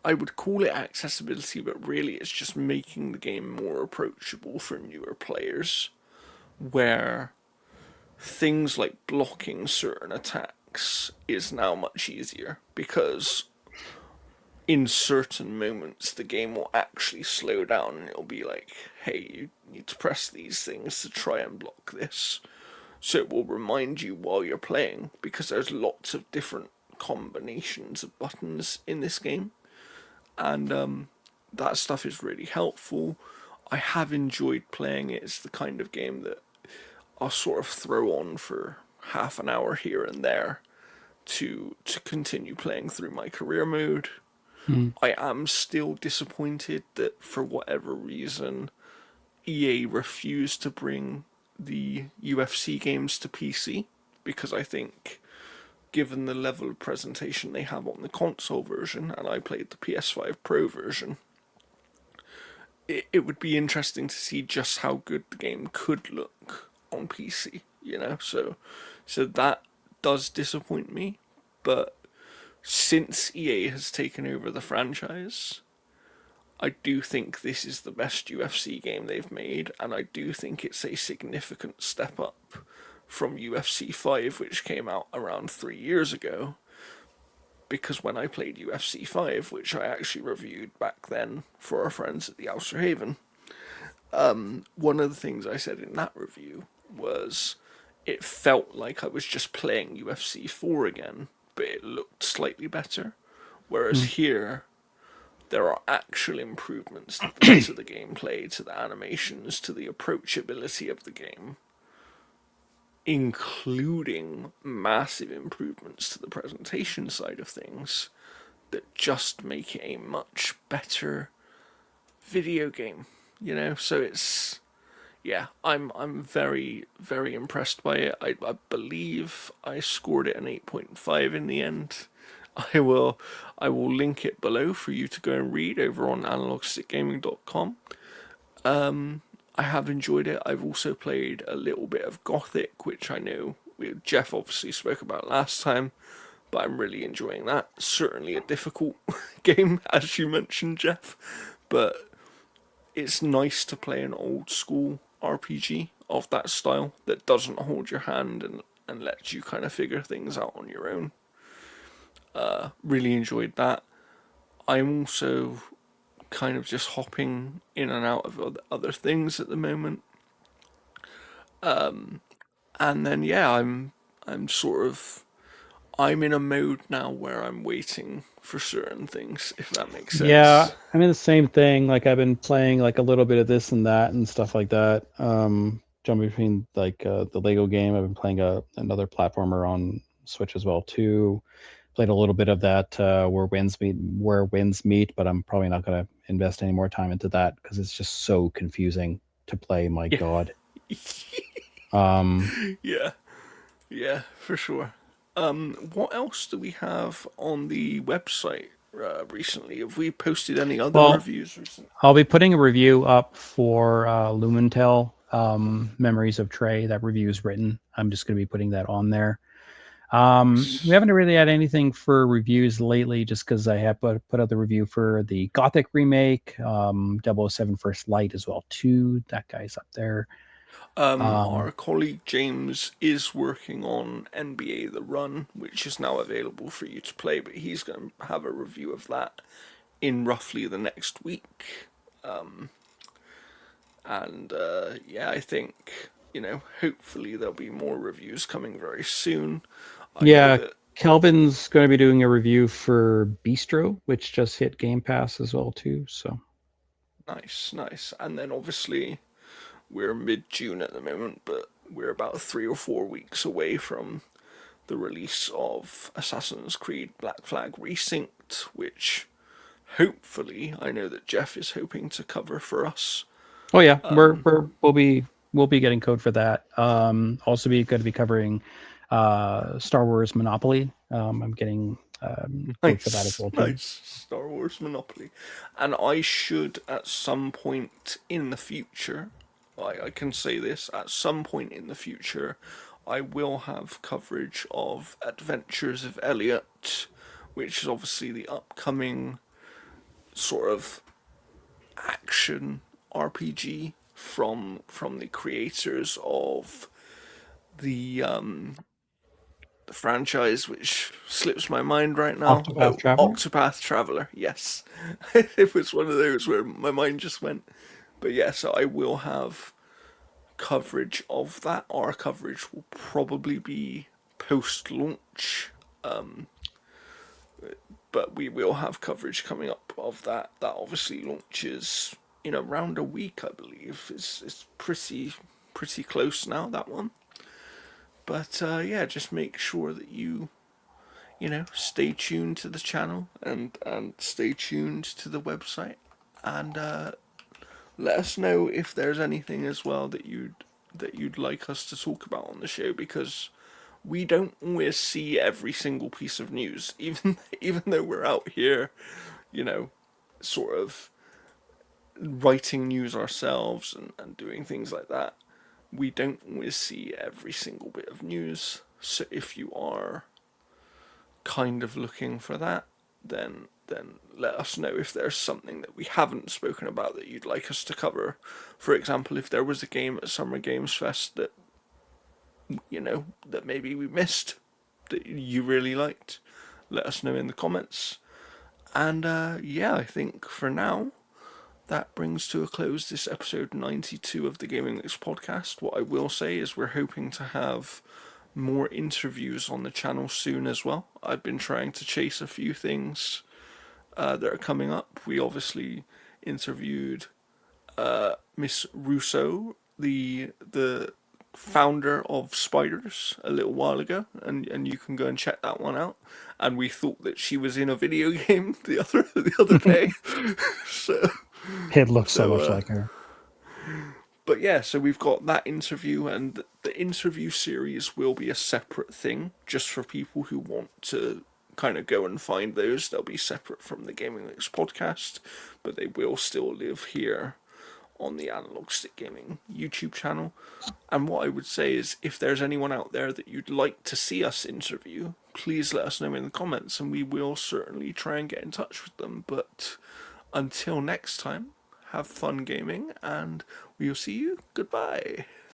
I would call it accessibility, but really it's just making the game more approachable for newer players, where things like blocking certain attacks is now much easier because in certain moments the game will actually slow down and it'll be like, hey, you need to press these things to try and block this. So it will remind you while you're playing, because there's lots of different combinations of buttons in this game, and that stuff is really helpful. I have enjoyed playing it. It's the kind of game that I'll sort of throw on for half an hour here and there to continue playing through my career mode. I am still disappointed that for whatever reason EA refused to bring the UFC games to PC, because I think given the level of presentation they have on the console version, and I played the PS5 Pro version, it would be interesting to see just how good the game could look on PC, so that does disappoint me. But since EA has taken over the franchise, I do think this is the best UFC game they've made, and I do think it's a significant step up from UFC 5, which came out around 3 years ago. Because when I played UFC 5, which I actually reviewed back then for our friends at the Outer Haven, one of the things I said in that review was it felt like I was just playing UFC 4 again, but it looked slightly better. Whereas here, there are actual improvements to the gameplay, to the animations, to the approachability of the game, including massive improvements to the presentation side of things that just make it a much better video game, So it's, yeah, I'm very, very impressed by it. I believe I scored it an 8.5 in the end. I will link it below for you to go and read over on analogstickgaming.com. I have enjoyed it. I've also played a little bit of Gothic, which I know Jeff obviously spoke about last time, but I'm really enjoying that. Certainly a difficult game, as you mentioned, Jeff, but it's nice to play an old school RPG of that style that doesn't hold your hand and lets you kind of figure things out on your own. Really enjoyed that. I'm also kind of just hopping in and out of other things at the moment. And then yeah, I'm in a mode now where I'm waiting for certain things, if that makes sense. Yeah, I'm in the same thing. Like I've been playing like a little bit of this and that and stuff like that. jump between like the Lego game. I've been playing another platformer on Switch as well too. Played a little bit of that where winds meet, but I'm probably not going to invest any more time into that because it's just so confusing to play. My God. Yeah, for sure. What else do we have on the website recently? Have we posted any other reviews recently? I'll be putting a review up for Lumentel, Memories of Trey. That review is written. I'm just going to be putting that on there. We haven't really had anything for reviews lately just because I have put out the review for the Gothic remake, 007 First Light as well too. That guy's up there. Our colleague James is working on NBA The Run, which is now available for you to play, but he's going to have a review of that in roughly the next week. I think, hopefully there'll be more reviews coming very soon. Kelvin's going to be doing a review for Bistro, which just hit Game Pass as well too. So nice. And then obviously we're mid-June at the moment, but we're about 3 or 4 weeks away from the release of Assassin's Creed Black Flag Resynced, which hopefully I know that Jeff is hoping to cover for us. Oh yeah, we'll be getting code for that. Also going to be covering Star Wars Monopoly. I'm getting code for that as well too. Nice, Star Wars Monopoly, and I should at some point in the future. I can say this, at some point in the future, I will have coverage of Adventures of Elliot, which is obviously the upcoming sort of action RPG from the creators of the franchise, which slips my mind right now. Octopath Traveler. Yes, it was one of those where my mind just went. But yeah, so I will have coverage of that. Our coverage will probably be post-launch, but we will have coverage coming up of that. That obviously launches in around a week, I believe. It's pretty close now, that one. But just make sure that you stay tuned to the channel and stay tuned to the website, and let us know if there's anything as well that you'd like us to talk about on the show, because we don't always see every single piece of news, even though we're out here, sort of writing news ourselves and doing things like that. We don't always see every single bit of news. So if you are kind of looking for that, then let us know if there's something that we haven't spoken about that you'd like us to cover. For example, if there was a game at Summer Games Fest that that maybe we missed that you really liked, let us know in the comments. And I think for now that brings to a close this episode 92 of the Gaming Mix podcast. What I will say is we're hoping to have more interviews on the channel soon as well. I've been trying to chase a few things that are coming up. We obviously interviewed Miss Russo, the founder of Spiders, a little while ago, and you can go and check that one out. And we thought that she was in a video game the other day. So it looks so much like her. But yeah, so we've got that interview, and the interview series will be a separate thing, just for people who want to kind of go and find those. They'll be separate from the Gaming Mix podcast, but they will still live here on the Analog Stick Gaming YouTube channel. And what I would say is, if there's anyone out there that you'd like to see us interview, please let us know in the comments, and we will certainly try and get in touch with them. But until next time, have fun gaming, and we'll see you. Goodbye.